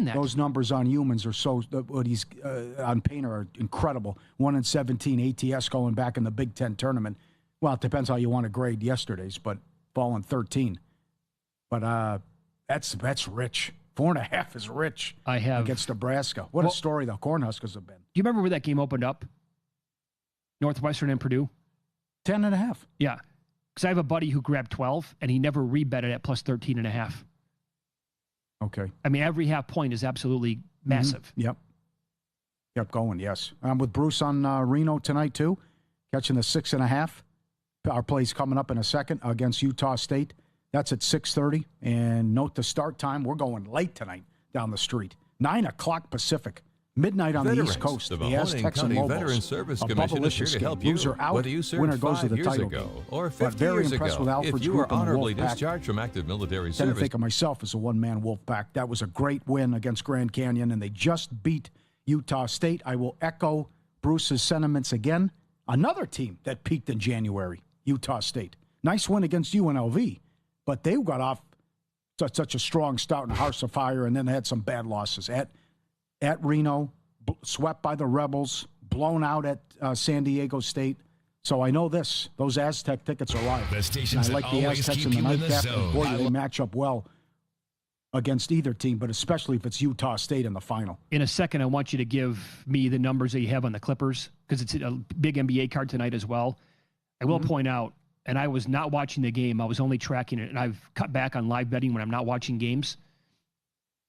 saying that. Those numbers on humans are so, what he's on Painter are incredible. 1-17 ATS going back in the Big Ten tournament. Well, it depends how you want to grade yesterday's, but falling 13. But that's rich. 4.5 is rich. I have against Nebraska. What a story the Cornhuskers have been. Do you remember where that game opened up? Northwestern and Purdue? 10.5. Yeah. Because I have a buddy who grabbed 12, and he never rebetted at plus 13.5. Okay. I mean, every half point is absolutely massive. Mm-hmm. Yep. Kept going, yes. I'm with Bruce on Reno tonight, too, catching the 6.5. Our play's coming up in a second against Utah State. That's at 6:30. And note the start time. We're going late tonight down the street. 9 o'clock Pacific. Midnight on the East Coast. The Aztecs and Lobos. Veteran Service Commission is here to help you. Loser out, whether you served winner goes to 5 the years title ago game. or But 50 very years impressed with ago. Alfred's If you group were and the honorably Wolfpack. discharged from active military Tend to service, think of myself as a one-man Wolfpack. That was a great win against Grand Canyon, and they just beat Utah State. I will echo Bruce's sentiments again. Another team that peaked in January, Utah State. Nice win against UNLV, but they got off such a strong start in a house of fire, and then they had some bad losses at Reno, swept by the Rebels, blown out at San Diego State. So I know this. Those Aztec tickets are live. The stations I like that the always Aztecs keep in the you in the nightcap. zone. Boy, they match up well against either team, but especially if it's Utah State in the final. In a second, I want you to give me the numbers that you have on the Clippers, because it's a big NBA card tonight as well. I will point out, and I was not watching the game. I was only tracking it, and I've cut back on live betting when I'm not watching games.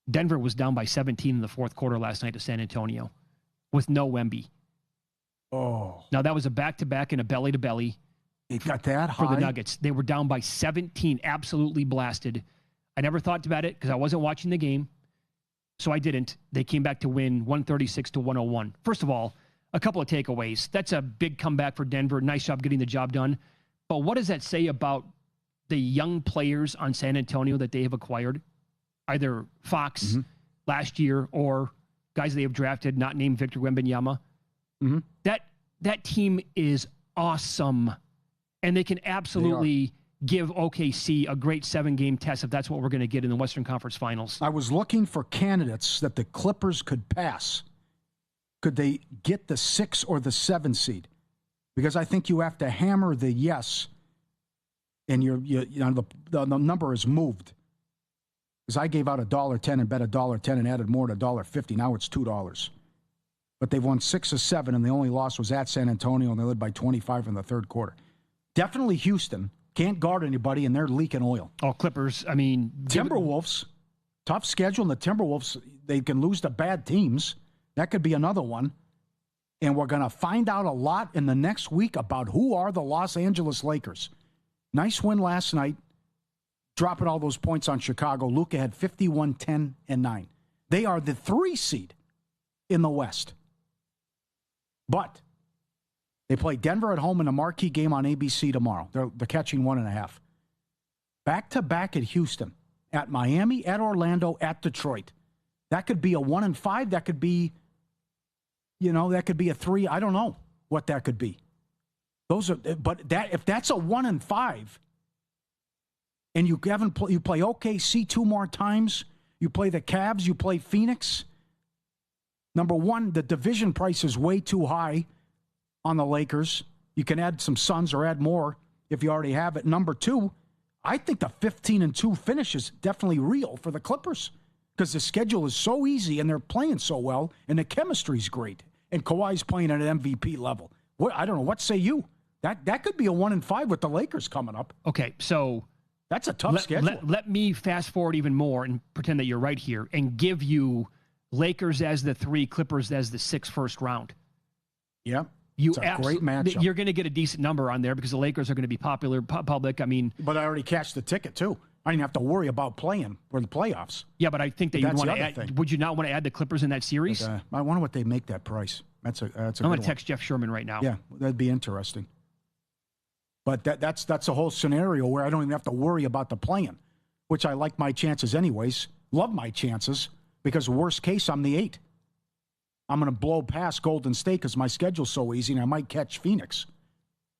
Denver was down by 17 in the fourth quarter last night to San Antonio with no Wemby. Oh. Now, that was a back-to-back and a belly-to-belly. It got that high? For the Nuggets. They were down by 17, absolutely blasted. I never thought about it because I wasn't watching the game, so I didn't. They came back to win 136-101. First of all, a couple of takeaways. That's a big comeback for Denver. Nice job getting the job done. But what does that say about the young players on San Antonio that they have acquired? Either Fox last year or guys they have drafted, not named Victor Wembanyama. That team is awesome. And they can absolutely give OKC a great 7-game test if that's what we're going to get in the Western Conference Finals. I was looking for candidates that the Clippers could pass. Could they get the 6 or the 7 seed? Because I think you have to hammer the yes, and the number is moved. Because I gave out $1.10 and bet $1.10 and added more to $1.50. Now it's $2. But they've won 6 or 7, and the only loss was at San Antonio, and they led by 25 in the third quarter. Definitely Houston. Can't guard anybody, and they're leaking oil. Oh, Clippers, I mean... Timberwolves, tough schedule, and the Timberwolves, they can lose to bad teams. That could be another one. And we're going to find out a lot in the next week about who are the Los Angeles Lakers. Nice win last night, dropping all those points on Chicago. Luka had 51, 10, and 9. They are the 3 seed in the West. But they play Denver at home in a marquee game on ABC tomorrow. They're catching 1.5. Back-to-back at Houston, at Miami, at Orlando, at Detroit. That could be a 1-5. That could be, that could be a 3. I don't know what that could be. If that's a 1-5, and you play OKC 2 more times, you play the Cavs, you play Phoenix. Number one, the division price is way too high on the Lakers. You can add some Suns or add more if you already have it. Number two, I think the 15-2 finish is definitely real for the Clippers because the schedule is so easy and they're playing so well and the chemistry's great. And Kawhi's playing at an MVP level. I don't know. What say you? That could be a 1-5 with the Lakers coming up. Okay, so that's a tough schedule. Let me fast forward even more and pretend that you're right here and give you Lakers as the 3, Clippers as the 6 first round. Yeah. It's a great matchup. You're going to get a decent number on there because the Lakers are going to be popular public. I mean, but I already cashed the ticket too. I didn't have to worry about playing for the playoffs. Yeah, but I think that you'd want to add. Would you not want to add the Clippers in that series? But, I wonder what they make that price. That's a I'm going to text Jeff Sherman right now. Yeah, that'd be interesting. But that's a whole scenario where I don't even have to worry about the playing, which I like my chances anyways. Love my chances because worst case I'm the 8. I'm going to blow past Golden State because my schedule's so easy, and I might catch Phoenix.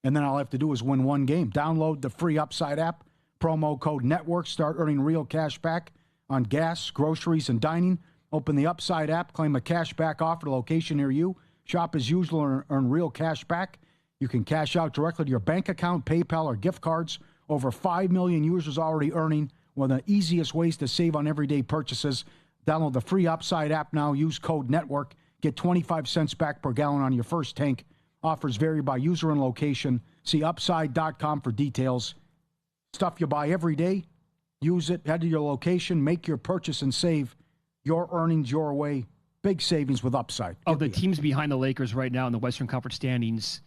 And then all I have to do is win one game. Download the free Upside app, promo code NETWORK, start earning real cash back on gas, groceries, and dining. Open the Upside app, claim a cash back offer to location near you. Shop as usual and earn real cash back. You can cash out directly to your bank account, PayPal, or gift cards. Over 5 million users already earning. One of the easiest ways to save on everyday purchases. Download the free Upside app now. Use code NETWORK. Get 25 cents back per gallon on your first tank. Offers vary by user and location. See upside.com for details. Stuff you buy every day. Use it. Head to your location. Make your purchase and save. Your earnings your way. Big savings with Upside. Of the teams behind the Lakers right now in the Western Conference standings,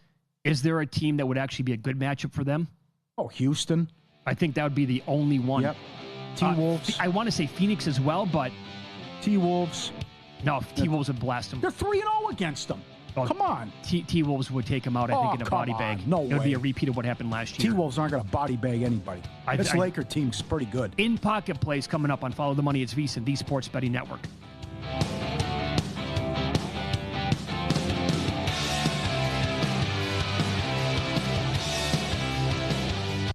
is there a team that would actually be a good matchup for them? Oh, Houston. I think that would be the only one. Yep. T-Wolves. I want to say Phoenix as well, but... T-Wolves. No, T-Wolves would blast them. They're 3-0 against them. Oh, come on. T-Wolves would take them out, I think, in a body bag. No way. It would be a repeat of what happened last year. T-Wolves aren't going to body bag anybody. This Laker team's pretty good. In-pocket plays coming up on Follow the Money. It's VSiN, the Sports Betting Network.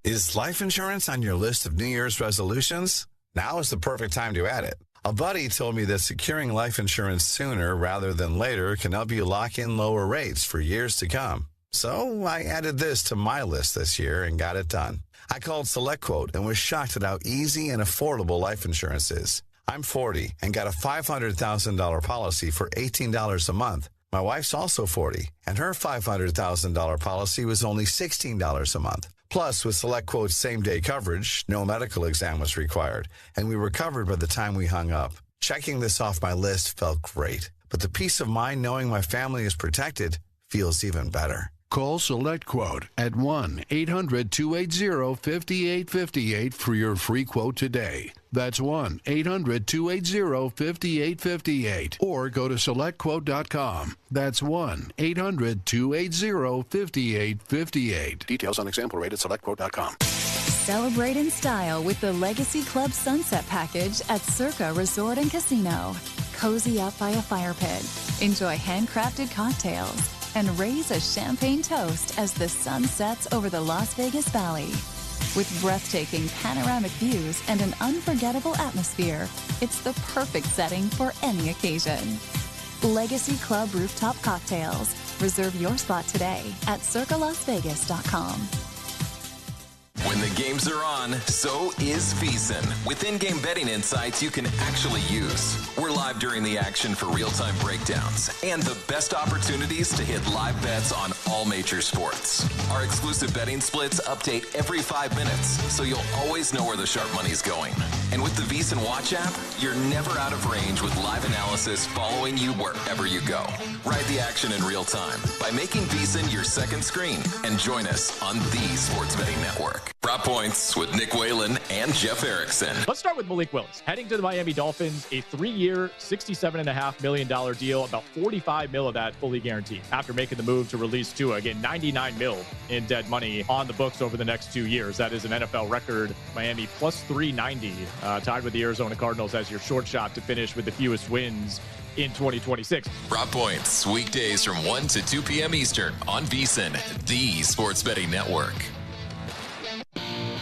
Is life insurance on your list of New Year's resolutions? Now is the perfect time to add it. A buddy told me that securing life insurance sooner rather than later can help you lock in lower rates for years to come. So I added this to my list this year and got it done. I called SelectQuote and was shocked at how easy and affordable life insurance is. I'm 40 and got a $500,000 policy for $18 a month. My wife's also 40, and her $500,000 policy was only $16 a month. Plus, with SelectQuote's same-day coverage, no medical exam was required, and we were covered by the time we hung up. Checking this off my list felt great, but the peace of mind knowing my family is protected feels even better. Call SelectQuote at 1-800-280-5858 for your free quote today. That's 1-800-280-5858. Or go to SelectQuote.com. That's 1-800-280-5858. Details on example rate at SelectQuote.com. Celebrate in style with the Legacy Club Sunset Package at Circa Resort and Casino. Cozy up by a fire pit. Enjoy handcrafted cocktails. And raise a champagne toast as the sun sets over the Las Vegas Valley. With breathtaking panoramic views and an unforgettable atmosphere, it's the perfect setting for any occasion. Legacy Club Rooftop Cocktails. Reserve your spot today at circalasvegas.com. When the games are on, so is VSiN. With in-game betting insights you can actually use. We're live during the action for real-time breakdowns and the best opportunities to hit live bets on all major sports. Our exclusive betting splits update every 5 minutes, so you'll always know where the sharp money's going. And with the VSiN Watch app, you're never out of range with live analysis following you wherever you go. Ride the action in real time by making VSiN your second screen and join us on the Sports Betting Network. Prop Points with Nick Whalen and Jeff Erickson. Let's start with Malik Willis. Heading to the Miami Dolphins, a 3-year, $67.5 million deal, about $45 million of that fully guaranteed. After making the move to release Tua, again, $99 million in dead money on the books over the next 2 years. That is an NFL record. Miami plus 390, tied with the Arizona Cardinals as your short shot to finish with the fewest wins in 2026. Prop Points, weekdays from 1 to 2 p.m. Eastern on VSiN, the Sports Betting Network.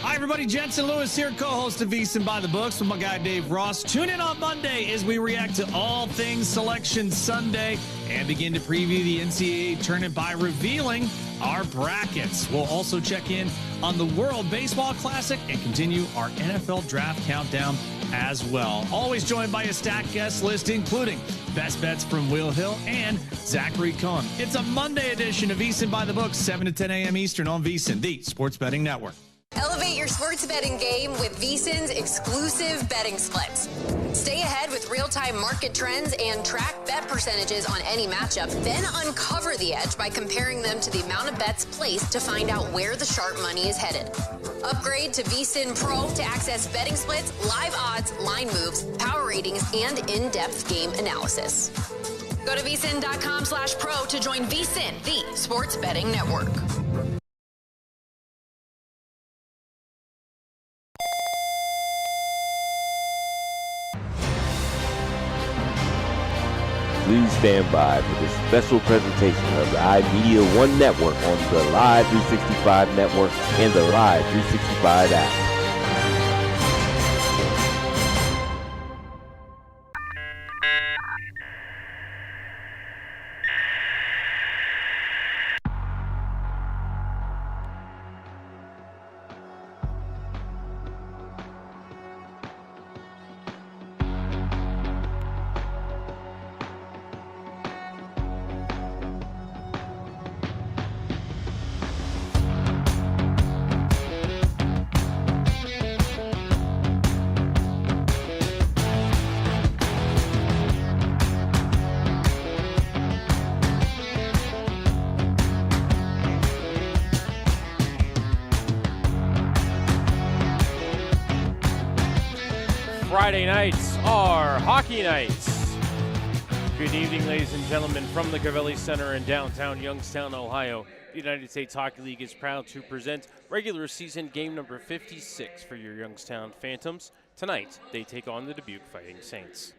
Hi, everybody. Jensen Lewis here, co-host of VSiN by the Books with my guy Dave Ross. Tune in on Monday as we react to all things Selection Sunday and begin to preview the NCAA tournament by revealing our brackets. We'll also check in on the World Baseball Classic and continue our NFL Draft Countdown as well. Always joined by a stacked guest list, including best bets from Will Hill and Zachary Cohen. It's a Monday edition of VSiN by the Books, 7 to 10 a.m. Eastern on VSiN, the Sports Betting Network. Elevate your sports betting game with VSiN's exclusive betting splits. Stay ahead with real-time market trends and track bet percentages on any matchup. Then uncover the edge by comparing them to the amount of bets placed to find out where the sharp money is headed. Upgrade to VSiN Pro to access betting splits, live odds, line moves, power ratings, and in-depth game analysis. Go to VSiN.com/pro to join VSiN, the Sports Betting Network. Please stand by for this special presentation of the iMedia One Network on the Live 365 Network and the Live 365 app. Friday nights are hockey nights. Good evening, ladies and gentlemen, from the Gavelli Center in downtown Youngstown, Ohio. The United States Hockey League is proud to present regular season game number 56 for your Youngstown Phantoms. Tonight, they take on the Dubuque Fighting Saints.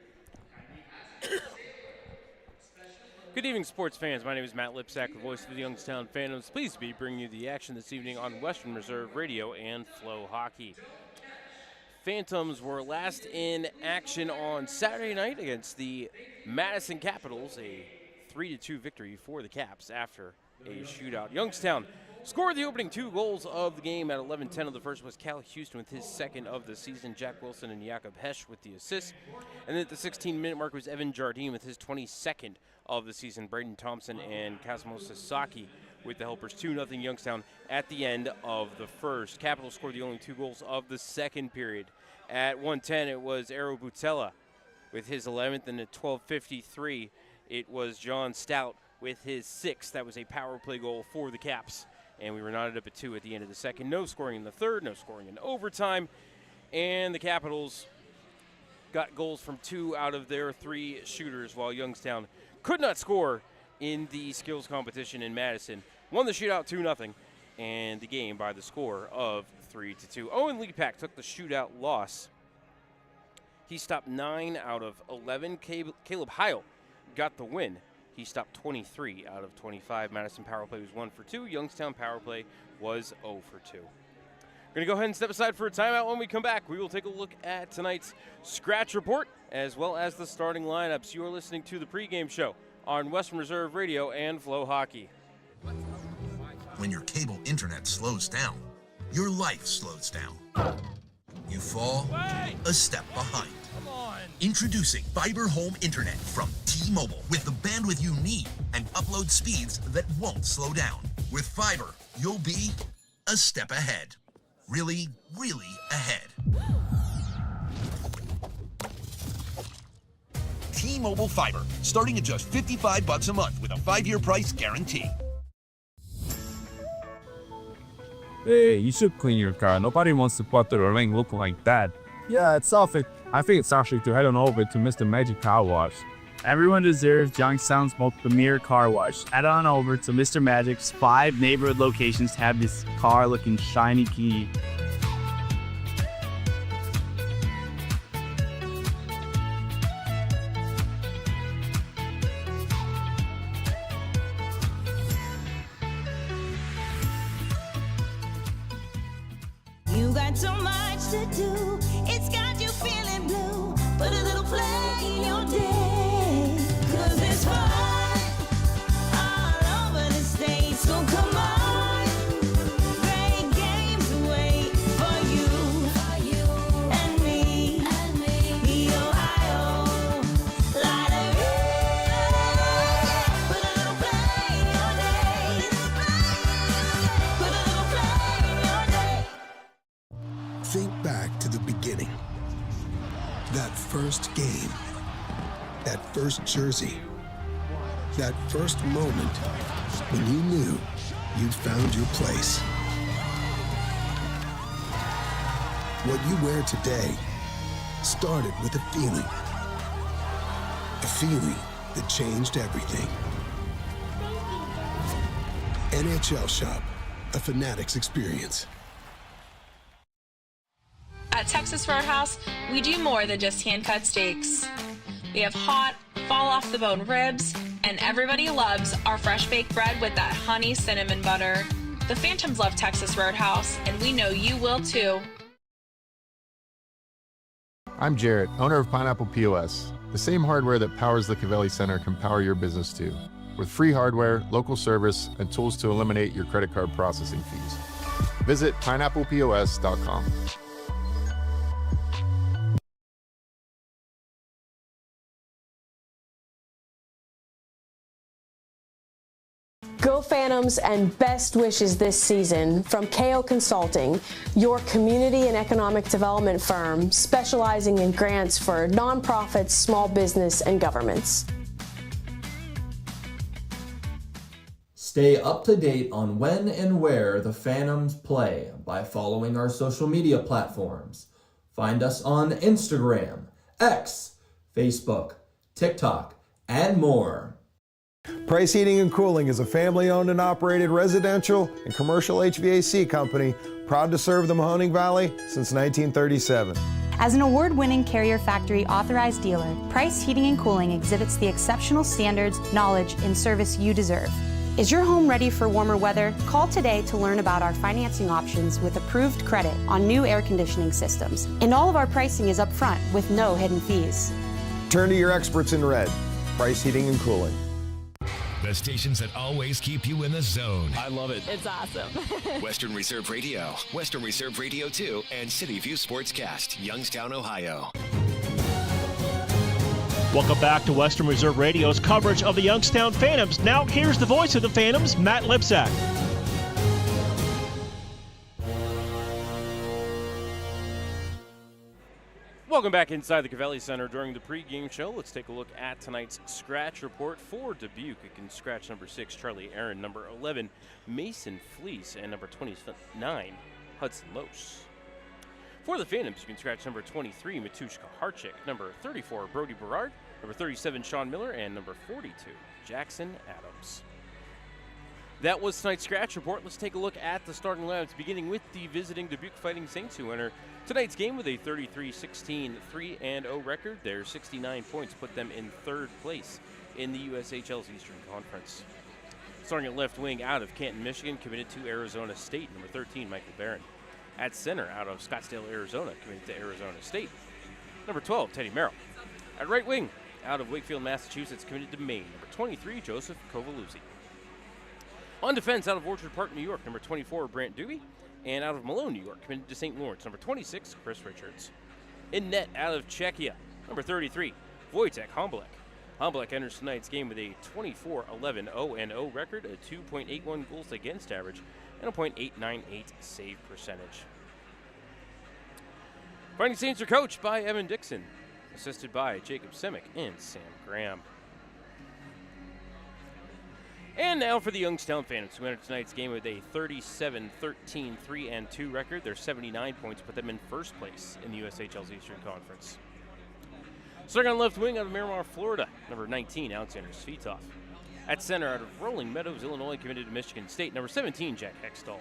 Good evening, sports fans. My name is Matt Lipsack, the voice of the Youngstown Phantoms. Pleased to be bringing you the action this evening on Western Reserve Radio and Flow Hockey. Phantoms were last in action on Saturday night against the Madison Capitals, a 3-2 victory for the Caps after a shootout. Youngstown scored the opening 2 goals of the game. At 11:10 of the first was Cal Houston with his second of the season. Jack Wilson and Jakob Hesch with the assists. And then at the 16-minute mark was Evan Jardine with his 22nd of the season. Braden Thompson and Kazimo Sasaki with the helpers. 2-0 Youngstown at the end of the first. Capitals scored the only 2 goals of the second period. At 1:10, it was Eero Butela with his 11th, and at 12:53, it was John Stout with his 6th. That was a power play goal for the Caps, and we were knotted up at 2 at the end of the second. No scoring in the third, no scoring in overtime, and the Capitals got goals from 2 out of their 3 shooters, while Youngstown could not score in the skills competition in Madison. Won the shootout 2-0, and the game by the score of 3-2. Owen Leapak took the shootout loss. He stopped 9 out of 11. Caleb Heil got the win. He stopped 23 out of 25. Madison power play was 1 for 2. Youngstown power play was 0 for 2. We're going to go ahead and step aside for a timeout. When we come back, we will take a look at tonight's scratch report as well as the starting lineups. You are listening to the pregame show on Western Reserve Radio and Flow Hockey. When your cable internet slows down, your life slows down. You fall a step behind. Introducing Fiber Home Internet from T-Mobile with the bandwidth you need and upload speeds that won't slow down. With fiber, you'll be a step ahead. Really, really ahead. T-Mobile Fiber, starting at just $55 a month with a 5-year price guarantee. Hey, you should clean your car. Nobody wants to put the ring look like that. Yeah, it's selfish. I think it's actually to head on over to Mr. Magic Car Wash. Everyone deserves Youngstown's most premier car wash. Head on over to Mr. Magic's 5 neighborhood locations to have this car looking shiny key. You got so much to do, it's got you feeling blue. Put a little play in your day, 'cause it's fun all over the state. So come on, great games wait for you and me, the Ohio Lottery. Put a little play in your day, put a little play in your day. Think back to the beginning. That first game. That first jersey. That first moment when you knew you'd found your place. What you wear today started with a feeling. A feeling that changed everything. NHL Shop, a Fanatics experience. At Texas Roadhouse, we do more than just hand-cut steaks. We have hot, fall-off-the-bone ribs, and everybody loves our fresh-baked bread with that honey cinnamon butter. The Phantoms love Texas Roadhouse, and we know you will too. I'm Jarrett, owner of Pineapple POS. The same hardware that powers the Gavelli Center can power your business too. With free hardware, local service, and tools to eliminate your credit card processing fees. Visit pineapplepos.com. Go Phantoms and best wishes this season from KO Consulting, your community and economic development firm specializing in grants for nonprofits, small business, and governments. Stay up to date on when and where the Phantoms play by following our social media platforms. Find us on Instagram, X, Facebook, TikTok, and more. Price Heating and Cooling is a family-owned and operated residential and commercial HVAC company proud to serve the Mahoning Valley since 1937. As an award-winning Carrier Factory authorized dealer, Price Heating and Cooling exhibits the exceptional standards, knowledge, and service you deserve. Is your home ready for warmer weather? Call today to learn about our financing options with approved credit on new air conditioning systems. And all of our pricing is upfront with no hidden fees. Turn to your experts in red. Price Heating and Cooling. The stations that always keep you in the zone. I love it. It's awesome. Western Reserve Radio, Western Reserve Radio 2, and City View Sportscast, Youngstown, Ohio. Welcome back to Western Reserve Radio's coverage of the Youngstown Phantoms. Now here's the voice of the Phantoms, Matt Lipsack. Welcome back inside the Covelli Center during the pregame show. Let's take a look at tonight's scratch report for Dubuque. You can scratch number 6, Charlie Aaron, number 11, Mason Fleece, and number 29, Hudson Lose. For the Phantoms, you can scratch number 23, Matushka Harchik, number 34, Brody Berard, number 37, Sean Miller, and number 42, Jackson Adams. That was tonight's scratch report. Let's take a look at the starting lineups, beginning with the visiting Dubuque Fighting Saints, who enter tonight's game with a 33-16 3-0 record. Their 69 points put them in third place in the USHL's Eastern Conference. Starting at left wing out of Canton, Michigan, committed to Arizona State, number 13, Michael Barron. At center out of Scottsdale, Arizona, committed to Arizona State, number 12, Teddy Merrill. At right wing out of Wakefield, Massachusetts, committed to Maine, number 23, Joseph Covaluzzi. On defense out of Orchard Park, New York, number 24, Brant Doobie. And out of Malone, New York, committed to St. Lawrence, number 26, Chris Richards. In net out of Czechia, number 33, Wojtek Hombolek. Hombolek enters tonight's game with a 24-11 0-0 record, a 2.81 goals against average, and a .898 save percentage. Fighting Saints are coached by Evan Dixon, assisted by Jacob Simic and Sam Graham. And now for the Youngstown Phantoms, who entered tonight's game with a 37-13 3-2 record. Their 79 points put them in first place in the USHL's Eastern Conference. Starting on left wing out of Miramar, Florida, number 19, Alexander Svitov. At center out of Rolling Meadows, Illinois, committed to Michigan State, number 17, Jack Hextall.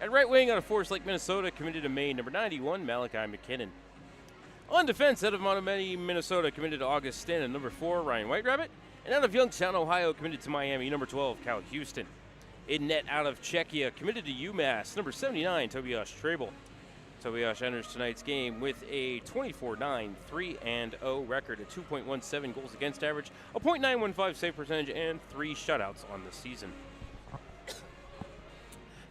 At right wing out of Forest Lake, Minnesota, committed to Maine, number 91, Malachi McKinnon. On defense out of Montgomery, Minnesota, committed to August Stanton, number 4, Ryan Whiterrabbit. And out of Youngstown, Ohio, committed to Miami, number 12, Cal Houston. In net out of Czechia, committed to UMass, number 79, Tobias Trebel. Tobias enters tonight's game with a 24-9 3-0 record, a 2.17 goals against average, a .915 save percentage, and 3 shutouts on the season.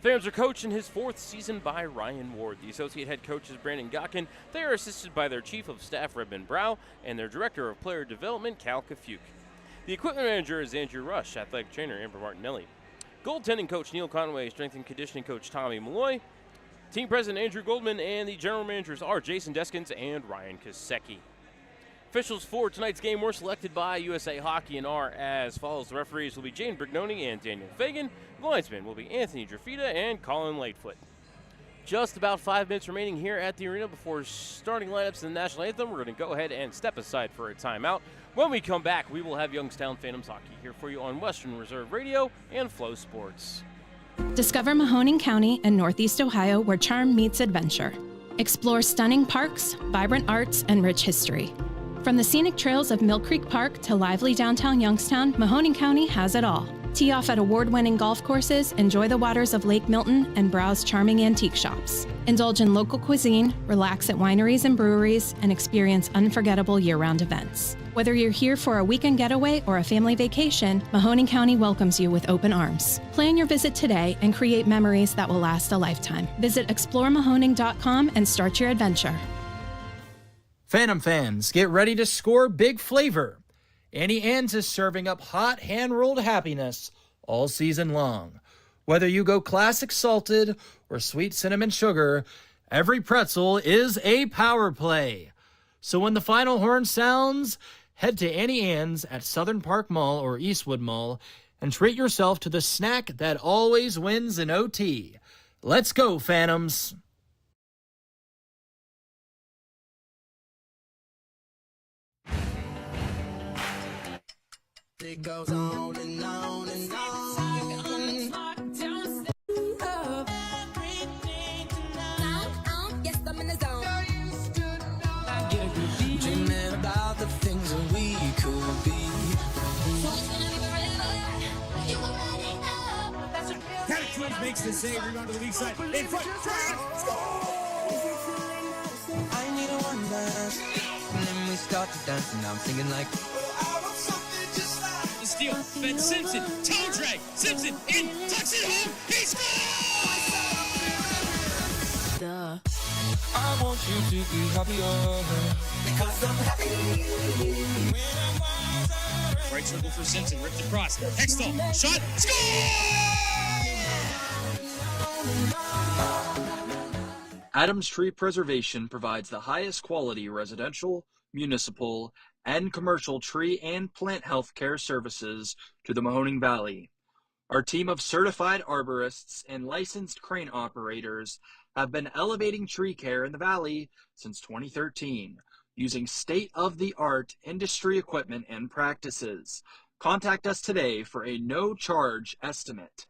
Phantoms are coached in his 4th season by Ryan Ward. The associate head coach is Brandon Gotkin. They are assisted by their chief of staff, Redmond Brow, and their director of player development, Cal Kafuk. The equipment manager is Andrew Rush, athletic trainer Amber Martinelli. Goaltending coach Neil Conway, strength and conditioning coach Tommy Malloy, team president Andrew Goldman, and the general managers are Jason Deskins and Ryan Kosecki. Officials for tonight's game were selected by USA Hockey and are as follows. The referees will be Jane Brignoni and Daniel Fagan. The linesmen will be Anthony Drafita and Colin Lightfoot. Just about 5 minutes remaining here at the arena before starting lineups in the national anthem. We're going to go ahead and step aside for a timeout. When we come back, we will have Youngstown Phantoms Hockey here for you on Western Reserve Radio and Flow Sports. Discover Mahoning County in Northeast Ohio, where charm meets adventure. Explore stunning parks, vibrant arts, and rich history. From the scenic trails of Mill Creek Park to lively downtown Youngstown, Mahoning County has it all. Tee off at award-winning golf courses, enjoy the waters of Lake Milton, and browse charming antique shops. Indulge in local cuisine, relax at wineries and breweries, and experience unforgettable year-round events. Whether you're here for a weekend getaway or a family vacation, Mahoning County welcomes you with open arms. Plan your visit today and create memories that will last a lifetime. Visit exploremahoning.com and start your adventure. Phantom fans, get ready to score big flavor. Annie Ann's is serving up hot hand-rolled happiness all season long. Whether you go classic salted or sweet cinnamon sugar, every pretzel is a power play. So when the final horn sounds, head to Annie Ann's at Southern Park Mall or Eastwood Mall and treat yourself to the snack that always wins in OT. Let's go, Phantoms! It goes on and on and on. Yes, I'm in the zone. Dreaming about the things that we could be. Catachus makes the save, rebound to the weak side. In front, drive, score! I need a one dance. And then we start to dance, and I'm singing like. The steal, Ben Simpson, toe drag, Simpson in, tucks it home, he scores! Duh. I want you to be happier because I'm happy. Right circle for Simpson, ripped across. Hextall, shot, score! Adams Tree Preservation provides the highest quality residential, municipal, and commercial tree and plant health care services to the Mahoning Valley. Our team of certified arborists and licensed crane operators have been elevating tree care in the valley since 2013, using state-of-the-art industry equipment and practices. Contact us today for a no-charge estimate.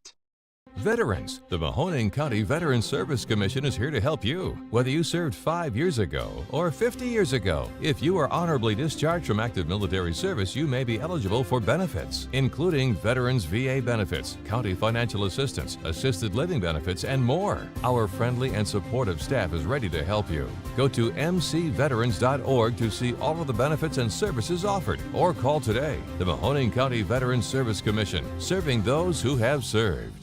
Veterans, the Mahoning County Veterans Service Commission is here to help you. Whether you served 5 years ago or 50 years ago, if you are honorably discharged from active military service, you may be eligible for benefits, including Veterans VA benefits, county financial assistance, assisted living benefits, and more. Our friendly and supportive staff is ready to help you. Go to mcveterans.org to see all of the benefits and services offered, or call today. The Mahoning County Veterans Service Commission, serving those who have served.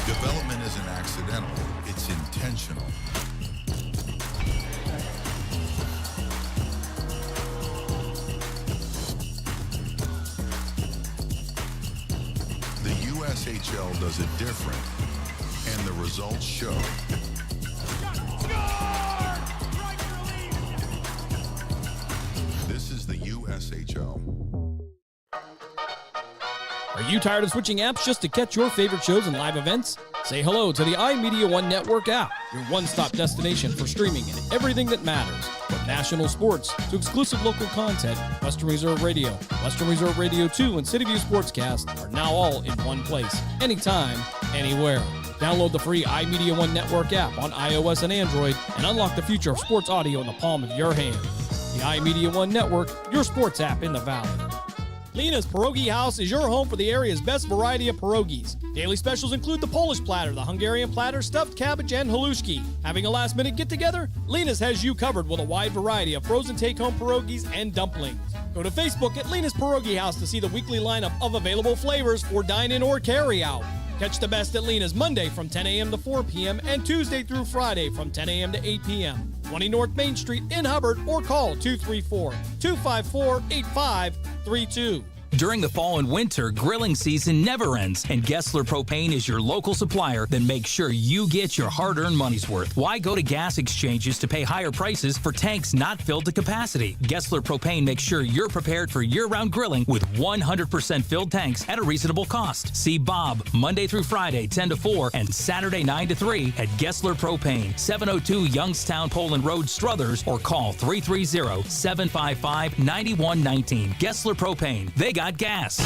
Development isn't accidental, it's intentional. The USHL does it different, and the results show. This is the USHL. Are you tired of switching apps just to catch your favorite shows and live events? Say hello to the iMedia One Network app, your one-stop destination for streaming and everything that matters. From national sports to exclusive local content, Western Reserve Radio, Western Reserve Radio 2, and City View Sportscast are now all in one place, anytime, anywhere. Download the free iMedia One Network app on iOS and Android and unlock the future of sports audio in the palm of your hand. The iMedia One Network, your sports app in the Valley. Lena's Pierogi House is your home for the area's best variety of pierogies. Daily specials include the Polish platter, the Hungarian platter, stuffed cabbage, and halushki. Having a last-minute get-together? Lena's has you covered with a wide variety of frozen take-home pierogies and dumplings. Go to Facebook at Lena's Pierogi House to see the weekly lineup of available flavors for dine-in or carry-out. Catch the best at Lena's Monday from 10 a.m. to 4 p.m. and Tuesday through Friday from 10 a.m. to 8 p.m. 20 North Main Street in Hubbard, or call 234-254-8532. During the fall and winter, grilling season never ends, and Gessler Propane is your local supplier that makes sure you get your hard-earned money's worth. Why go to gas exchanges to pay higher prices for tanks not filled to capacity? Gessler Propane makes sure you're prepared for year-round grilling with 100% filled tanks at a reasonable cost. See Bob Monday through Friday, 10 to 4, and Saturday, 9 to 3 at Gessler Propane, 702 Youngstown Poland Road, Struthers, or call 330-755-9119. Gessler Propane. They got gas.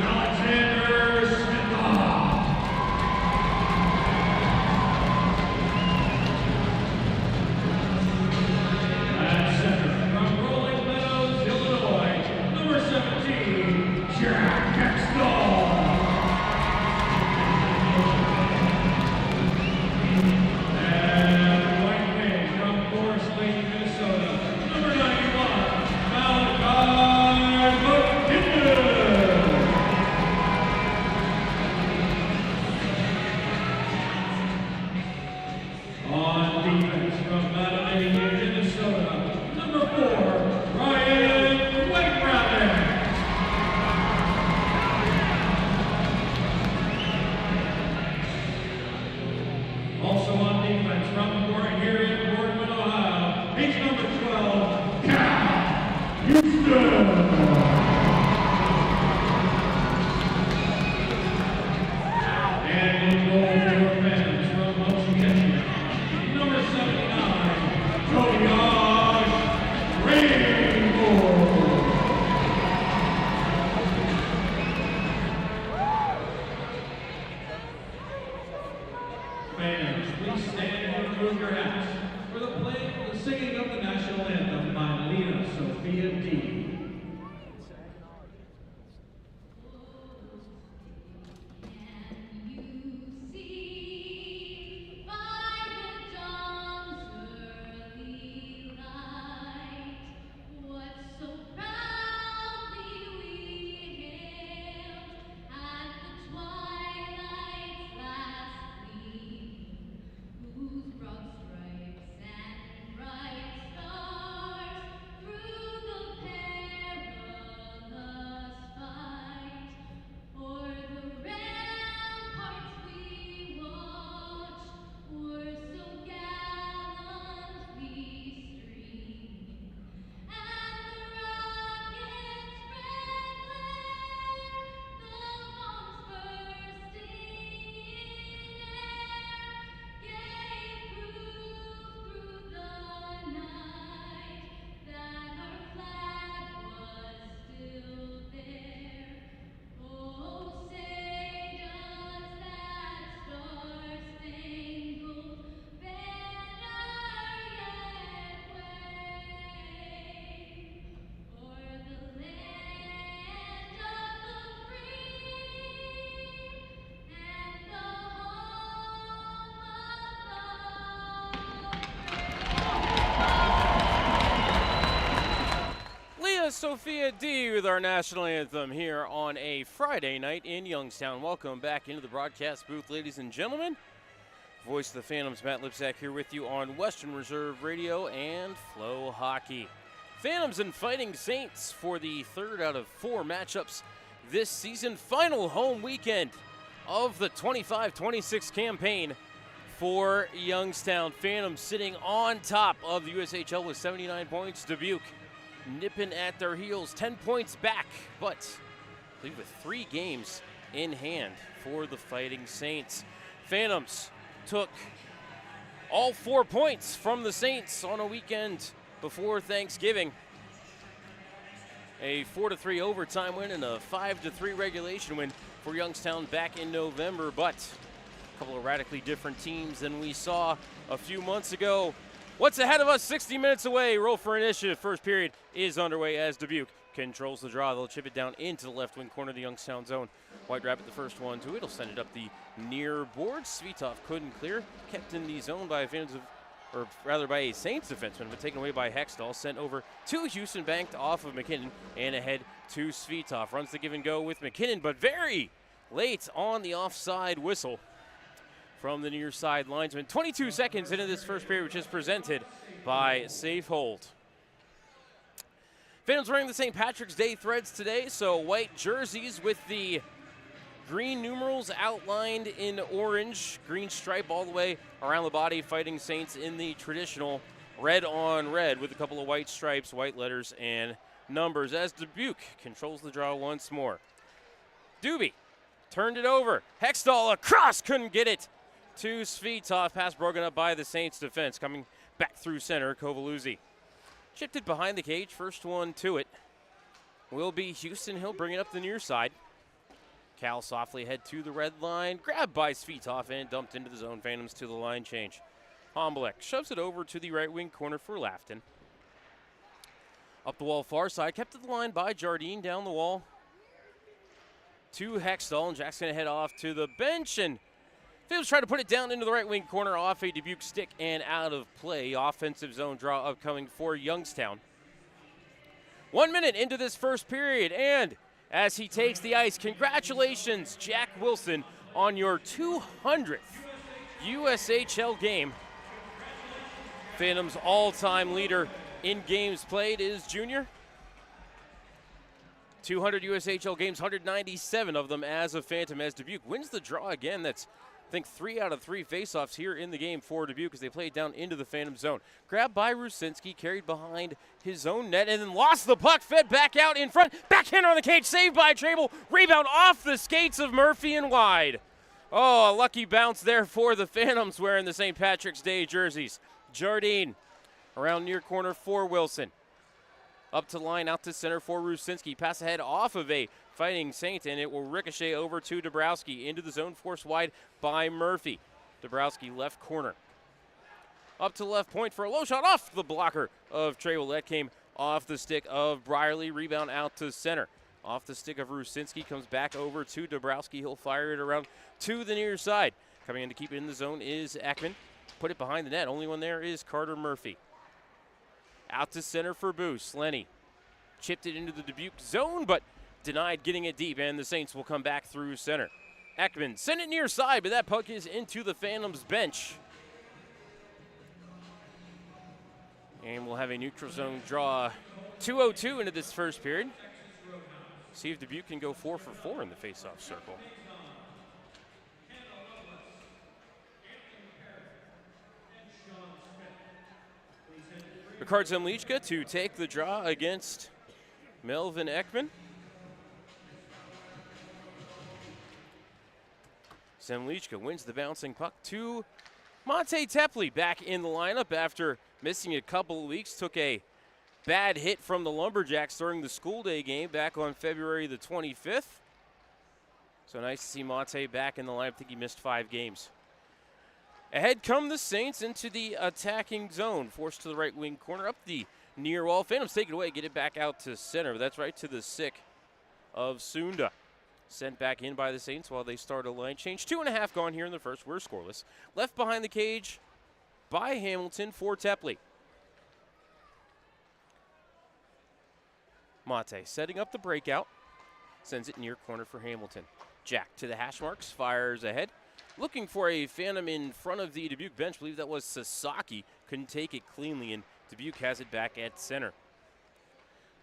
Alexander Fans, please stand and remove your hats for the playing of the singing of the national anthem by Leah Sophia D. Sophia D with our national anthem here on a Friday night in Youngstown. Welcome back into the broadcast booth, ladies and gentlemen. Voice of the Phantoms, Matt Lipsack here with you on Western Reserve Radio and Flow Hockey. Phantoms and Fighting Saints for the third out of four matchups this season. Final home weekend of the 25-26 campaign for Youngstown Phantoms, sitting on top of the USHL with 79 points. Dubuque nipping at their heels, 10 points back, but I believe with 3 games in hand for the Fighting Saints. Phantoms took all 4 points from the Saints on a weekend before Thanksgiving. A 4-3 overtime win and a 5-3 regulation win for Youngstown back in November, but a couple of radically different teams than we saw a few months ago. What's ahead of us? 60 minutes away. Roll for initiative. First period is underway as Dubuque controls the draw. They'll chip it down into the left wing corner of the Youngstown zone. White Rabbit the first one to it. He'll send it up the near board. Svitov couldn't clear. Kept in the zone by a Saints defenseman, but taken away by Hextall. Sent over to Houston, banked off of McKinnon, and ahead to Svitov. Runs the give and go with McKinnon, but very late on the offside whistle from the near side linesman. 22 seconds into this first period, which is presented by Safe Hold. Phantoms wearing the St. Patrick's Day threads today, so white jerseys with the green numerals outlined in orange, green stripe all the way around the body. Fighting Saints in the traditional red on red with a couple of white stripes, white letters, and numbers as Dubuque controls the draw once more. Doobie turned it over. Hextall across, couldn't get it to Svitov. Pass broken up by the Saints defense. Coming back through center, Kovaluzzi. Chipped it behind the cage. First one to it will be Houston. He'll bring it up the near side. Cal softly head to the red line. Grabbed by Svitov and dumped into the zone. Phantoms to the line change. Hombolek shoves it over to the right wing corner for Lafton. Up the wall far side. Kept at the line by Jardine. Down the wall to Hextall. And Jack's going to head off to the bench. And Fields trying to put it down into the right wing corner off a Dubuque stick and out of play. Offensive zone draw upcoming for Youngstown. 1 minute into this first period, and as he takes the ice, congratulations, Jack Wilson, on your 200th USHL game. Phantoms' all-time leader in games played is junior. 200 USHL games, 197 of them as a Phantom, as Dubuque wins the draw again. That's, I think, 3 out of 3 faceoffs here in the game for Dubuque as they play it down into the Phantom zone. Grabbed by Rusinski, carried behind his own net, and then lost the puck, fed back out in front. Backhand on the cage, saved by Trable. Rebound off the skates of Murphy and wide. Oh, a lucky bounce there for the Phantoms wearing the St. Patrick's Day jerseys. Jardine around near corner for Wilson. Up to line, out to center for Rusinski. Pass ahead off of a Fighting Saint, and it will ricochet over to Dabrowski. Into the zone, forced wide by Murphy. Dabrowski left corner. Up to left point for a low shot off the blocker of Treble. That came off the stick of Brierly. Rebound out to center. Off the stick of Rusinski, comes back over to Dabrowski. He'll fire it around to the near side. Coming in to keep it in the zone is Ekman. Put it behind the net. Only one there is Carter Murphy. Out to center for Boos. Lenny chipped it into the Dubuque zone, but denied getting it deep, and the Saints will come back through center. Ekman sent it near side, but that puck is into the Phantoms bench. And we'll have a neutral zone draw. 2:02 into this first period. See if Dubuque can go 4 for 4 in the faceoff circle. Ricard Zemlichka to take the draw against Melvin Ekman. Zemlichka wins the bouncing puck to Monte Tepley, back in the lineup after missing a couple of weeks. Took a bad hit from the Lumberjacks during the school day game back on February the 25th. So nice to see Monte back in the lineup. I think he missed 5 games. Ahead come the Saints into the attacking zone. Forced to the right wing corner, up the near wall. Phantoms take it away, get it back out to center. But that's right to the sick of Sunda. Sent back in by the Saints while they start a line change. 2.5 gone here in the first. We're scoreless. Left behind the cage by Hamilton for Tepley. Mate setting up the breakout. Sends it near corner for Hamilton. Jack to the hash marks. Fires ahead. Looking for a Phantom in front of the Dubuque bench. I believe that was Sasaki. Couldn't take it cleanly, and Dubuque has it back at center.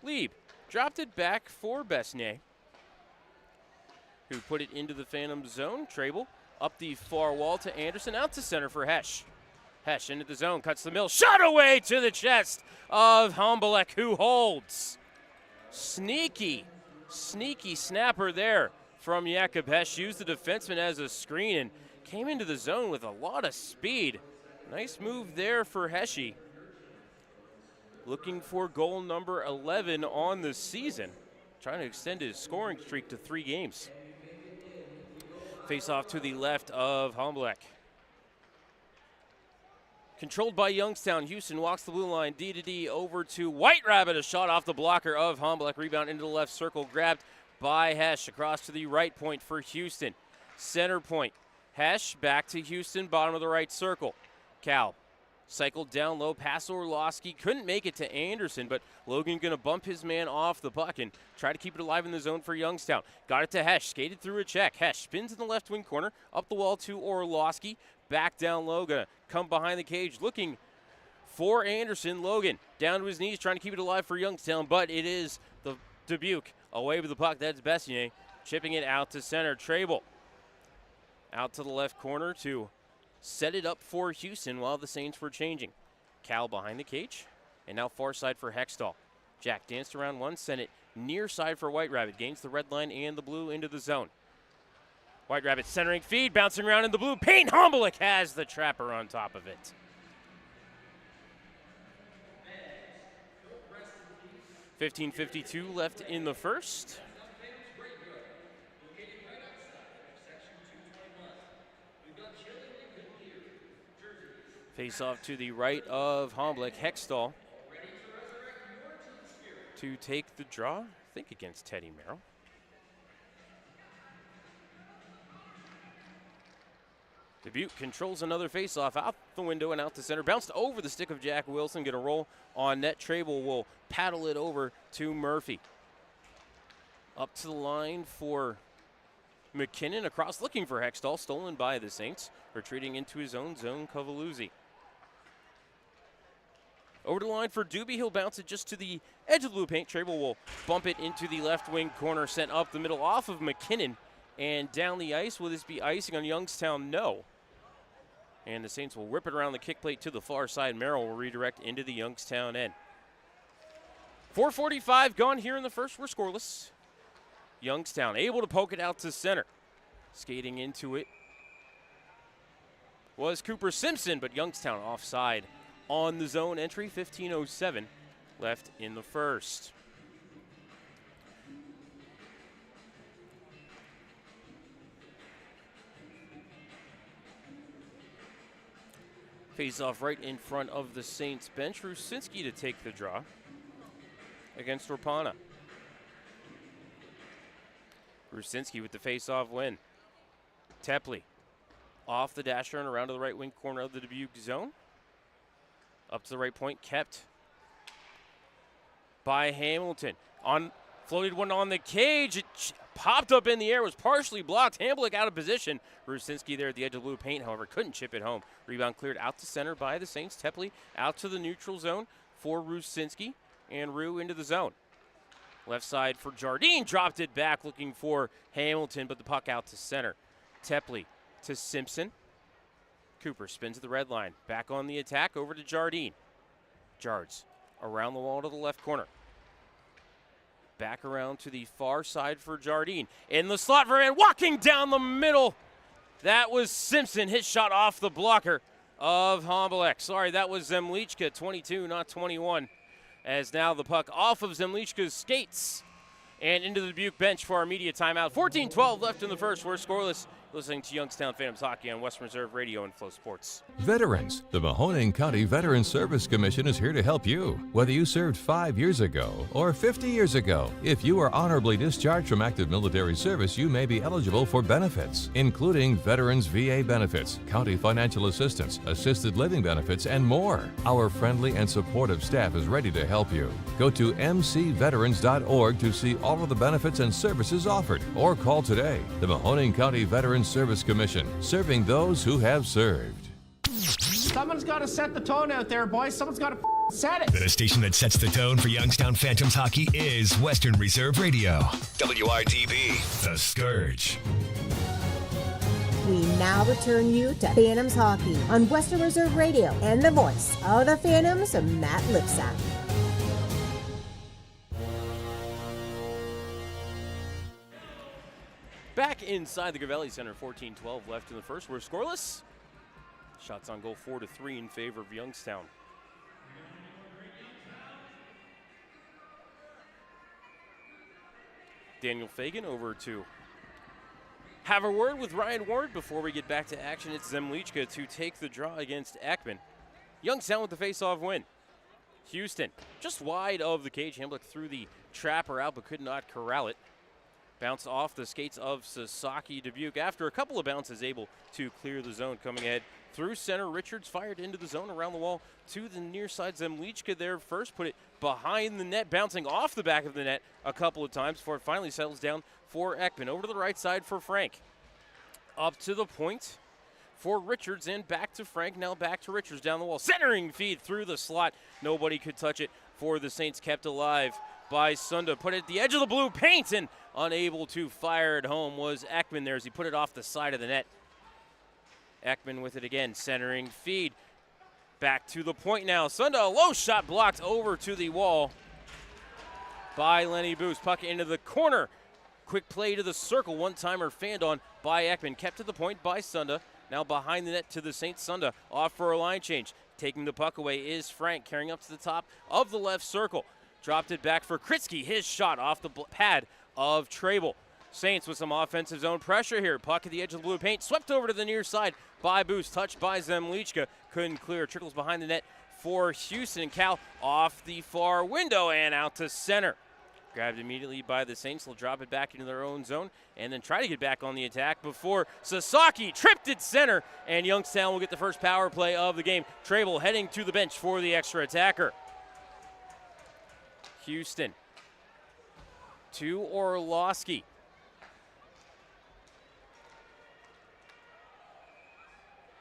Lieb dropped it back for Besnier, who put it into the Phantom zone. Treble up the far wall to Anderson. Out to center for Hesh. Hesh into the zone. Cuts the middle. Shot away to the chest of Hombolek, who holds. Sneaky snapper there from Jakob Hesh. Used the defenseman as a screen and came into the zone with a lot of speed. Nice move there for Heshy. Looking for goal number 11 on the season. Trying to extend his scoring streak to 3 games. Face off to the left of Hombolek. Controlled by Youngstown. Houston walks the blue line. D-to-D over to White Rabbit. A shot off the blocker of Hombolek. Rebound into the left circle. Grabbed by Hesh. Across to the right point for Houston. Center point. Hesh back to Houston. Bottom of the right circle. Cal cycled down low. Pass Orlowski. Couldn't make it to Anderson, but Logan going to bump his man off the puck and try to keep it alive in the zone for Youngstown. Got it to Hesh. Skated through a check. Hesh spins in the left wing corner. Up the wall to Orlowski. Back down low. Gonna come behind the cage looking for Anderson. Logan down to his knees trying to keep it alive for Youngstown, but it is the Dubuque away with the puck. That's Besnier chipping it out to center. Treble out to the left corner to set it up for Houston while the Saints were changing. Cal behind the cage, and now far side for Hextall. Jack danced around one, sent it near side for White Rabbit. Gains the red line and the blue into the zone. White Rabbit centering feed, bouncing around in the blue. Payne Hombolek has the trapper on top of it. .52 left in the first. Face off to the right of Hombolek. Hextall to take the draw, I think against Teddy Merrill. Dubuque controls another face-off out the window and out to center. Bounced over the stick of Jack Wilson. Going to roll on net. Treble will paddle it over to Murphy. Up to the line for McKinnon. Across looking for Hextall. Stolen by the Saints. Retreating into his own zone, Cavalluzzi. Over the line for Doobie. He'll bounce it just to the edge of the blue paint. Treble will bump it into the left wing corner. Sent up the middle off of McKinnon. And down the ice. Will this be icing on Youngstown? No. And the Saints will rip it around the kick plate to the far side. Merrill will redirect into the Youngstown end. 4:45 gone here in the first. We're scoreless. Youngstown able to poke it out to center. Skating into it was Cooper Simpson, but Youngstown offside on the zone entry. 15:07 left in the first. Face off right in front of the Saints bench. Rusinski to take the draw against Rapana. Rusinski with the face-off win. Tepley off the dash turn around to the right wing corner of the Dubuque zone. Up to the right point, kept by Hamilton. Floated one on the cage. It popped up in the air, was partially blocked. Hamblick out of position. Rusinski there at the edge of the blue paint, however, couldn't chip it home. Rebound cleared out to center by the Saints. Tepley out to the neutral zone for Rusinski, and Rue into the zone. Left side for Jardine, dropped it back looking for Hamilton, but the puck out to center. Tepley to Simpson. Cooper spins at the red line. Back on the attack, over to Jardine. Jards around the wall to the left corner. Back around to the far side for Jardine. In the slot for Van, walking down the middle. That was Simpson. His shot off the blocker of Hombolek. Sorry, that was Zemlichka, 22, not 21. As now the puck off of Zemlichka's skates and into the Dubuque bench for our media timeout. 14-12 left in the first. We're scoreless. Listening to Youngstown Phantoms Hockey on Western Reserve Radio and Flow Sports. Veterans. The Mahoning County Veteran Service Commission is here to help you. Whether you served 5 years ago or 50 years ago, if you are honorably discharged from active military service, you may be eligible for benefits, including Veterans VA benefits, county financial assistance, assisted living benefits, and more. Our friendly and supportive staff is ready to help you. Go to mcveterans.org to see all of the benefits and services offered, or call today. The Mahoning County Veteran Service Commission, serving those who have served. Someone's got to set the tone out there, boys. Someone's got to set it. The station that sets the tone for Youngstown Phantoms hockey is Western Reserve Radio. WRTB, The Scourge. We now return you to Phantoms hockey on Western Reserve Radio and the voice of the Phantoms, Matt Lipsack. Back inside the Gravelli Center, 14-12 left in the first. We're scoreless. Shots on goal 4-3 in favor of Youngstown. Daniel Fagan over to have a word with Ryan Ward before we get back to action. It's Zemlichka to take the draw against Ekman. Youngstown with the face-off win. Houston just wide of the cage. Hamblick threw the trapper out but could not corral it. Bounced off the skates of Sasaki. Dubuque, after a couple of bounces, able to clear the zone. Coming ahead through center, Richards fired into the zone around the wall to the near side. Zemlichka there first, put it behind the net, bouncing off the back of the net a couple of times before it finally settles down for Ekman. Over to the right side for Frank. Up to the point for Richards and back to Frank. Now back to Richards down the wall. Centering feed through the slot. Nobody could touch it for the Saints, kept alive by Sunda. Put it at the edge of the blue paint, and unable to fire it home was Ekman there as he put it off the side of the net. Ekman with it again, centering feed. Back to the point now. Sunda, a low shot blocked over to the wall by Lenny Booth. Puck into the corner. Quick play to the circle. One-timer fanned on by Ekman. Kept to the point by Sunda. Now behind the net to the Saints. Sunda off for a line change. Taking the puck away is Frank, carrying up to the top of the left circle. Dropped it back for Kritzky. His shot off the pad of Trable. Saints with some offensive zone pressure here. Puck at the edge of the blue paint. Swept over to the near side by Boost. Touched by Zemlichka. Couldn't clear. Trickles behind the net for Houston. Cal off the far window and out to center. Grabbed immediately by the Saints. They'll drop it back into their own zone and then try to get back on the attack before Sasaki tripped it center. And Youngstown will get the first power play of the game. Trable heading to the bench for the extra attacker. Houston to Orlowski.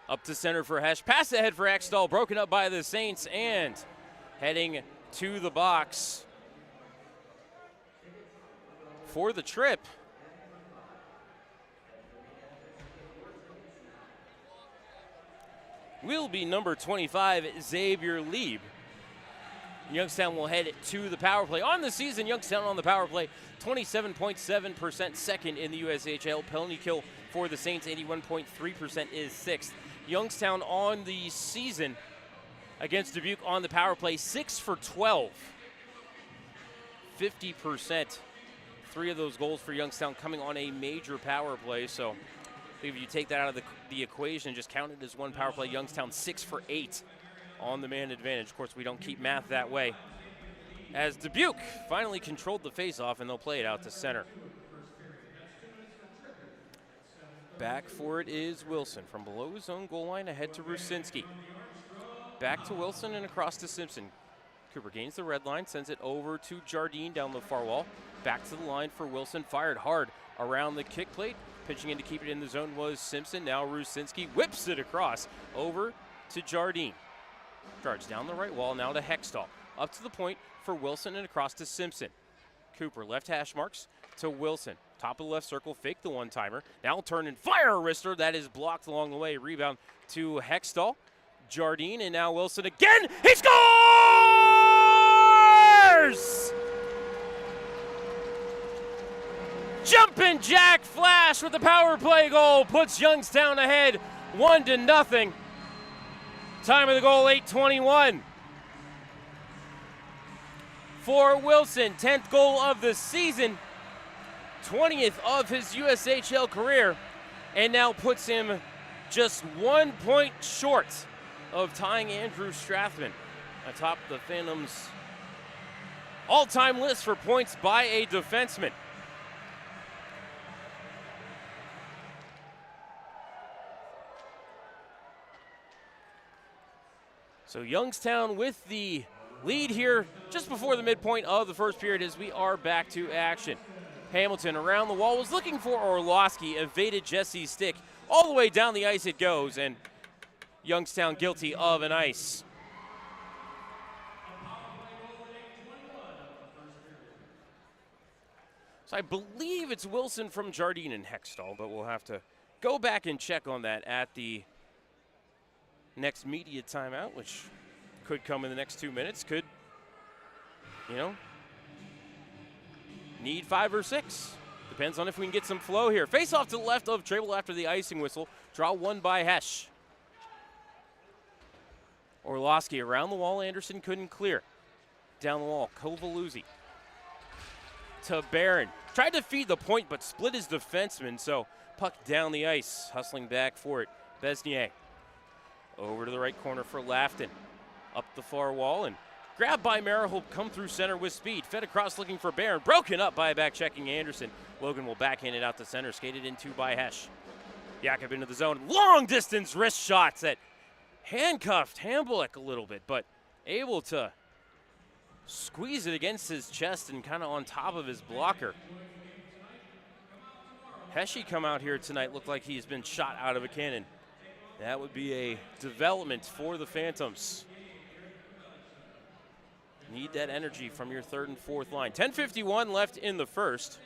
Up to center for Hesh. Pass ahead for Ekstall. Broken up by the Saints and heading to the box for the trip. Will be number 25, Xavier Lieb. Youngstown will head to the power play. On the season, Youngstown on the power play, 27.7% second in the USHL. Penalty kill for the Saints, 81.3% is sixth. Youngstown on the season against Dubuque on the power play, 6 for 12 50%. 3 of those goals for Youngstown coming on a major power play. So if you take that out of the equation and just count it as one power play, Youngstown 6 for 8 on the man advantage. Of course, we don't keep math that way. As Dubuque finally controlled the faceoff, and they'll play it out to center. Back for it is Wilson from below his own goal line, ahead to Rusinski. Back to Wilson and across to Simpson. Cooper gains the red line, sends it over to Jardine down the far wall. Back to the line for Wilson, fired hard around the kick plate. Pitching in to keep it in the zone was Simpson. Now Rusinski whips it across over to Jardine. Charge down the right wall, now to Hextall. Up to the point for Wilson and across to Simpson. Cooper left hash marks to Wilson. Top of the left circle, fake the one-timer. Now turn and fire a wrister. That is blocked along the way. Rebound to Hextall. Jardine, and now Wilson again. He scores! Jumpin' Jack Flash with the power play goal puts Youngstown ahead 1-0. Time of the goal, 8:21. For Wilson, 10th goal of the season, 20th of his USHL career, and now puts him just 1 point short of tying Andrew Strathman atop the Phantoms' all-time list for points by a defenseman. So Youngstown with the lead here just before the midpoint of the first period as we are back to action. Hamilton around the wall was looking for Orlowski, evaded Jesse's stick. All the way down the ice it goes, and Youngstown guilty of an ice. So I believe it's Wilson from Jardine and Hextall, but we'll have to go back and check on that at the next media timeout, which could come in the next 2 minutes. Could, need 5 or 6. Depends on if we can get some flow here. Face off to the left of Trable after the icing whistle. Draw one by Hesh. Orlowski around the wall. Anderson couldn't clear. Down the wall, Kovaluzzi to Barron. Tried to feed the point, but split his defenseman, so puck down the ice. Hustling back for it, Besnier. Over to the right corner for Lafton. Up the far wall, and grabbed by Merrill, who'll come through center with speed. Fed across looking for Barron. Broken up by a back-checking Anderson. Logan will backhand it out to center. Skated into by Hesh. Jakub into the zone. Long-distance wrist shots that handcuffed Hambulik a little bit, but able to squeeze it against his chest and kind of on top of his blocker. Heshy come out here tonight, looked like he's been shot out of a cannon. That would be a development for the Phantoms. Need that energy from your third and fourth line. 10:51 left in the first.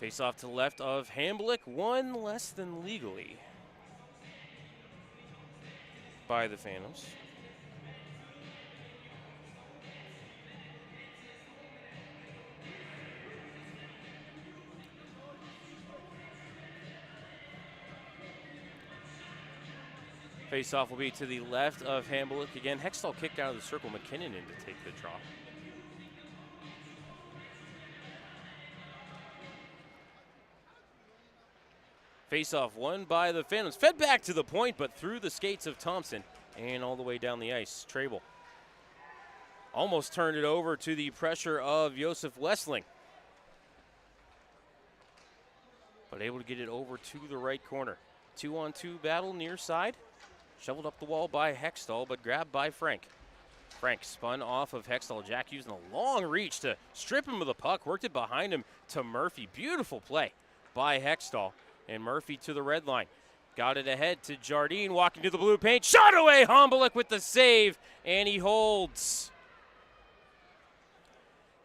Face off to the left of Hambulik, one less than legally by the Phantoms. Face-off will be to the left of Hambulik. Again, Hextall kicked out of the circle. McKinnon in to take the draw. Face-off won by the Phantoms. Fed back to the point, but through the skates of Thompson and all the way down the ice. Trable almost turned it over to the pressure of Josef Wessling, but able to get it over to the right corner. 2-on-2 battle near side. Shoveled up the wall by Hextall, but grabbed by Frank. Frank spun off of Hextall. Jack using a long reach to strip him of the puck. Worked it behind him to Murphy. Beautiful play by Hextall. And Murphy to the red line. Got it ahead to Jardine, walking to the blue paint. Shot away, Hambulik with the save, and he holds.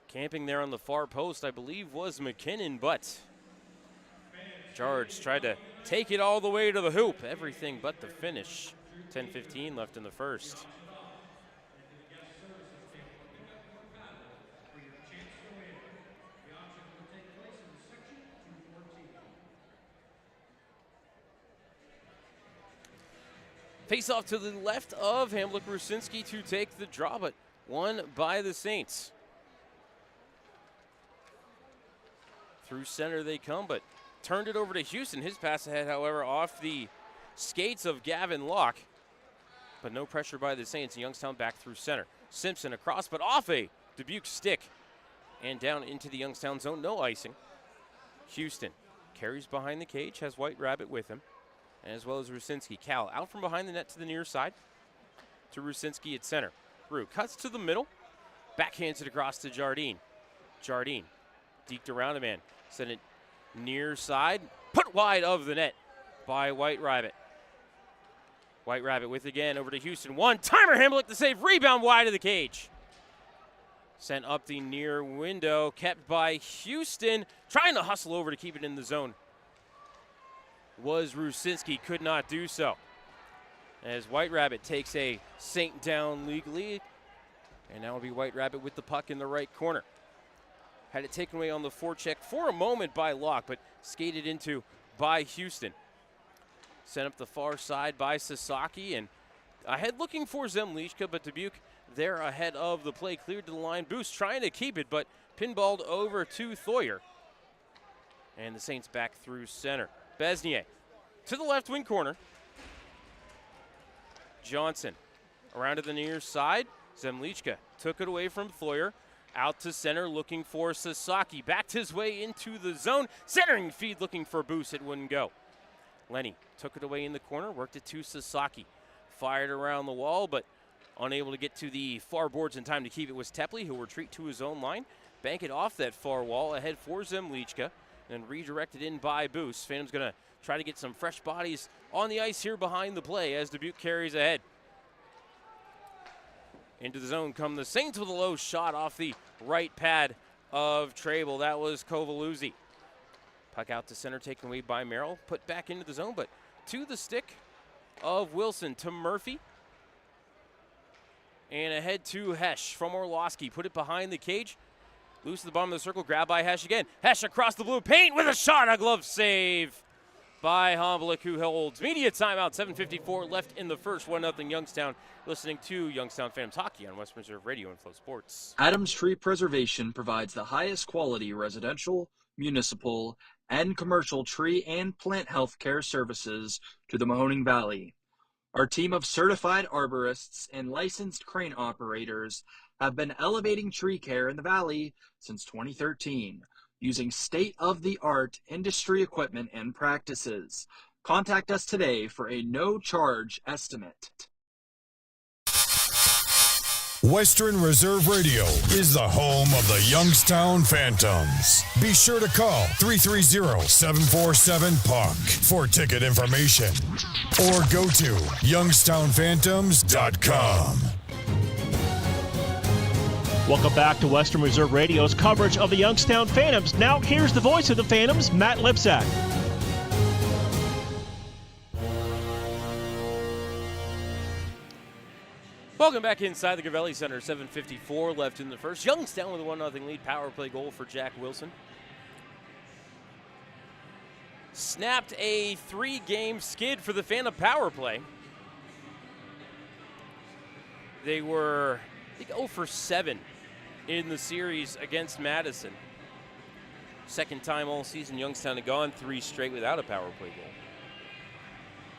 Camping there on the far post, I believe, was McKinnon, but George tried to take it all the way to the hoop. Everything but the finish. 10:15 left in the first. Face off to the left of Hamblick Rusinski to take the draw, but won by the Saints. Through center they come, but turned it over to Houston. His pass ahead, however, off the skates of Gavin Locke. But no pressure by the Saints. Youngstown back through center. Simpson across, but off a Dubuque stick. And down into the Youngstown zone, no icing. Houston carries behind the cage, has White Rabbit with him, as well as Rusinski. Cal out from behind the net to the near side to Rusinski at center. Rue cuts to the middle, backhands it across to Jardine. Jardine deked around a man, sent it near side, put wide of the net by White Rabbit. White Rabbit with again over to Houston. One-timer, Hamblick the save, rebound wide of the cage. Sent up the near window, kept by Houston, trying to hustle over to keep it in the zone. Was Rusinski, could not do so. As White Rabbit takes a Saint down league lead, and now will be White Rabbit with the puck in the right corner. Had it taken away on the forecheck for a moment by Locke, but skated into by Houston. Sent up the far side by Sasaki, and ahead looking for Zemlichka, but Dubuque there ahead of the play, cleared to the line. Boost trying to keep it, but pinballed over to Thoyer. And the Saints back through center. Besnier to the left wing corner. Johnson around to the near side. Zemlichka took it away from Thoyer. Out to center looking for Sasaki. Backed his way into the zone. Centering feed looking for Boost. It wouldn't go. Lenny took it away in the corner, worked it to Sasaki. Fired around the wall, but unable to get to the far boards in time to keep it was Tepley, who will retreat to his own line. Bank it off that far wall, ahead for Zemlichka, and redirected in by Boost. Phantom's going to try to get some fresh bodies on the ice here behind the play as Dubuque carries ahead. Into the zone come the Saints with a low shot off the right pad of Trable. That was Kovaluzzi. Puck out to center, taken away by Merrill. Put back into the zone, but to the stick of Wilson to Murphy. And ahead to Hesh from Orlowski. Put it behind the cage. Loose to the bottom of the circle. Grab by Hesh again. Hesh across the blue paint with a shot. A glove save by Hamblick, who holds media timeout. 7:54 left in the first. 1-0 Youngstown. Listening to Youngstown Phantoms Hockey on Western Reserve Radio and Flow Sports. Adams Tree Preservation provides the highest quality residential, municipal, and commercial tree and plant health care services to the Mahoning Valley. Our team of certified arborists and licensed crane operators have been elevating tree care in the valley since 2013, using state-of-the-art industry equipment and practices. Contact us today for a no-charge estimate. Western Reserve Radio is the home of the Youngstown Phantoms. Be sure to call 330-747-PUCK for ticket information or go to youngstownphantoms.com. Welcome back to Western Reserve Radio's coverage of the Youngstown Phantoms. Now here's the voice of the Phantoms, Matt Lipsack. Welcome back inside the Gavelli Center. 7:54 left in the first. Youngstown with a 1-0 lead. Power play goal for Jack Wilson. Snapped a 3-game skid for the Phantom power play. They were, I think, 0 for 7 in the series against Madison. Second time all season Youngstown had gone 3 straight without a power play goal.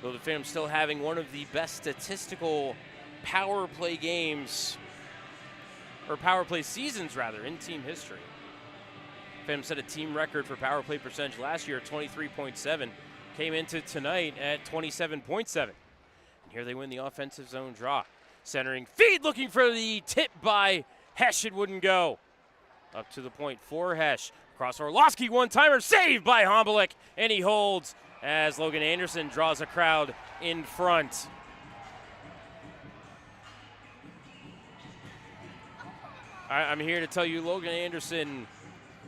Though the Phantoms still having one of the best statistical power play games, or power play seasons rather, in team history. Phantoms set a team record for power play percentage last year at 23.7. Came into tonight at 27.7. And here they win the offensive zone draw. Centering feed, looking for the tip by Hesh. It wouldn't go. Up to the point for Hesh. Across Orlowski, one-timer, saved by Hamblick, and he holds as Logan Anderson draws a crowd in front. I'm here to tell you Logan Anderson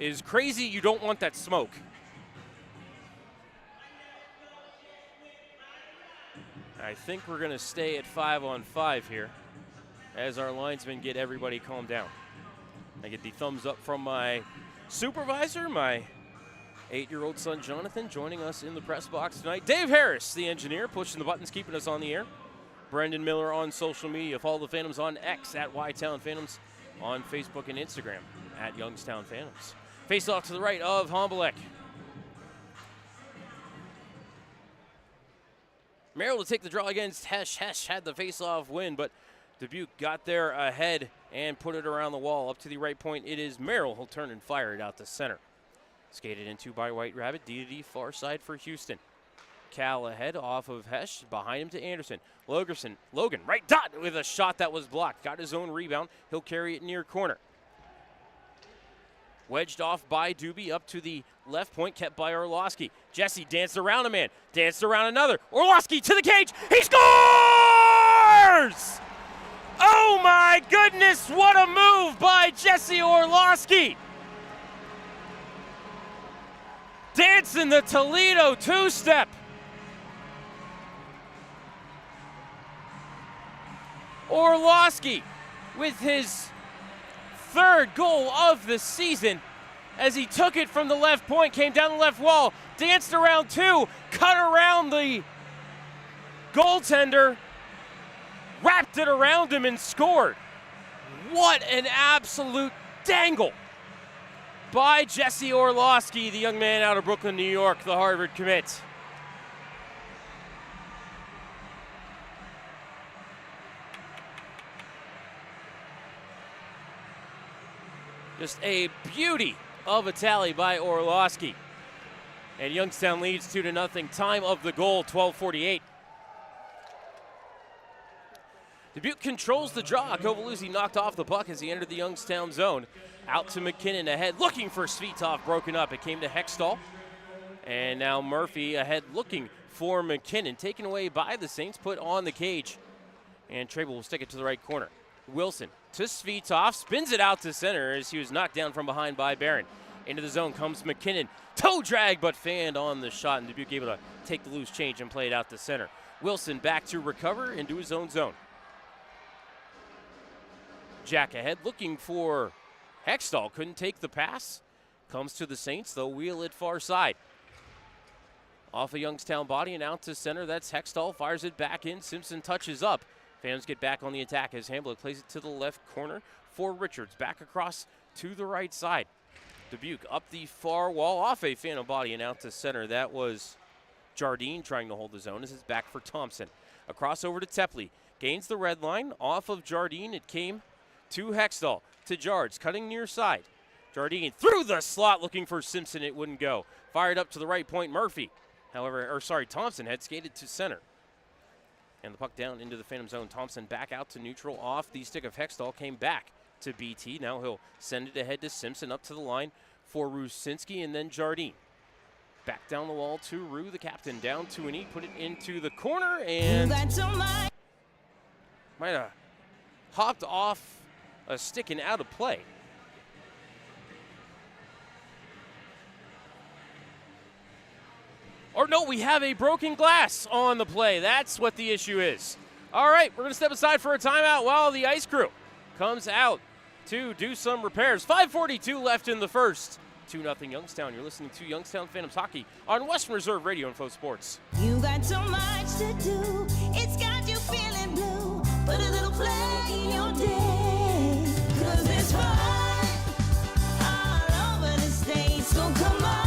is crazy. You don't want that smoke. I think we're going to stay at 5-on-5 here as our linesmen get everybody calmed down. I get the thumbs up from my supervisor, my 8-year-old son Jonathan, joining us in the press box tonight. Dave Harris, the engineer, pushing the buttons, keeping us on the air. Brendan Miller on social media. Follow the Phantoms on X at Y-Town Phantoms, on Facebook and Instagram at Youngstown Phantoms. Face off to the right of Hombolek. Merrill to take the draw against Hesh. Hesh had the face-off win, but Dubuque got there ahead and put it around the wall. Up to the right point, it is Merrill who'll turn and fire it out to center. Skated into by White Rabbit, D far side for Houston. Cal ahead off of Hesh, behind him to Anderson. Logan, right dot with a shot that was blocked. Got his own rebound. He'll carry it near corner. Wedged off by Doobie up to the left point, kept by Orlowski. Jesse danced around a man, danced around another. Orlowski to the cage. He scores! Oh my goodness, what a move by Jesse Orlowski. Dancing the Toledo two-step. Orlowski with his third goal of the season as he took it from the left point, came down the left wall, danced around two, cut around the goaltender, wrapped it around him and scored. What an absolute dangle by Jesse Orlowski, the young man out of Brooklyn, New York, the Harvard commit. Just a beauty of a tally by Orlowski. And Youngstown leads 2-0. Time of the goal, 12:48. Dubuque controls the draw. Kovaluzzi knocked off the puck as he entered the Youngstown zone. Out to McKinnon ahead, looking for Svitov, broken up. It came to Hextall. And now Murphy ahead looking for McKinnon. Taken away by the Saints, put on the cage. And Trable will stick it to the right corner. Wilson to Svitov, spins it out to center as he was knocked down from behind by Barron. Into the zone comes McKinnon. Toe drag, but fanned on the shot, and Dubuque able to take the loose change and play it out to center. Wilson back to recover into his own zone. Jack ahead looking for Hextall. Couldn't take the pass. Comes to the Saints. They'll wheel it far side. Off a Youngstown body and out to center. That's Hextall. Fires it back in. Simpson touches up. Phantoms get back on the attack as Hamblin plays it to the left corner for Richards. Back across to the right side. Dubuque up the far wall off a Phantom body and out to center. That was Jardine trying to hold the zone. This is back for Thompson. Across over to Tepley. Gains the red line. Off of Jardine. It came to Hextall. To Jards. Cutting near side. Jardine through the slot looking for Simpson. It wouldn't go. Fired up to the right point. Murphy. Thompson had skated to center. And the puck down into the Phantom zone. Thompson back out to neutral off the stick of Hextall. Came back to BT. Now he'll send it ahead to Simpson up to the line for Rusinski and then Jardine. Back down the wall to Rue, the captain. Down to an E. Put it into the corner and might have hopped off a stick and out of play. Or no, we have a broken glass on the play. That's what the issue is. All right, we're going to step aside for a timeout while the ice crew comes out to do some repairs. 5:42 left in the first. 2-0 Youngstown. You're listening to Youngstown Phantoms Hockey on Western Reserve Radio and Info Sports. You got so much to do. It's got you feeling blue. Put a little play in your day. 'Cause it's fun all over the state. So come on.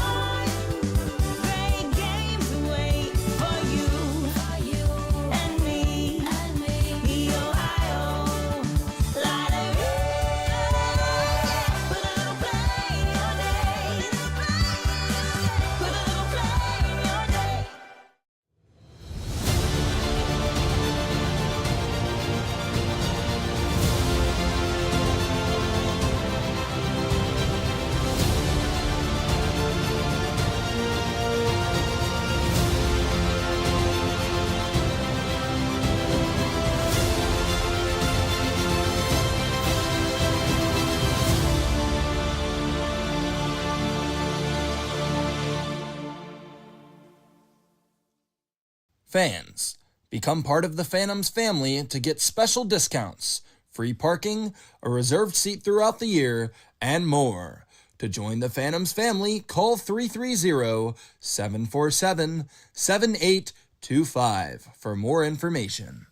Fans, become part of the Phantoms family to get special discounts, free parking, a reserved seat throughout the year, and more. To join the Phantoms family, call 330-747-7825 for more information.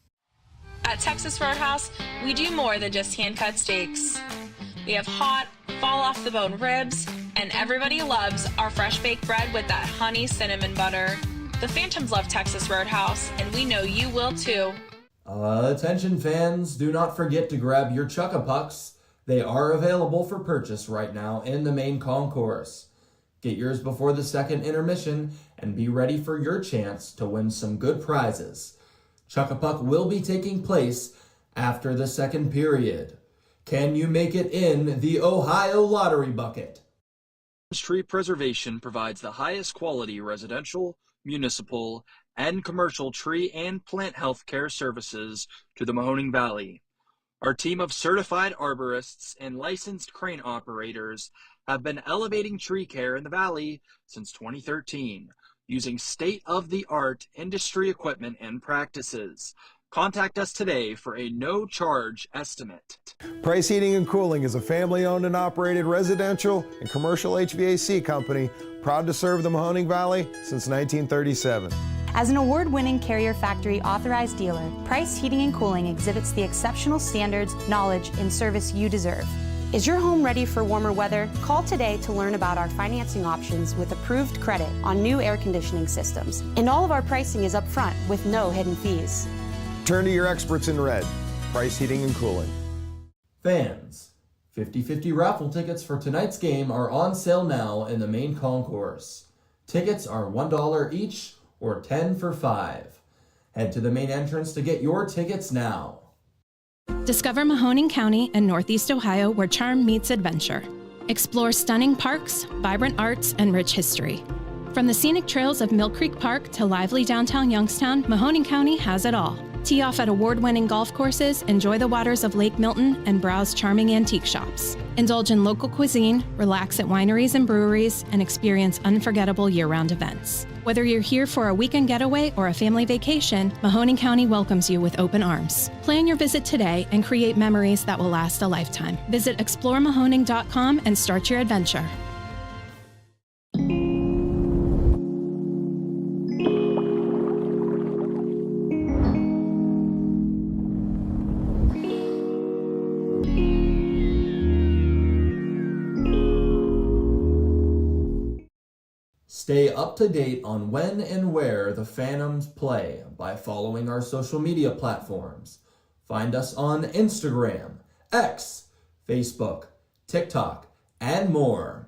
At Texas Roadhouse, we do more than just hand-cut steaks. We have hot, fall-off-the-bone ribs, and everybody loves our fresh-baked bread with that honey cinnamon butter. The Phantoms love Texas Roadhouse, and we know you will too. Attention fans, do not forget to grab your Chuck-a-Pucks. They are available for purchase right now in the main concourse. Get yours before the second intermission and be ready for your chance to win some good prizes. Chuck-a-Puck will be taking place after the second period. Can you make it in the Ohio Lottery Bucket? Tree Preservation provides the highest quality residential, municipal, and commercial tree and plant health care services to the Mahoning Valley. Our team of certified arborists and licensed crane operators have been elevating tree care in the valley since 2013, using state-of-the-art industry equipment and practices. Contact us today for a no-charge estimate. Price Heating and Cooling is a family-owned and operated residential and commercial HVAC company proud to serve the Mahoning Valley since 1937. As an award-winning Carrier Factory authorized dealer, Price Heating and Cooling exhibits the exceptional standards, knowledge, and service you deserve. Is your home ready for warmer weather? Call today to learn about our financing options with approved credit on new air conditioning systems. And all of our pricing is upfront with no hidden fees. Turn to your experts in red. Price Heating and Cooling. Fans, 50/50 raffle tickets for tonight's game are on sale now in the main concourse. Tickets are $1 each or 10 for $5. Head to the main entrance to get your tickets now. Discover Mahoning County and Northeast Ohio where charm meets adventure. Explore stunning parks, vibrant arts, and rich history. From the scenic trails of Mill Creek Park to lively downtown Youngstown, Mahoning County has it all. Tee off at award-winning golf courses, enjoy the waters of Lake Milton, and browse charming antique shops. Indulge in local cuisine, relax at wineries and breweries, and experience unforgettable year-round events. Whether you're here for a weekend getaway or a family vacation, Mahoning County welcomes you with open arms. Plan your visit today and create memories that will last a lifetime. Visit exploremahoning.com and start your adventure. Stay up to date on when and where the Phantoms play by following our social media platforms. Find us on Instagram, X, Facebook, TikTok, and more.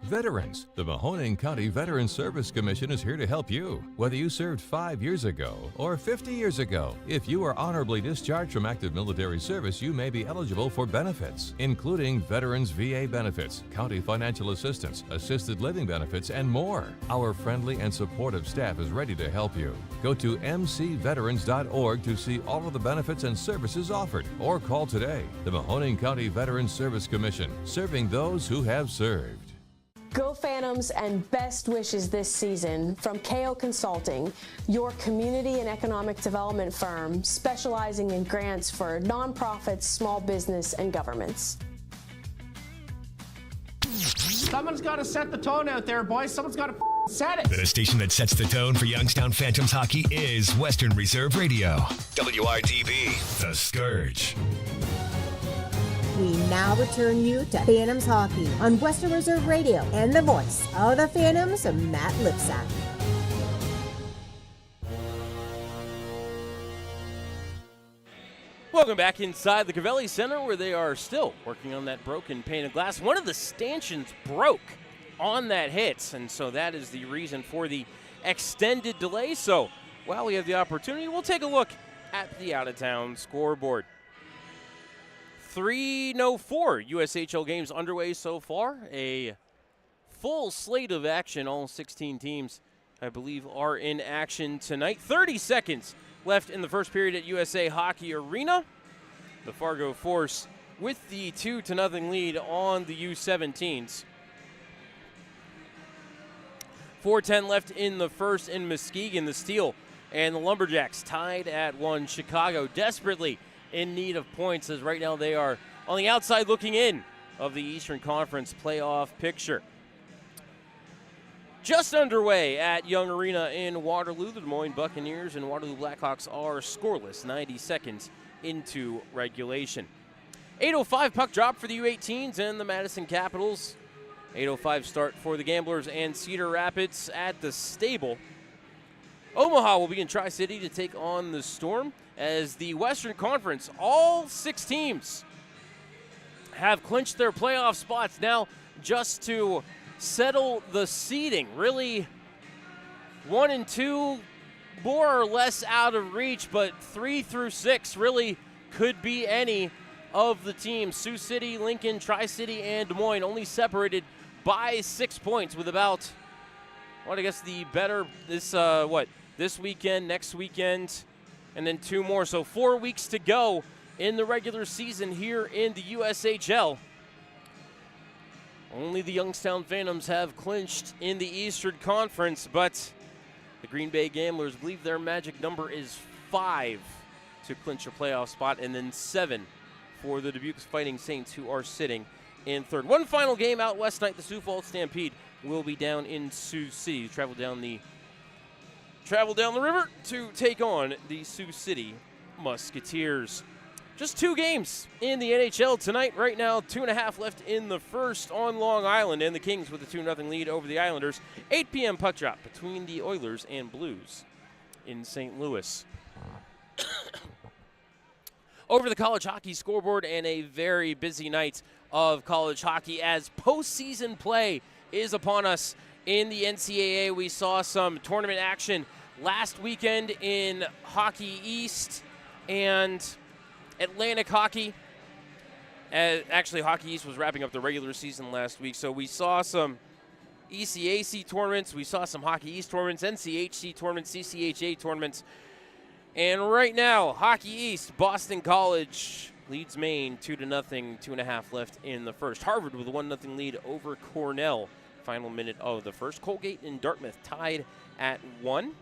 Veterans, the Mahoning County Veterans Service Commission is here to help you. Whether you served 5 years ago or 50 years ago, if you are honorably discharged from active military service, you may be eligible for benefits, including Veterans VA benefits, county financial assistance, assisted living benefits, and more. Our friendly and supportive staff is ready to help you. Go to mcveterans.org to see all of the benefits and services offered, or call today. The Mahoning County Veterans Service Commission, serving those who have served. Go Phantoms and best wishes this season from KO Consulting, your community and economic development firm specializing in grants for nonprofits, small business, and governments. Someone's got to set the tone out there, boys. Someone's got to set it. The station that sets the tone for Youngstown Phantoms hockey is Western Reserve Radio. WRTB, The Scourge. We now return you to Phantoms Hockey on Western Reserve Radio and the voice of the Phantoms, Matt Lipsack. Welcome back inside the Cavelli Center where they are still working on that broken pane of glass. One of the stanchions broke on that hit, and so that is the reason for the extended delay. So while we have the opportunity, we'll take a look at the out-of-town scoreboard. 3:04 USHL games underway so far. A full slate of action. All 16 teams, I believe, are in action tonight. 30 seconds left in the first period at USA Hockey Arena. The Fargo Force with the 2-0 lead on the U17s. 4:10 left in the first in Muskegon. The Steel and the Lumberjacks tied at 1. Chicago desperately in need of points, as right now they are on the outside looking in of the Eastern Conference playoff picture. just underway at Young Arena in Waterloo. The Des Moines Buccaneers and Waterloo Blackhawks are scoreless 90 seconds into regulation. 8:05 puck drop for the U18s and the Madison Capitals. 8:05 start for the Gamblers and Cedar Rapids at the Stable. Omaha will be in Tri-City to take on the Storm as the Western Conference, all 6 teams have clinched their playoff spots now just to settle the seeding. Really, 1 and 2 more or less out of reach, but 3 through 6 really could be any of the teams. Sioux City, Lincoln, Tri-City, and Des Moines only separated by 6 points with about, I guess the better this weekend, next weekend, and then 2 more. So 4 weeks to go in the regular season here in the USHL. Only the Youngstown Phantoms have clinched in the Eastern Conference, but the Green Bay Gamblers believe their magic number is 5 to clinch a playoff spot, and then 7 for the Dubuque Fighting Saints, who are sitting in third. One final game out west tonight. The Sioux Falls Stampede will be down in Sioux City. Travel down the river to take on the Sioux City Musketeers. Just 2 games in the NHL tonight. Right now, 2.5 left in the first on Long Island, and the Kings with a 2-0 lead over the Islanders. 8 p.m. puck drop between the Oilers and Blues in St. Louis. Over the college hockey scoreboard, and a very busy night of college hockey as postseason play is upon us in the NCAA. We saw some tournament action last weekend in Hockey East and Atlantic Hockey. Actually, Hockey East was wrapping up the regular season last week, so we saw some ECAC tournaments, we saw some Hockey East tournaments, NCHC tournaments, CCHA tournaments. And right now, Hockey East, Boston College leads Maine 2-0, 2.5 left in the first. Harvard with a 1-0 lead over Cornell. Final minute of the first. Colgate and Dartmouth tied at 1.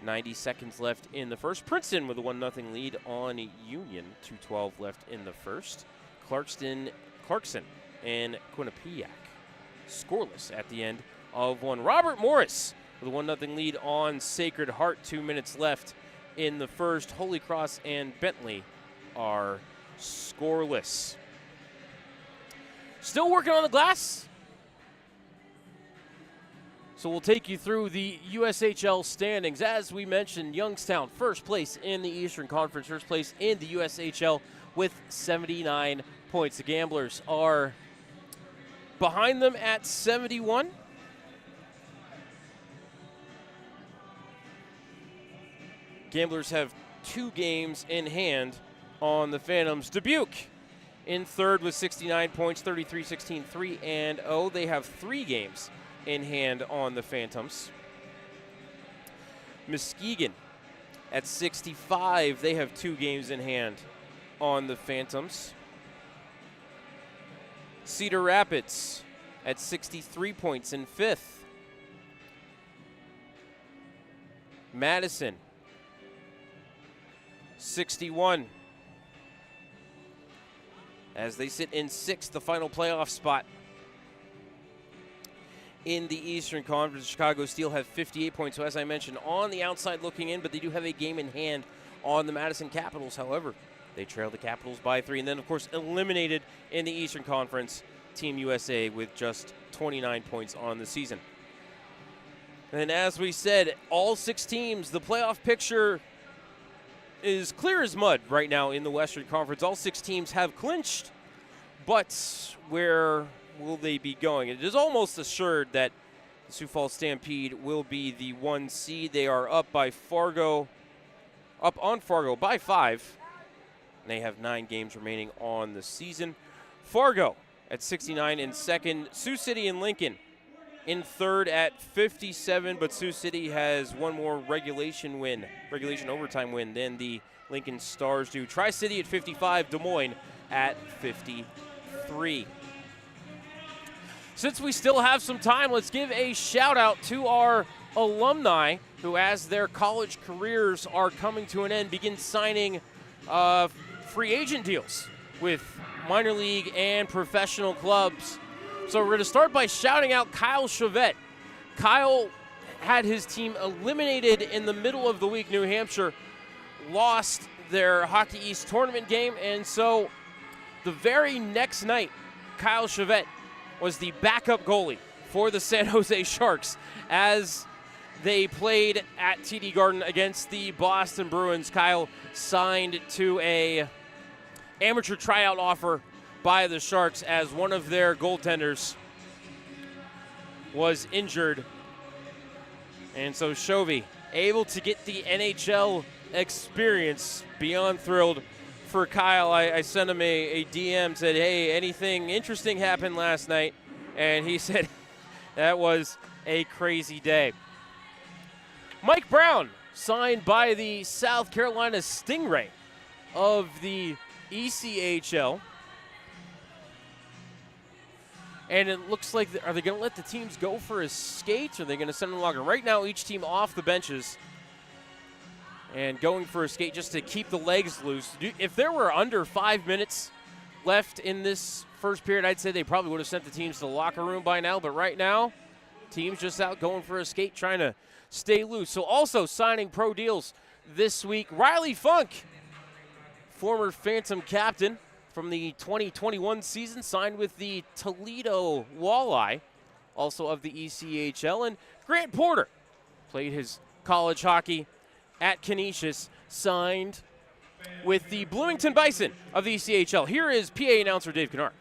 90 seconds left in the first. Princeton with a 1-0 lead on Union. 2:12 left in the first. Clarkson and Quinnipiac scoreless at the end of 1. Robert Morris with a 1-0 lead on Sacred Heart. 2 minutes left in the first. Holy Cross and Bentley are scoreless. Still working on the glass. So we'll take you through the USHL standings. As we mentioned, Youngstown first place in the Eastern Conference, first place in the USHL with 79 points. The Gamblers are behind them at 71. Gamblers have 2 games in hand on the Phantoms. Dubuque in third with 69 points, 33-16, 3-0. They have 3 games in hand on the Phantoms. Muskegon at 65. They have 2 games in hand on the Phantoms. Cedar Rapids at 63 points in 5th. Madison 61. As they sit in 6th, the final playoff spot in the Eastern Conference. Chicago Steel have 58 points, so as I mentioned, on the outside looking in, but they do have a game in hand on the Madison Capitals. However, they trail the Capitals by 3, and then, of course, eliminated in the Eastern Conference, Team USA with just 29 points on the season. And as we said, all 6 teams, the playoff picture is clear as mud right now in the Western Conference. All 6 teams have clinched, but where will they be going? It is almost assured that the Sioux Falls Stampede will be the 1 seed. They are up on Fargo by 5. And they have 9 games remaining on the season. Fargo at 69 in second. Sioux City and Lincoln in third at 57, but Sioux City has 1 more regulation overtime win than the Lincoln Stars do. Tri-City at 55, Des Moines at 53. Since we still have some time, let's give a shout out to our alumni who, as their college careers are coming to an end, begin signing free agent deals with minor league and professional clubs. So we're going to start by shouting out Kyle Chavette, Kyle had his team eliminated in the middle of the week. New Hampshire lost their Hockey East tournament game, and so the very next night, Kyle Chavette was the backup goalie for the San Jose Sharks as they played at TD Garden against the Boston Bruins. Kyle signed to a amateur tryout offer by the Sharks as one of their goaltenders was injured. And so Chovy able to get the NHL experience. Beyond thrilled for Kyle. I sent him a DM, said, hey, anything interesting happened last night? And he said, that was a crazy day. Mike Brown signed by the South Carolina Stingray of the ECHL. And it looks like, are they going to let the teams go for a skate? Or are they going to send them longer? Right now, each team off the benches and going for a skate just to keep the legs loose. If there were under 5 minutes left in this first period, I'd say they probably would have sent the teams to the locker room by now. But right now, teams just out going for a skate, trying to stay loose. So also signing pro deals this week. Riley Funk, former Phantom captain from the 2021 season, signed with the Toledo Walleye, also of the ECHL. And Grant Porter played his college hockey at Canisius, signed with the Bloomington Bison of the ECHL. Here is PA announcer Dave Kennard.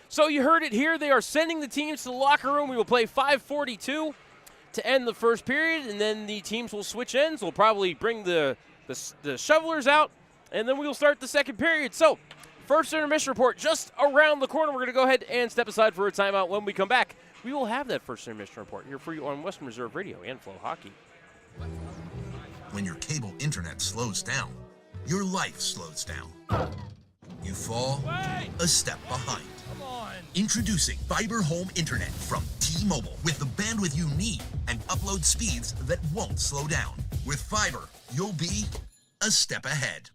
So you heard it here. They are sending the teams to the locker room. We will play 5:42 to end the first period, and then the teams will switch ends. We'll probably bring the shovelers out, and then we will start the second period. So first intermission report just around the corner. We're going to go ahead and step aside for a timeout. When we come back, we will have that first intermission report here for you on Western Reserve Radio and Flow Hockey. When your cable internet slows down, your life slows down. You fall a step behind. Introducing Fiber Home Internet from T-Mobile with the bandwidth you need and upload speeds that won't slow down. With fiber, you'll be a step ahead.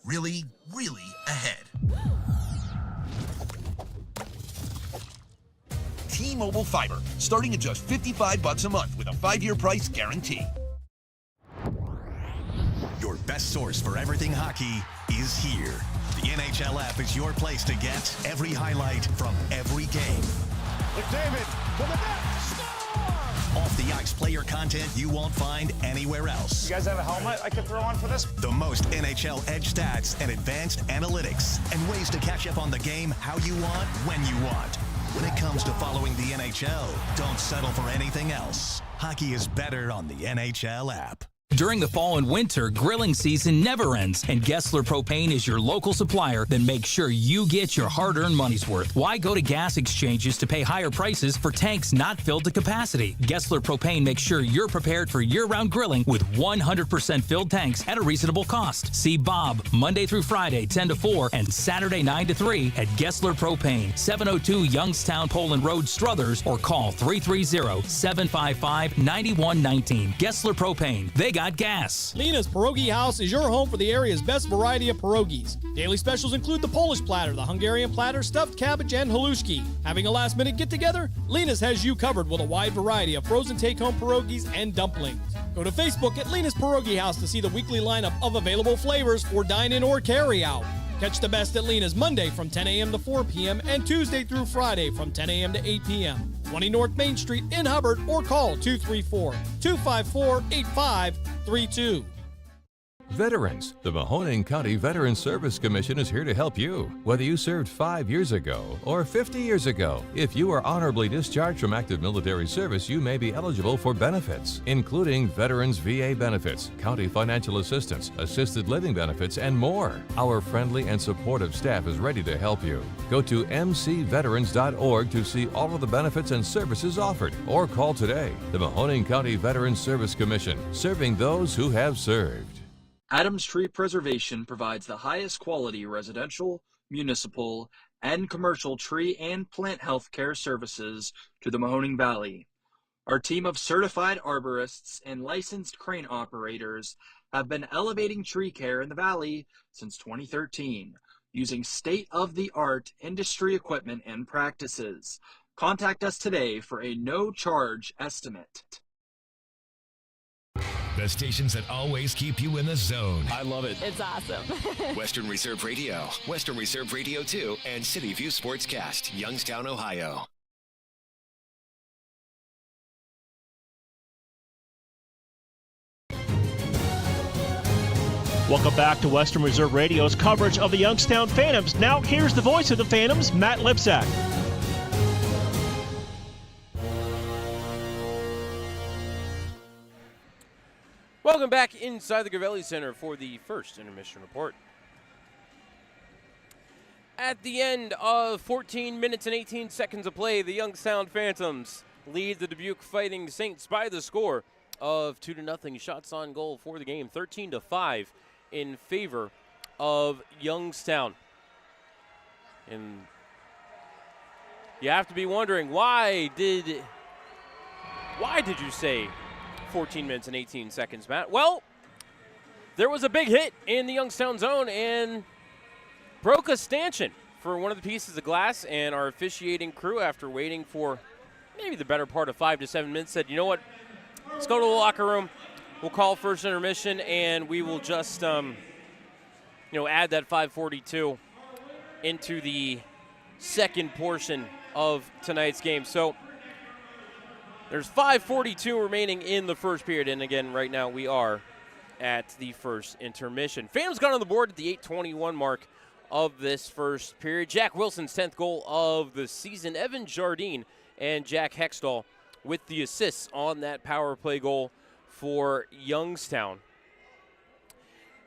Really, really ahead. T-Mobile Fiber, starting at just $55 a month with a 5-year price guarantee. Your best source for everything hockey is here. The NHL app is your place to get every highlight from every game. McDavid to the net, score! Off the ice player content you won't find anywhere else. You guys have a helmet I could throw on for this? The most NHL edge stats and advanced analytics and ways to catch up on the game how you want, when you want. When it comes to following the NHL, don't settle for anything else. Hockey is better on the NHL app. During the fall and winter, grilling season never ends, and Gessler Propane is your local supplier that makes sure you get your hard-earned money's worth. Why go to gas exchanges to pay higher prices for tanks not filled to capacity? Gessler Propane makes sure you're prepared for year-round grilling with 100% filled tanks at a reasonable cost. See Bob Monday through Friday, 10 to 4, and Saturday, 9 to 3 at Gessler Propane, 702 Youngstown Poland Road, Struthers, or call 330-755-9119. Gessler Propane. They got gas. Lena's Pierogi House is your home for the area's best variety of pierogies. Daily specials include the Polish platter, the Hungarian platter, stuffed cabbage, and halushki. Having a last-minute get-together? Lena's has you covered with a wide variety of frozen take-home pierogies and dumplings. Go to Facebook at Lena's Pierogi House to see the weekly lineup of available flavors for dine-in or carry-out. Catch the best at Lena's Monday from 10 a.m. to 4 p.m. and Tuesday through Friday from 10 a.m. to 8 p.m. 20 North Main Street in Hubbard, or call 234-254-8532. Veterans, the Mahoning County Veterans Service Commission is here to help you. Whether you served 5 years ago or 50 years ago, if you are honorably discharged from active military service, you may be eligible for benefits, including Veterans VA benefits, county financial assistance, assisted living benefits, and more. Our friendly and supportive staff is ready to help you. Go to mcveterans.org to see all of the benefits and services offered, or call today. The Mahoning County Veterans Service Commission, serving those who have served. Adams Tree Preservation provides the highest quality residential, municipal, and commercial tree and plant health care services to the Mahoning Valley. Our team of certified arborists and licensed crane operators have been elevating tree care in the valley since 2013, using state-of-the-art industry equipment and practices. Contact us today for a no-charge estimate. The stations that always keep you in the zone. I love it. It's awesome. Western Reserve Radio, Western Reserve Radio 2, and City View Sportscast, Youngstown, Ohio. Welcome back to Western Reserve Radio's coverage of the Youngstown Phantoms. Now here's the voice of the Phantoms, Matt Lipsack. Welcome back inside the Gravelli Center for the first intermission report. At the end of 14 minutes and 18 seconds of play, the Youngstown Phantoms lead the Dubuque Fighting Saints by the score of 2-0. Shots on goal for the game, 13-5 in favor of Youngstown. And you have to be wondering, why did you say 14 minutes and 18 seconds, Matt? Well, there was a big hit in the Youngstown zone and broke a stanchion for one of the pieces of glass, and our officiating crew, after waiting for maybe the better part of 5 to 7 minutes, said, you know what, let's go to the locker room. We'll call first intermission, and we will just add that 5:42 into the second portion of tonight's game. So there's 5:42 remaining in the first period, and again, right now we are at the first intermission. Phantoms got on the board at the 8:21 mark of this first period. Jack Wilson's 10th goal of the season. Evan Jardine and Jack Hextall with the assists on that power play goal for Youngstown.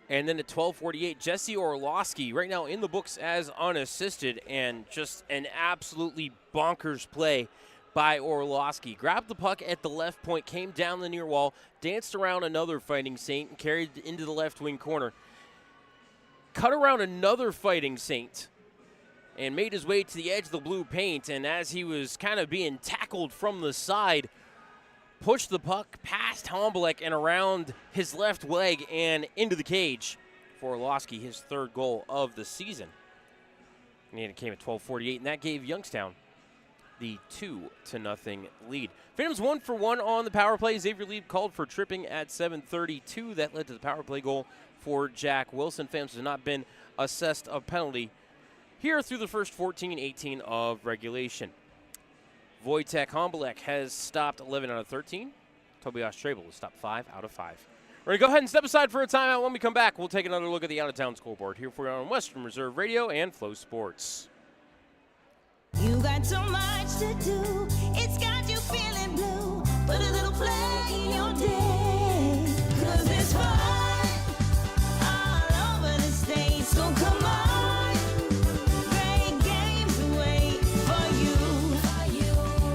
And then at 12:48, Jesse Orlowski, right now in the books as unassisted, and just an absolutely bonkers play by Orlowski. Grabbed the puck at the left point, came down the near wall, danced around another Fighting Saint, and carried it into the left wing corner. Cut around another Fighting Saint and made his way to the edge of the blue paint, and as he was kind of being tackled from the side, pushed the puck past Hombolek and around his left leg and into the cage for Orlowski, his third goal of the season. And it came at 12:48, and that gave Youngstown the 2-0 lead. Phantoms 1 for 1 on the power play. Xavier Lieb called for tripping at 7:32. That led to the power play goal for Jack Wilson. Phantoms have not been assessed a penalty here through the first 14-18 of regulation. Wojtek Hombolek has stopped 11 out of 13. Tobias Trebel has stopped 5 out of 5. We're going to go ahead and step aside for a timeout. When we come back, we'll take another look at the out-of-town scoreboard here for you on Western Reserve Radio and Flow Sports. You got so much to do, it's got you feeling blue. Put a little play in your day, 'cause it's fun all over the state. So come on, great games wait for you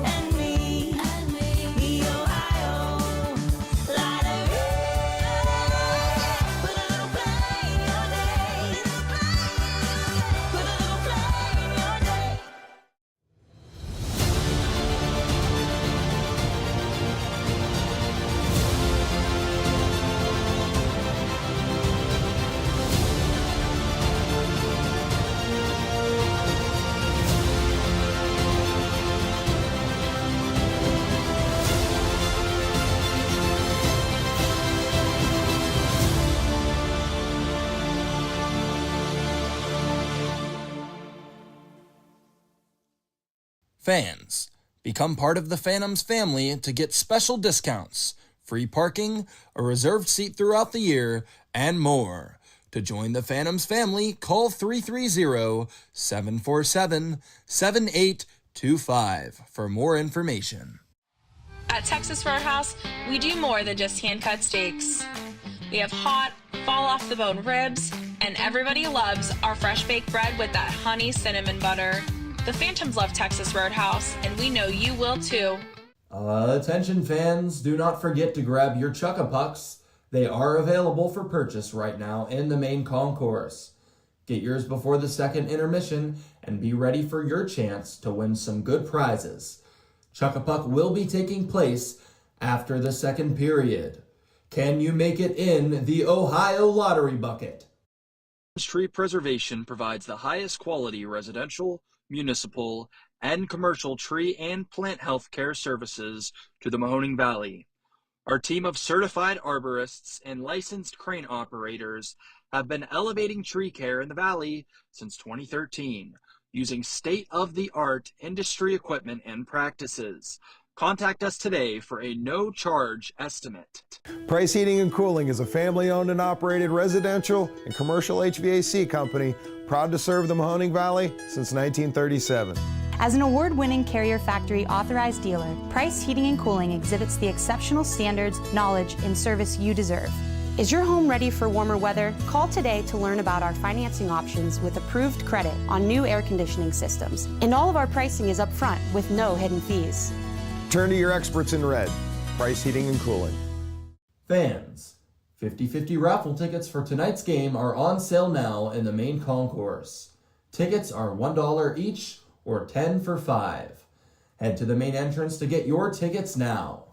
and me, the Ohio Lottery. Put a little play in your day, put a little play in your day. Fans, become part of the Phantoms family to get special discounts, free parking, a reserved seat throughout the year, and more. To join the Phantoms family, call 330-747-7825 for more information. At Texas Roadhouse, we do more than just hand-cut steaks. We have hot, fall-off-the-bone ribs, and everybody loves our fresh-baked bread with that honey cinnamon butter. The Phantoms love Texas Roadhouse, and we know you will too. Attention fans, do not forget to grab your Chuck-a-Pucks. They are available for purchase right now in the main concourse. Get yours before the second intermission and be ready for your chance to win some good prizes. Chuck-a-Puck will be taking place after the second period. Can you make it in the Ohio Lottery Bucket? Tree Preservation provides the highest quality residential, municipal, and commercial tree and plant health care services to the Mahoning Valley. Our team of certified arborists and licensed crane operators have been elevating tree care in the valley since 2013, using state-of-the-art industry equipment and practices. Contact us today for a no-charge estimate. Price Heating and Cooling is a family-owned and operated residential and commercial HVAC company proud to serve the Mahoning Valley since 1937. As an award-winning Carrier Factory authorized dealer, Price Heating and Cooling exhibits the exceptional standards, knowledge, and service you deserve. Is your home ready for warmer weather? Call today to learn about our financing options with approved credit on new air conditioning systems. And all of our pricing is upfront with no hidden fees. Turn to your experts in red. Price Heating and Cooling. Fans, 50/50 raffle tickets for tonight's game are on sale now in the main concourse. Tickets are $1 each or 10 for $5. Head to the main entrance to get your tickets now.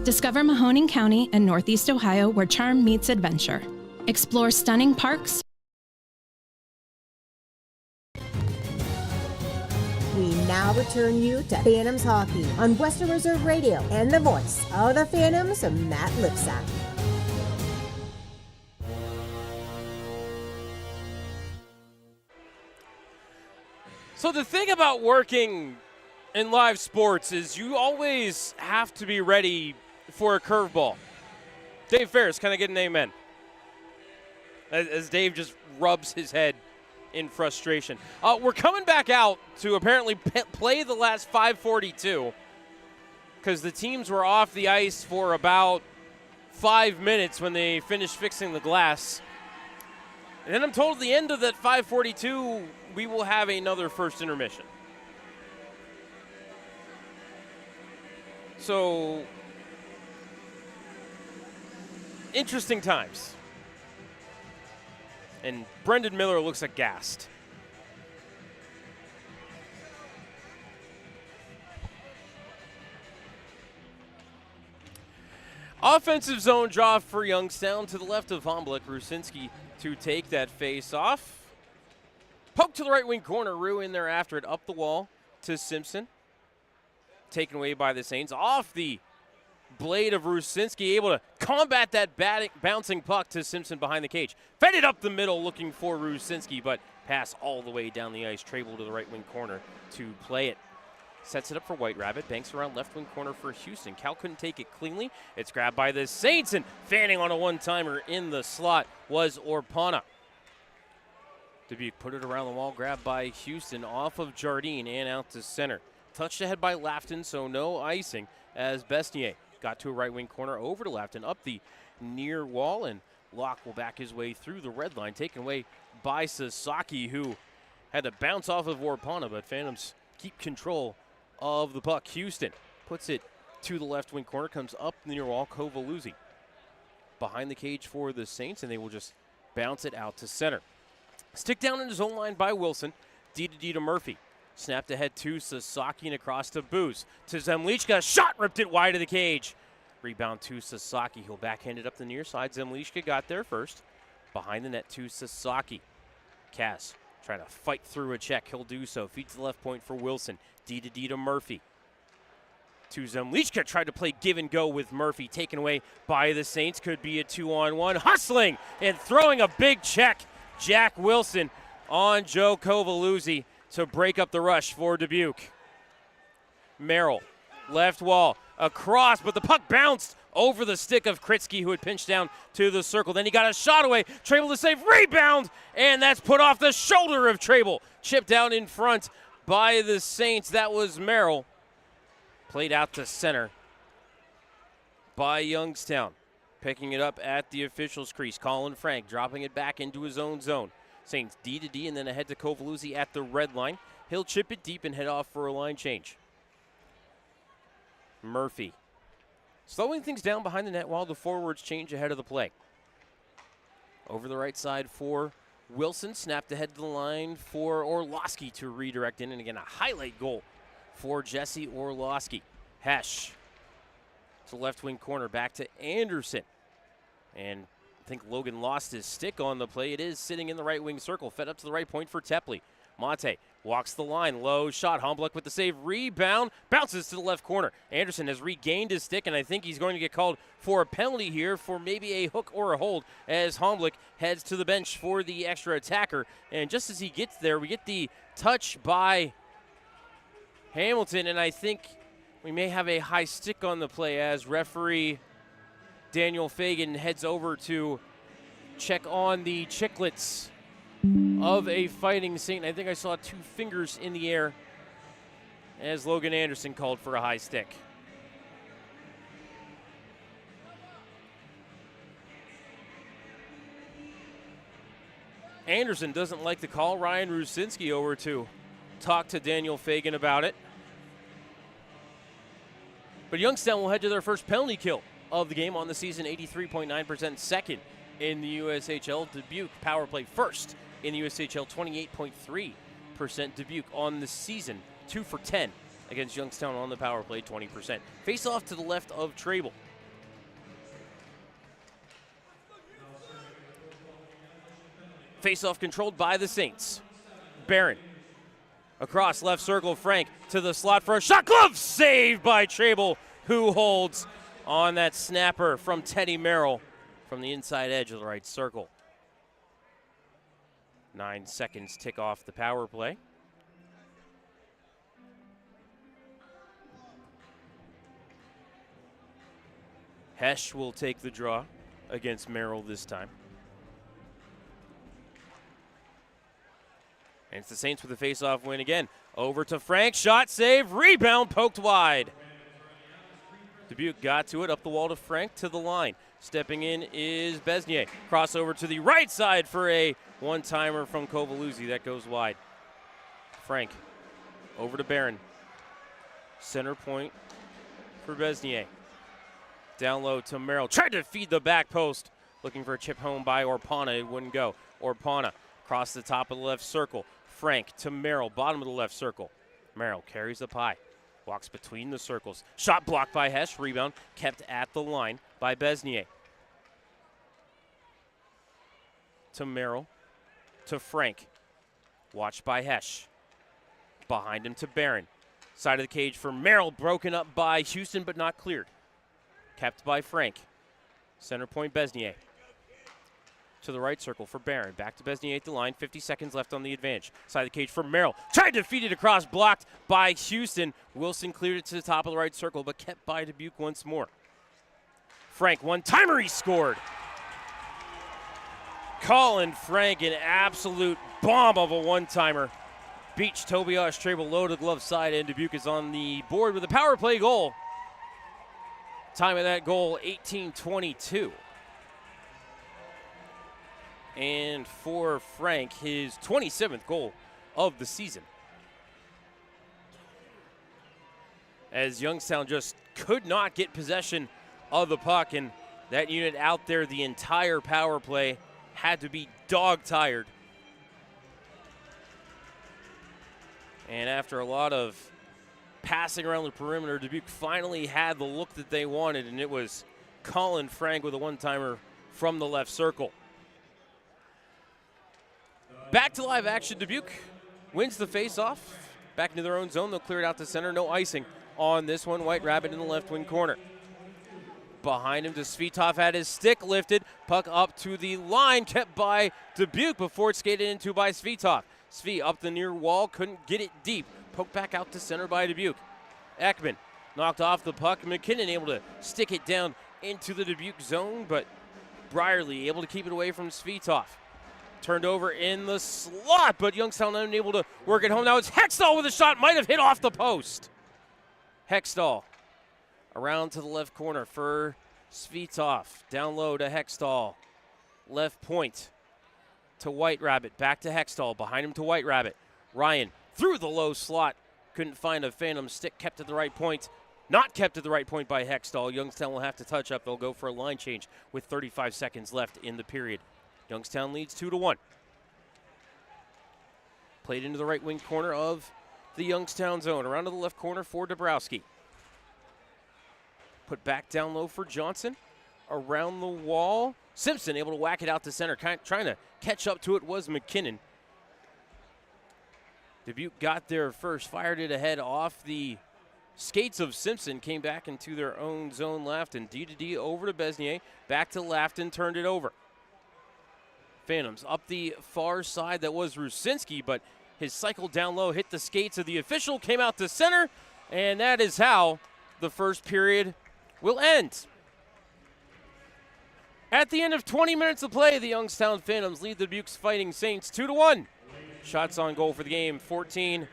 Discover Mahoning County and Northeast Ohio where charm meets adventure. Explore stunning parks. We now return you to Phantoms Hockey on Western Reserve Radio and the voice of the Phantoms, Matt Lipsack. So the thing about working in live sports is you always have to be ready for a curveball. Dave Ferris, can I get an amen? As Dave just rubs his head in frustration. We're coming back out to apparently play the last 5:42 because the teams were off the ice for about 5 minutes when they finished fixing the glass. And then I'm told at the end of that 5:42, we will have another first intermission. So, interesting times. And Brendan Miller looks aghast. Offensive zone draw for Youngstown to the left of Homblick. Rusinski to take that face off. Poke to the right wing corner. Rue in there after it. Up the wall to Simpson. Taken away by the Saints. Off the blade of Rusinski. Able to combat that bouncing puck to Simpson behind the cage. Fed it up the middle looking for Rusinski, but pass all the way down the ice. Trable to the right wing corner to play it. Sets it up for White Rabbit. Banks around left wing corner for Houston. Cal couldn't take it cleanly. It's grabbed by the Saints, and fanning on a one-timer in the slot was Orpana. Dubuque put it around the wall. Grabbed by Houston off of Jardine and out to center. Touched ahead by Lafton, so no icing as Besnier got to a right wing corner over to Lafton up the near wall, and Locke will back his way through the red line, taken away by Sasaki, who had to bounce off of Orpana, but Phantoms keep control of the puck. Houston puts it to the left wing corner, comes up the near wall. Kovaluzzi behind the cage for the Saints, and they will just bounce it out to center. Stick down in his own line by Wilson. D to Murphy. Snapped ahead to Sasaki and across to Booz. To Zemlichka. Shot ripped it wide of the cage. Rebound to Sasaki. He'll backhand it up the near side. Zemlichka got there first. Behind the net to Sasaki. Cass trying to fight through a check. He'll do so. Feeds the left point for Wilson. D to Murphy. To Zemlichka. Tried to play give and go with Murphy. Taken away by the Saints. Could be a 2-on-1. Hustling and throwing a big check. Jack Wilson on Joe Kovaluzzi to break up the rush for Dubuque. Merrill, left wall, across, but the puck bounced over the stick of Kritsky, who had pinched down to the circle. Then he got a shot away. Trable to save, rebound, and that's put off the shoulder of Trable. Chipped out in front by the Saints. That was Merrill. Played out to center by Youngstown. Picking it up at the officials' crease. Colin Frank dropping it back into his own zone. Saints D and then ahead to Kovaluzzi at the red line. He'll chip it deep and head off for a line change. Murphy slowing things down behind the net while the forwards change ahead of the play. Over the right side for Wilson. Snapped ahead to the line for Orlowski to redirect in. And again, a highlight goal for Jesse Orlowski. Hesh to left wing corner. Back to Anderson. And I think Logan lost his stick on the play. It is sitting in the right wing circle, fed up to the right point for Tepley. Monte walks the line, low shot. Humblick with the save, rebound, bounces to the left corner. Anderson has regained his stick, and I think he's going to get called for a penalty here for maybe a hook or a hold as Humblick heads to the bench for the extra attacker. And just as he gets there, we get the touch by Hamilton, and I think we may have a high stick on the play as referee Daniel Fagan heads over to check on the chicklets of a Fighting Saint. I think I saw 2 fingers in the air as Logan Anderson called for a high stick. Anderson doesn't like the call. Ryan Rusinski over to talk to Daniel Fagan about it. But Youngstown will head to their first penalty kill of the game on the season, 83.9%, second in the USHL. Dubuque power play first in the USHL, 28.3%. Dubuque on the season, 2 for 10 against Youngstown on the power play, 20%. Face off to the left of Trable. Face off controlled by the Saints. Barron across left circle, Frank to the slot for a shot. Glove saved by Trable, who holds on that snapper from Teddy Merrill from the inside edge of the right circle. 9 seconds tick off the power play. Hesh will take the draw against Merrill this time. And it's the Saints with the face-off win again. Over to Frank, shot, save, rebound, poked wide. Dubuque got to it, up the wall to Frank, to the line. Stepping in is Besnier. Crossover to the right side for a one-timer from Kovaluzzi. That goes wide. Frank over to Barron. Center point for Besnier. Down low to Merrill. Tried to feed the back post. Looking for a chip home by Orpana. It wouldn't go. Orpana across the top of the left circle. Frank to Merrill, bottom of the left circle. Merrill carries the pie. Walks between the circles. Shot blocked by Hesh. Rebound kept at the line by Besnier. To Merrill. To Frank. Watched by Hesh. Behind him to Barron. Side of the cage for Merrill. Broken up by Houston but not cleared. Kept by Frank. Center point Besnier. To the right circle for Barron. Back to Besnier at the line. 50 seconds left on the advantage. Side of the cage for Merrill. Tried to feed it across. Blocked by Houston. Wilson cleared it to the top of the right circle, but kept by Dubuque once more. Frank, one-timer, he scored. Colin Frank, an absolute bomb of a one-timer. Beach Tobias Trable low to the glove side, and Dubuque is on the board with a power play goal. Time of that goal, 18:22. And for Frank, his 27th goal of the season. As Youngstown just could not get possession of the puck, and that unit out there the entire power play had to be dog-tired. And after a lot of passing around the perimeter, Dubuque finally had the look that they wanted, and it was Colin Frank with a one-timer from the left circle. Back to live action. Dubuque wins the face-off. Back into their own zone. They'll clear it out to center. No icing on this one. White Rabbit in the left wing corner. Behind him, Svitov had his stick lifted. Puck up to the line, kept by Dubuque before it's skated into by Svitov. Svi up the near wall, couldn't get it deep. Poked back out to center by Dubuque. Ekman knocked off the puck. McKinnon able to stick it down into the Dubuque zone, but Brierly able to keep it away from Svitov. Turned over in the slot, but Youngstown unable to work it home. Now it's Hextall with a shot. Might have hit off the post. Hextall around to the left corner for Svitov. Down low to Hextall. Left point to White Rabbit. Back to Hextall. Behind him to White Rabbit. Ryan through the low slot. Couldn't find a Phantom stick. Kept at the right point. Not kept at the right point by Hextall. Youngstown will have to touch up. They'll go for a line change with 35 seconds left in the period. Youngstown leads 2-1. Played into the right wing corner of the Youngstown zone. Around to the left corner for Dabrowski. Put back down low for Johnson. around the wall. Simpson able to whack it out to center. Trying to catch up to it was McKinnon. Dubuque got there first, fired it ahead off the skates of Simpson, came back into their own zone left, and D over to Besnier, back to Lafton, turned it over. Phantoms up the far side, that was Rusinski, but his cycle down low hit the skates of the official, came out to center, and that is how the first period will end. At the end of 20 minutes of play, the Youngstown Phantoms lead the Dubuque's Fighting Saints 2-1. Shots on goal for the game, 14-9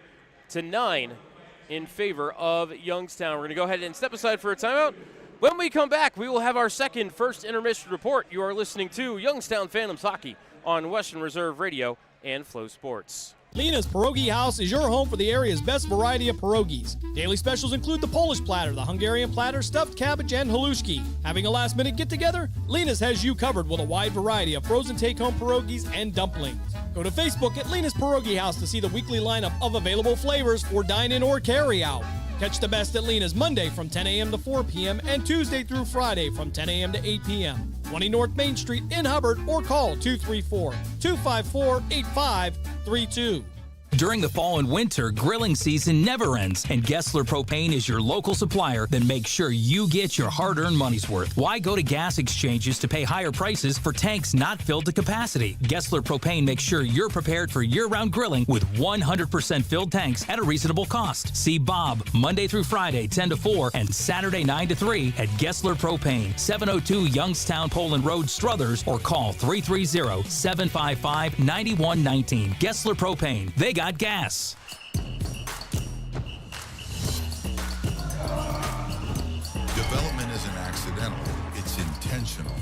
in favor of Youngstown. We're going to go ahead and step aside for a timeout. When we come back, we will have our second first intermission report. You are listening to Youngstown Phantoms Hockey on Western Reserve Radio and Flow Sports. Lena's Pierogi House is your home for the area's best variety of pierogies. Daily specials include the Polish platter, the Hungarian platter, stuffed cabbage, and halushki. Having a last-minute get-together? Lena's has you covered with a wide variety of frozen take-home pierogies and dumplings. Go to Facebook at Lena's Pierogi House to see the weekly lineup of available flavors for dine-in or carry-out. Catch the best at Lena's Monday from 10 a.m. to 4 p.m. and Tuesday through Friday from 10 a.m. to 8 p.m. 20 North Main Street in Hubbard, or call 234-254-8532. During the fall and winter, grilling season never ends, and Gessler Propane is your local supplier that makes sure you get your hard-earned money's worth. Why go to gas exchanges to pay higher prices for tanks not filled to capacity? Gessler Propane makes sure you're prepared for year-round grilling with 100% filled tanks at a reasonable cost. See Bob Monday through Friday, 10 to 4, and Saturday, 9 to 3 at Gessler Propane, 702 Youngstown Poland Road, Struthers, or call 330-755-9119. Gessler Propane. They got gas. Development isn't accidental, it's intentional.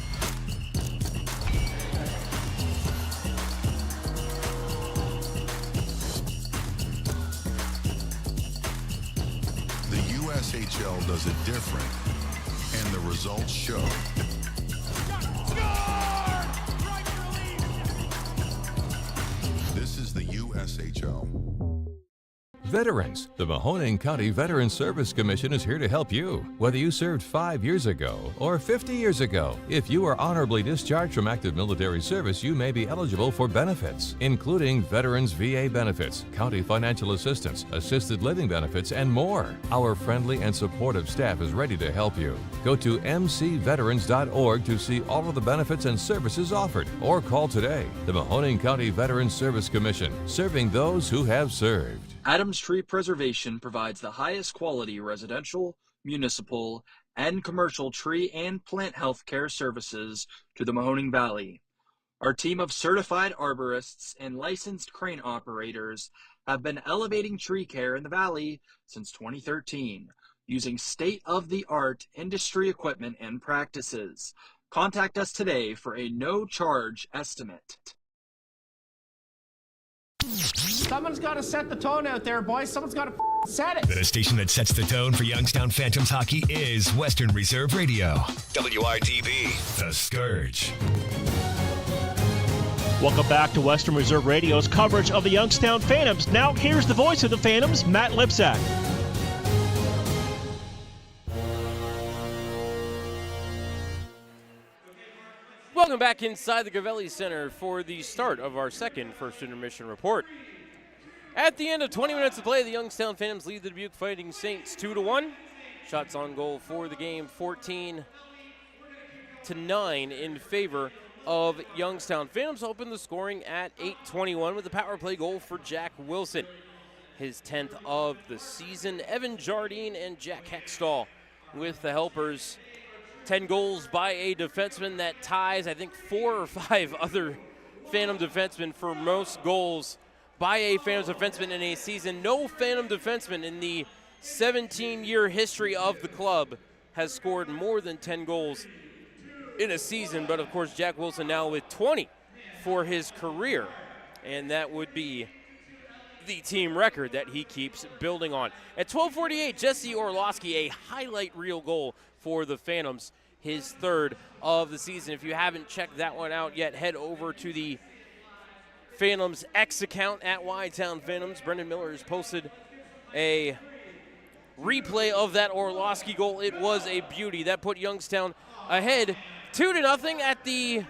The USHL does it different, and the results show. This is the USHL. Veterans, the Mahoning County Veteran Service Commission is here to help you. Whether you served 5 years ago or 50 years ago, if you are honorably discharged from active military service, you may be eligible for benefits, including Veterans VA benefits, county financial assistance, assisted living benefits, and more. Our friendly and supportive staff is ready to help you. Go to mcveterans.org to see all of the benefits and services offered, or call today. The Mahoning County Veteran Service Commission, serving those who have served. Adams Tree Preservation provides the highest quality residential, municipal, and commercial tree and plant health care services to the Mahoning Valley. Our team of certified arborists and licensed crane operators have been elevating tree care in the valley since 2013, using state-of-the-art industry equipment and practices. Contact us today for a no-charge estimate. Someone's got to set the tone out there, boys. Someone's got to set it. The station that sets the tone for Youngstown Phantoms hockey is Western Reserve Radio. WRTB, The Scourge. Welcome back to Western Reserve Radio's coverage of the Youngstown Phantoms. Now here's the voice of the Phantoms, Matt Lipsack. Welcome back inside the Gavelli Center for the start of our second first intermission report. At the end of 20 minutes of play, the Youngstown Phantoms lead the Dubuque Fighting Saints 2-1. Shots on goal for the game, 14-9 in favor of Youngstown. Phantoms open the scoring at 8:21 with a power play goal for Jack Wilson. His 10th of the season. Evan Jardine and Jack Hextall with the helpers. 10 goals by a defenseman that ties, I think, 4 or 5 other Phantom defensemen for most goals by a Phantom defenseman in a season. No Phantom defenseman in the 17-year history of the club has scored more than 10 goals in a season, but of course Jack Wilson now with 20 for his career, and that would be the team record that he keeps building on. At 12:48, Jesse Orlowski, a highlight reel goal for the Phantoms, his third of the season. If you haven't checked that one out yet, head over to the Phantoms X account at Y-Town Phantoms. Brendan Miller has posted a replay of that Orlowski goal. It was a beauty. That put Youngstown ahead 2-0 at the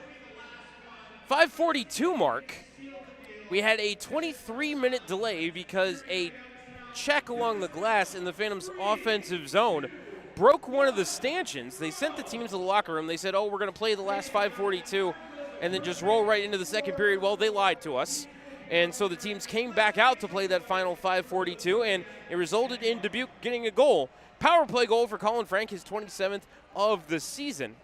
5:42 mark. We had a 23-minute delay because a check along the glass in the Phantoms' offensive zone broke one of the stanchions. They sent the teams to the locker room. They said, oh, we're going to play the last 5:42 and then just roll right into the second period. Well, they lied to us. And so the teams came back out to play that final 5:42, and it resulted in Dubuque getting a goal. Power play goal for Colin Frank, his 27th of the season.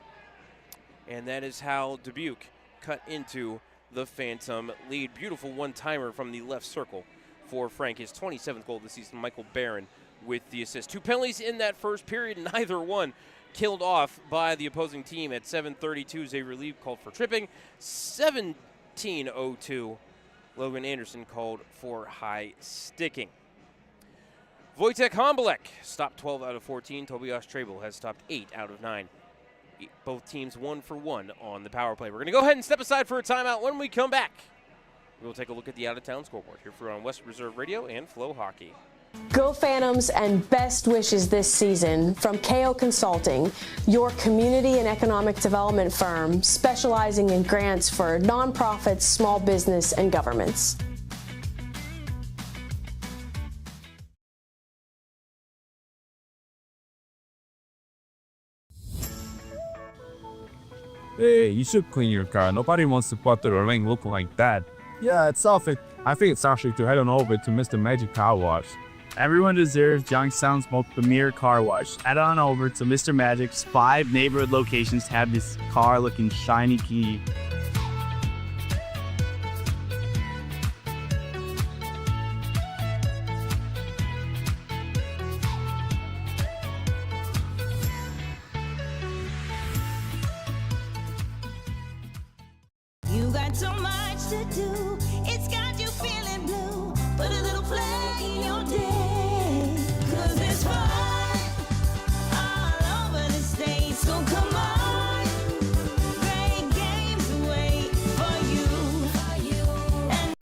And that is how Dubuque cut into the Phantom lead. Beautiful one-timer from the left circle for Frank, his 27th goal of the season. Michael Barron with the assist. 2 penalties in that first period, neither one killed off by the opposing team. At 7:32, a relief called for tripping. 17:02, Logan Anderson called for high sticking. Wojtek Hombolek stopped 12 out of 14. Tobias Trebel has stopped 8 out of 9. Both teams 1 for 1 on the power play. We're going to go ahead and step aside for a timeout. When we come back, we'll take a look at the out-of-town scoreboard here for on West Reserve Radio and Flow Hockey. Go Phantoms and best wishes this season from KO Consulting, your community and economic development firm specializing in grants for nonprofits, small business, and governments. Hey, you should clean your car. Nobody wants to put the ring look like that. Yeah, it's selfish. I think it's actually to head on over to Mr. Magic Car Wash. Everyone deserves Youngstown's most premier car wash. Head on over to Mr. Magic's 5 neighborhood locations to have this car looking shiny key. You got so much to do, it's got you feeling blue. Put a little play in your day, 'cause there's fun all over the state. So come on, great games wait for you. And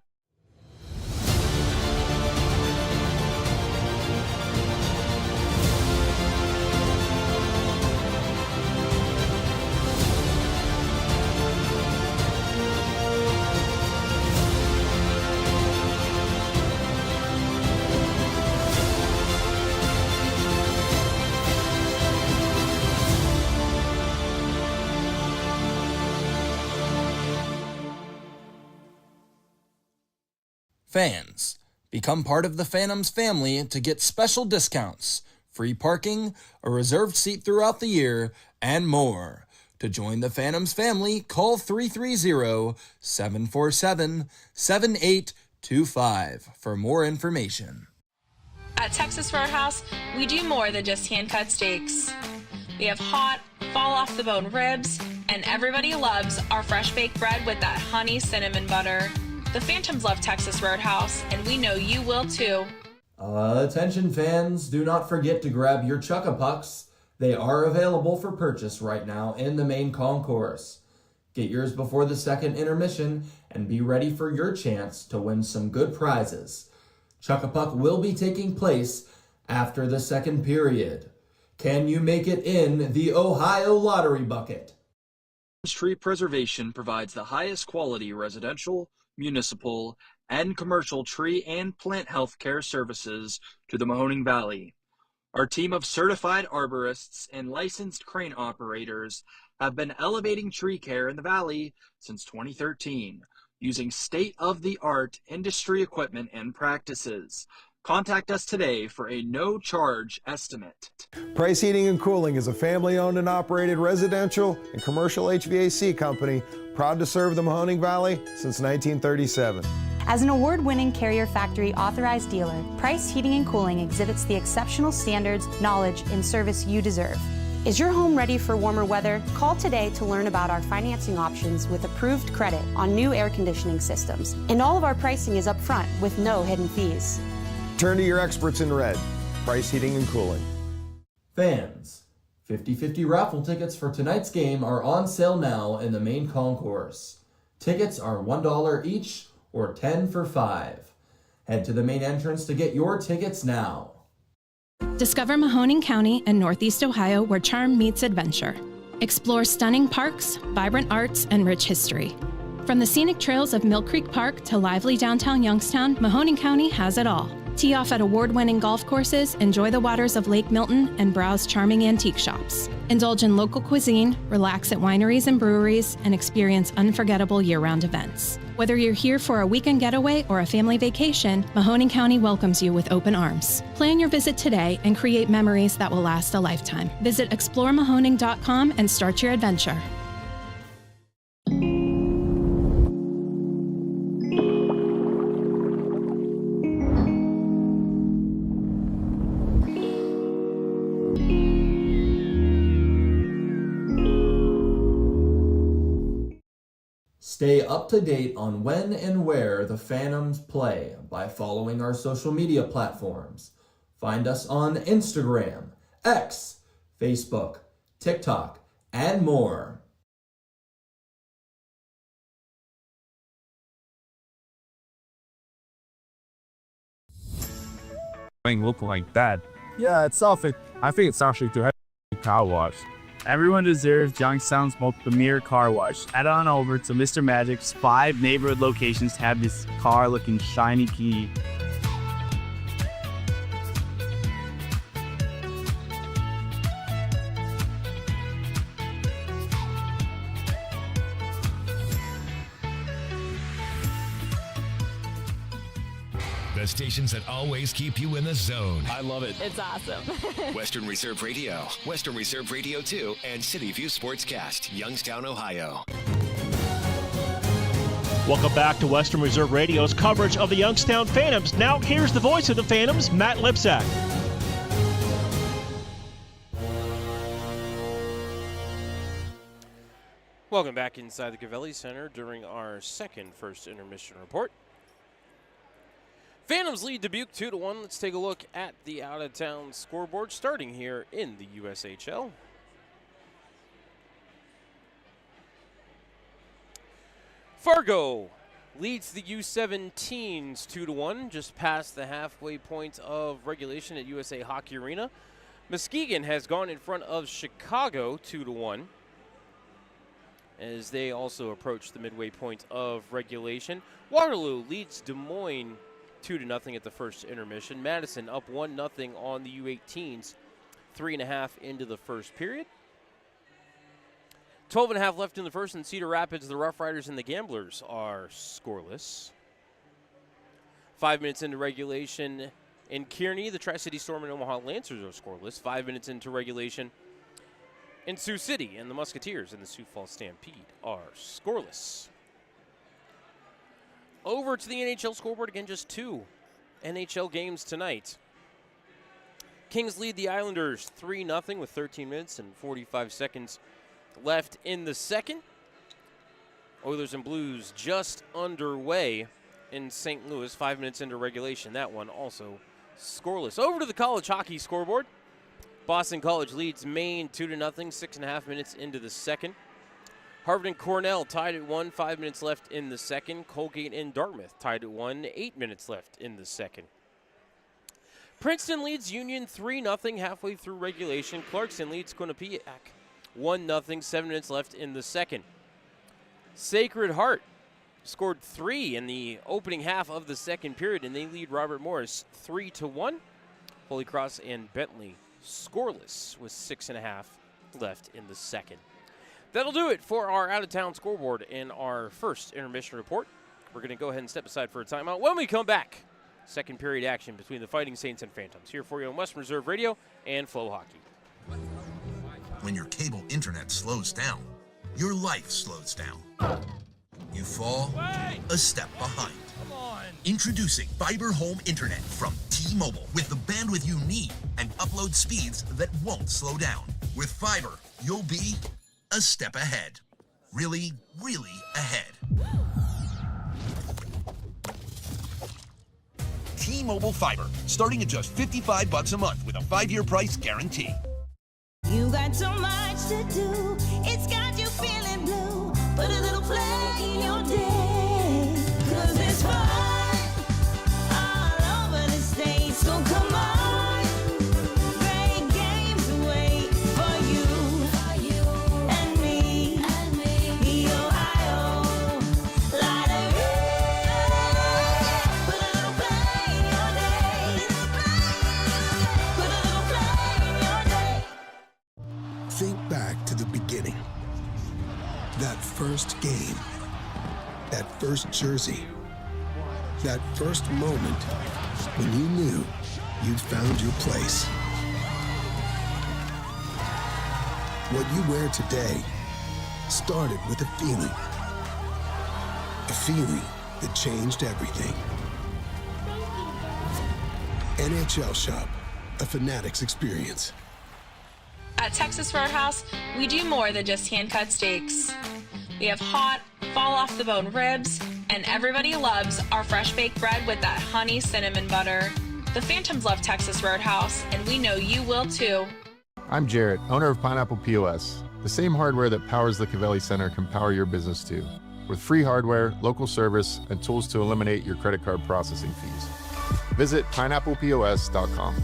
Fans, become part of the Phantoms family to get special discounts, free parking, a reserved seat throughout the year, and more. To join the Phantoms family, call 330-747-7825 for more information. At Texas Roadhouse, we do more than just hand-cut steaks. We have hot, fall-off-the-bone ribs, and everybody loves our fresh-baked bread with that honey cinnamon butter. The Phantoms love Texas Roadhouse, and we know you will too. Attention fans, do not forget to grab your Chuck-a-Pucks. They are available for purchase right now in the main concourse. Get yours before the second intermission and be ready for your chance to win some good prizes. Chuck-a-Puck will be taking place after the second period. Can you make it in the Ohio Lottery Bucket? Tree Preservation provides the highest quality residential, municipal, and commercial tree and plant health care services to the Mahoning Valley. Our team of certified arborists and licensed crane operators have been elevating tree care in the valley since 2013, using state-of-the-art industry equipment and practices. Contact us today for a no-charge estimate. Price Heating and Cooling is a family-owned and operated residential and commercial HVAC company proud to serve the Mahoning Valley since 1937. As an award-winning Carrier Factory authorized dealer, Price Heating and Cooling exhibits the exceptional standards, knowledge, and service you deserve. Is your home ready for warmer weather? Call today to learn about our financing options with approved credit on new air conditioning systems. And all of our pricing is upfront with no hidden fees. Turn to your experts in red. Price Heating and Cooling. Fans, 50/50 raffle tickets for tonight's game are on sale now in the main concourse. Tickets are $1 each or 10 for $5. Head to the main entrance to get your tickets now. Discover Mahoning County and Northeast Ohio, where charm meets adventure. Explore stunning parks, vibrant arts, and rich history. From the scenic trails of Mill Creek Park to lively downtown Youngstown, Mahoning County has it all. Tee off at award-winning golf courses, enjoy the waters of Lake Milton, and browse charming antique shops. Indulge in local cuisine, relax at wineries and breweries, and experience unforgettable year-round events. Whether you're here for a weekend getaway or a family vacation, Mahoning County welcomes you with open arms. Plan your visit today and create memories that will last a lifetime. Visit exploremahoning.com and start your adventure. Stay up to date on when and where the Phantoms play by following our social media platforms. Find us on Instagram, X, Facebook, TikTok, and more. Look like that. Yeah, it's off it. I think it's actually to have a car wash. Everyone deserves Youngstown's most premier car wash. Head on over to Mr. Magic's 5 neighborhood locations to have this car looking shiny key. The stations that always keep you in the zone. I love it. It's awesome. Western Reserve Radio, Western Reserve Radio 2, and City View Sportscast, Youngstown, Ohio. Welcome back to Western Reserve Radio's coverage of the Youngstown Phantoms. Now here's the voice of the Phantoms, Matt Lipsack. Welcome back inside the Gavelli Center during our first intermission report. Phantoms lead Dubuque 2-1. Let's take a look at the out-of-town scoreboard starting here in the USHL. Fargo leads the U17s 2-1, just past the halfway point of regulation at USA Hockey Arena. Muskegon has gone in front of Chicago 2-1 as they also approach the midway point of regulation. Waterloo leads Des Moines 2-0 at the first intermission. Madison up 1-0 on the U18s, 3.5 into the first period. 12.5 left in the first, and Cedar Rapids, the Rough Riders, and the Gamblers are scoreless. 5 minutes into regulation in Kearney, the Tri-City Storm and Omaha Lancers are scoreless. 5 minutes into regulation in Sioux City, and the Musketeers and the Sioux Falls Stampede are scoreless. Over to the NHL scoreboard again, just 2 NHL games tonight. Kings lead the Islanders 3-0 with 13 minutes and 45 seconds left in the second. Oilers and Blues just underway in St. Louis, 5 minutes into regulation. That one also scoreless. Over to the college hockey scoreboard. Boston College leads Maine 2-0, 6.5 minutes into the second. Harvard and Cornell tied at 1, 5 minutes left in the second. Colgate and Dartmouth tied at 1, 8 minutes left in the second. Princeton leads Union 3-0 halfway through regulation. Clarkson leads Quinnipiac 1-0, 7 minutes left in the second. Sacred Heart scored 3 in the opening half of the second period, and they lead Robert Morris 3-1. Holy Cross and Bentley scoreless with 6.5 left in the second. That'll do it for our out-of-town scoreboard in our first intermission report. We're going to go ahead and step aside for a timeout. When we come back, second period action between the Fighting Saints and Phantoms here for you on Western Reserve Radio and Flow Hockey. When your cable internet slows down, your life slows down. You fall a step behind. Introducing Fiber Home Internet from T-Mobile with the bandwidth you need and upload speeds that won't slow down. With fiber, you'll be a step ahead. Really, really ahead. T-Mobile Fiber, starting at just $55 a month with a 5-year price guarantee. You got so much to do, it's got you feeling blue. Put a little play in your day, 'cause it's fun all over the state. So come on, great games wait for you. Think back to the beginning. That first game. That first jersey. That first moment when you knew you'd found your place. What you wear today started with a feeling. A feeling that changed everything. NHL Shop, a Fanatics experience. At Texas Roadhouse, we do more than just hand-cut steaks. We have hot, fall-off-the-bone ribs, and everybody loves our fresh-baked bread with that honey cinnamon butter. The Phantoms love Texas Roadhouse, and we know you will too. I'm Jarrett, owner of Pineapple POS. The same hardware that powers the Cavelli Center can power your business too, with free hardware, local service, and tools to eliminate your credit card processing fees. Visit pineapplepos.com.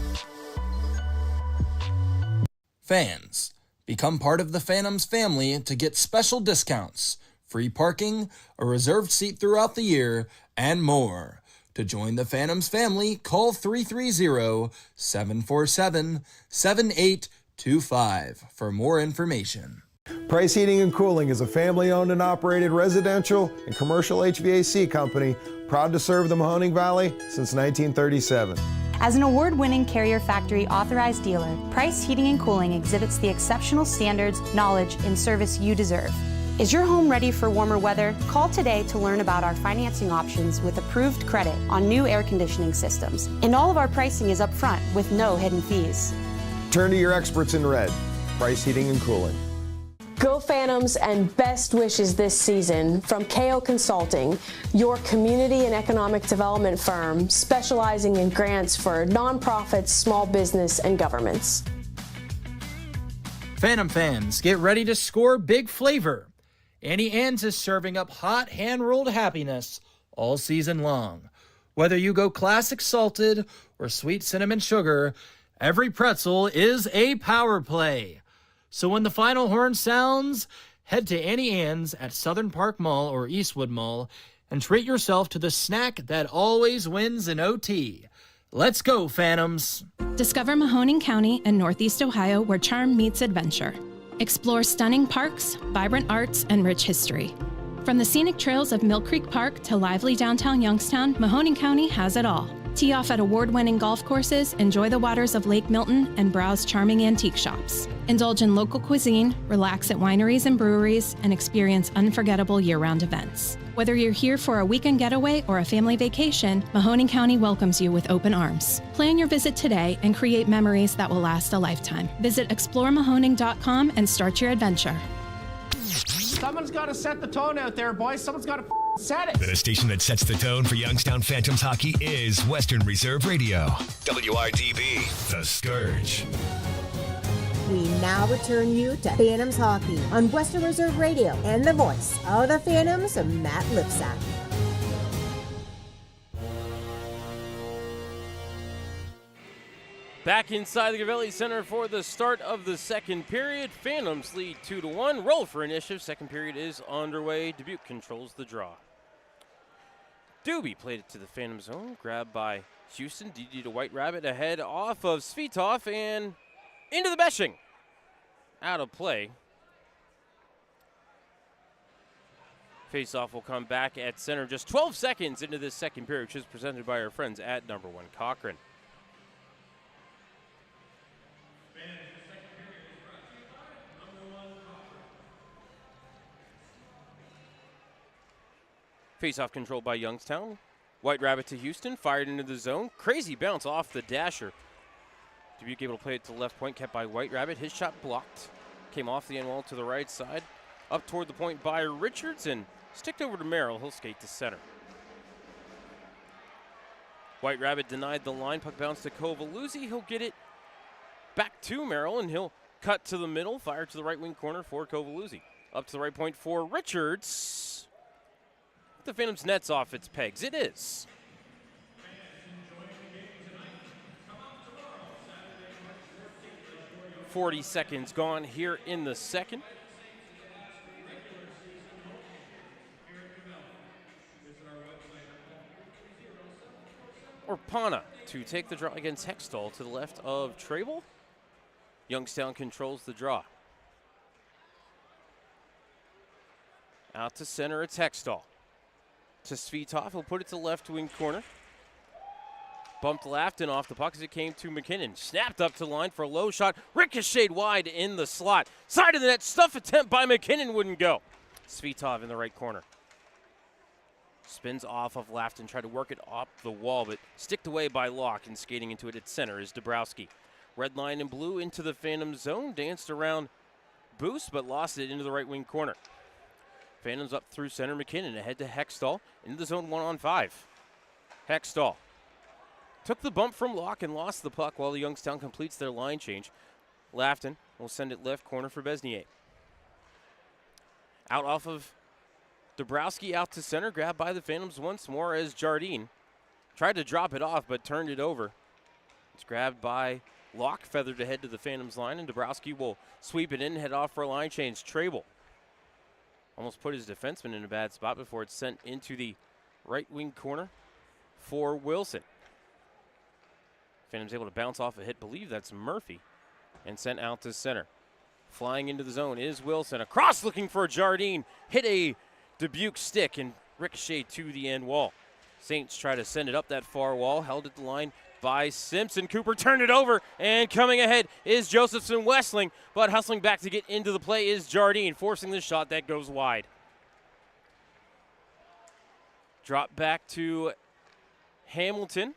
Fans, become part of the Phantoms family to get special discounts, free parking, a reserved seat throughout the year, and more. To join the Phantoms family, call 330-747-7825 for more information. Price Heating and Cooling is a family-owned and operated residential and commercial HVAC company proud to serve the Mahoning Valley since 1937. As an award-winning Carrier Factory authorized dealer, Price Heating and Cooling exhibits the exceptional standards, knowledge, and service you deserve. Is your home ready for warmer weather? Call today to learn about our financing options with approved credit on new air conditioning systems. And all of our pricing is upfront with no hidden fees. Turn to your experts in red. Price Heating and Cooling. Go Phantoms and best wishes this season from KO Consulting, your community and economic development firm specializing in grants for nonprofits, small business, and governments. Phantom fans, get ready to score big flavor. Annie Ann's is serving up hot hand-rolled happiness all season long. Whether you go classic salted or sweet cinnamon sugar, every pretzel is a power play. So when the final horn sounds, head to Annie Ann's at Southern Park Mall or Eastwood Mall and treat yourself to the snack that always wins an OT. Let's go, Phantoms! Discover Mahoning County and Northeast Ohio where charm meets adventure. Explore stunning parks, vibrant arts, and rich history. From the scenic trails of Mill Creek Park to lively downtown Youngstown, Mahoning County has it all. Tee off at award-winning golf courses, enjoy the waters of Lake Milton, and browse charming antique shops. Indulge in local cuisine, relax at wineries and breweries, and experience unforgettable year-round events. Whether you're here for a weekend getaway or a family vacation, Mahoning County welcomes you with open arms. Plan your visit today and create memories that will last a lifetime. Visit exploremahoning.com and start your adventure. Someone's got to set the tone out there, boys. Someone's got to set it. The station that sets the tone for Youngstown Phantoms hockey is Western Reserve Radio. WRDB, The Scourge. We now return you to Phantoms Hockey on Western Reserve Radio and the voice of the Phantoms, Matt Lipsack. Back inside the Cavelli Center for the start of the second period. Phantoms lead 2-1. Roll for initiative. Second period is underway. Dubuque controls the draw. Dubuque played it to the Phantom zone. Grabbed by Houston. DD to White Rabbit ahead off of Svitov and into the meshing. Out of play. Faceoff will come back at center just 12 seconds into this second period, which is presented by our friends at number 1 Cochrane. Faceoff controlled by Youngstown. White Rabbit to Houston, fired into the zone. Crazy bounce off the dasher. Dubuque able to play it to the left point, kept by White Rabbit. His shot blocked. Came off the end wall to the right side. Up toward the point by Richards and sticked over to Merrill. He'll skate to center. White Rabbit denied the line. Puck bounced to Kovaluzzi. He'll get it back to Merrill and he'll cut to the middle. Fire to the right wing corner for Kovaluzzi. Up to the right point for Richards. The Phantoms nets off its pegs. It is. .40 seconds gone here in the second. Orpana to take the draw against Hextall to the left of Trable. Youngstown controls the draw. Out to center, it's Hextall. To Svitov, he'll put it to left wing corner. Bumped Lafton off the puck as it came to McKinnon. Snapped up to the line for a low shot. Ricocheted wide in the slot. Side of the net, stuff attempt by McKinnon wouldn't go. Svitov in the right corner. Spins off of Lafton, tried to work it off the wall, but sticked away by Locke, and skating into it at center is Dabrowski. Red line and blue into the Phantom zone, danced around Boost, but lost it into the right wing corner. Phantoms up through center, McKinnon ahead to Hextall, into the zone 1-on-5. Hextall took the bump from Locke and lost the puck while the Youngstown completes their line change. Lafton will send it left corner for Besnier. Out off of Dabrowski, out to center, grabbed by the Phantoms once more as Jardine tried to drop it off but turned it over. It's grabbed by Locke, feathered ahead to the Phantoms line, and Dabrowski will sweep it in, head off for a line change. Trable almost put his defenseman in a bad spot before it's sent into the right wing corner for Wilson. Phantoms able to bounce off a hit, believe that's Murphy, and sent out to center. Flying into the zone is Wilson. Across looking for Jardine. Hit a Dubuque stick and ricocheted to the end wall. Saints try to send it up that far wall, held at the line by Simpson. Cooper turned it over, and coming ahead is Josephson Westling, but hustling back to get into the play is Jardine, forcing the shot that goes wide. Drop back to Hamilton.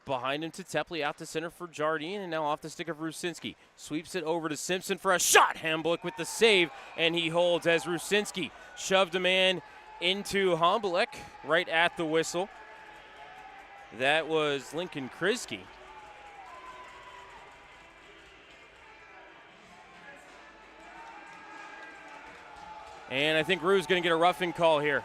Behind him to Tepley, out to center for Jardine, and now off the stick of Rusinski. Sweeps it over to Simpson for a shot. Hamblick with the save, and he holds as Rusinski shoved a man into Hamblick right at the whistle. That was Lincoln Kriske. And I think Rue's going to get a roughing call here.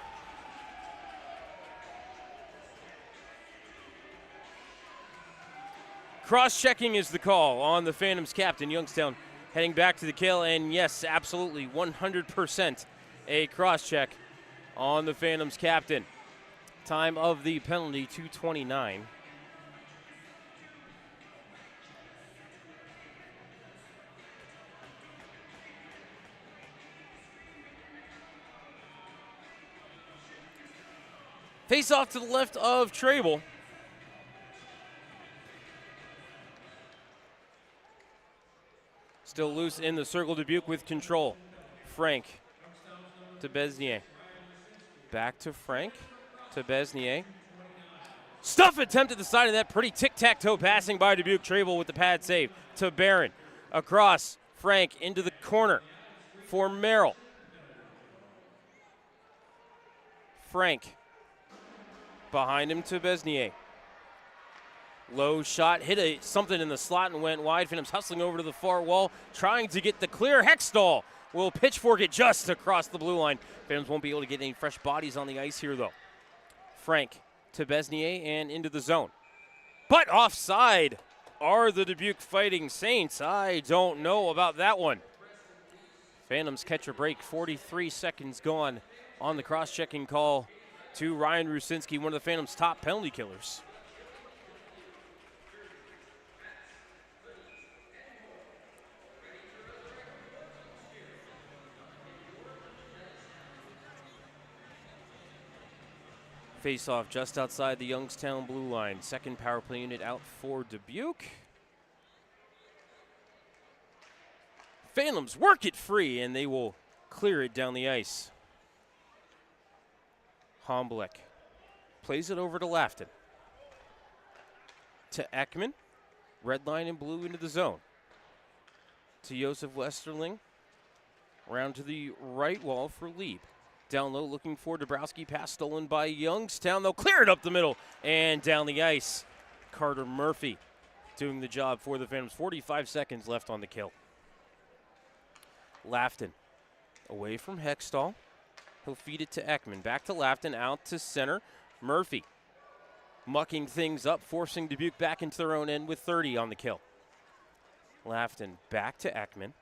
Cross-checking is the call on the Phantoms captain. Youngstown heading back to the kill, and yes, absolutely, 100% a cross-check on the Phantoms captain. Time of the penalty, 2:29. Face off to the left of Trable. Still loose in the circle. Dubuque with control. Frank to Besnier. Back to Frank to Besnier. Stuff attempt at the side of that. Pretty tic-tac-toe passing by Dubuque. Trable with the pad save to Barron. Across. Frank into the corner for Merrill. Frank behind him to Besnier. Low shot, hit something in the slot and went wide. Phantoms hustling over to the far wall, trying to get the clear. Hextall will pitchfork it just across the blue line. Phantoms won't be able to get any fresh bodies on the ice here, though. Frank to Besnier and into the zone. But offside are the Dubuque Fighting Saints. I don't know about that one. Phantoms catch a break, 43 seconds gone on the cross-checking call to Ryan Rusinski, one of the Phantoms' top penalty killers. Face-off just outside the Youngstown blue line. Second power play unit out for Dubuque. Phantoms work it free, and they will clear it down the ice. Hamblick plays it over to Lafton. To Ekman. Red line and blue into the zone. To Josef Westerling. Around to the right wall for Lieb. Down low looking for Dabrowski. Pass stolen by Youngstown. They'll clear it up the middle and down the ice. Carter Murphy doing the job for the Phantoms. 45 seconds left on the kill. Lafton away from Hextall. He'll feed it to Ekman. Back to Lafton, out to center. Murphy mucking things up, forcing Dubuque back into their own end with 30 on the kill. Lafton back to Ekman.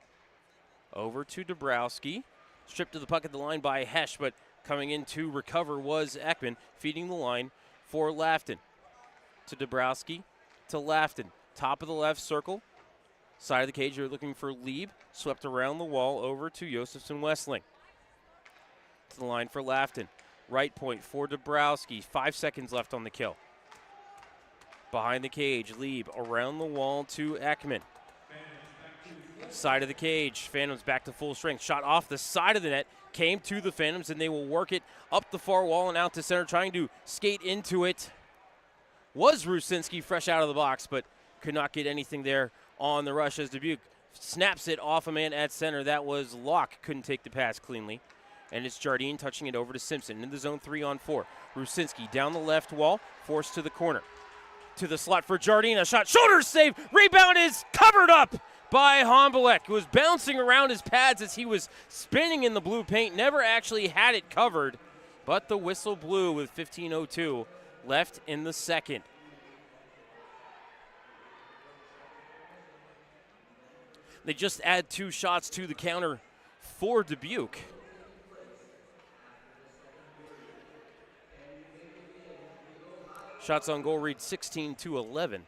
Over to Dabrowski. Stripped to the puck at the line by Hesh, but coming in to recover was Ekman, feeding the line for Lafton. To Dabrowski, to Lafton. Top of the left circle. Side of the cage, you're looking for Lieb. Swept around the wall over to Josephson Westling. to the line for Lafton. Right point for Dabrowski. 5 seconds left on the kill. Behind the cage, Lieb around the wall to Ekman. Side of the cage, Phantoms back to full strength. Shot off the side of the net, came to the Phantoms, and they will work it up the far wall and out to center, trying to skate into it. Was Rusinski fresh out of the box, but could not get anything there on the rush as Dubuque snaps it off a man at center. That was Locke, couldn't take the pass cleanly. And it's Jardine touching it over to Simpson in the zone 3-on-4. Rusinski down the left wall, forced to the corner. To the slot for Jardine, a shot, shoulder save, rebound is covered up by Hombolek, who was bouncing around his pads as he was spinning in the blue paint, never actually had it covered, but the whistle blew with 15:02 left in the second. They just add 2 shots to the counter for Dubuque. Shots on goal read 16-11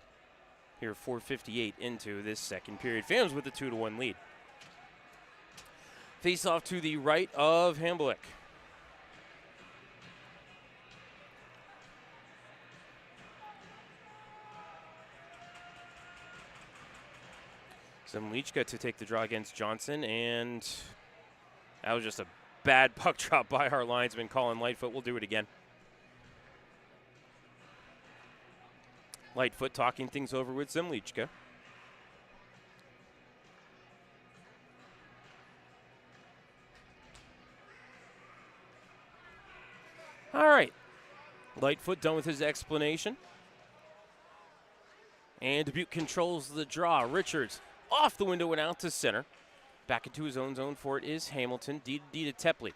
here, 4:58 into this second period. Phantoms with a 2-1 lead. Face off to the right of Hamblick. Zemlichka to take the draw against Johnson, and that was just a bad puck drop by our linesman, Colin Lightfoot. We'll do it again. Lightfoot talking things over with Zemlichka. All right. Lightfoot done with his explanation. And Dubuque controls the draw. Richards off the window and out to center. Back into his own zone for it is Hamilton. D to Tepley.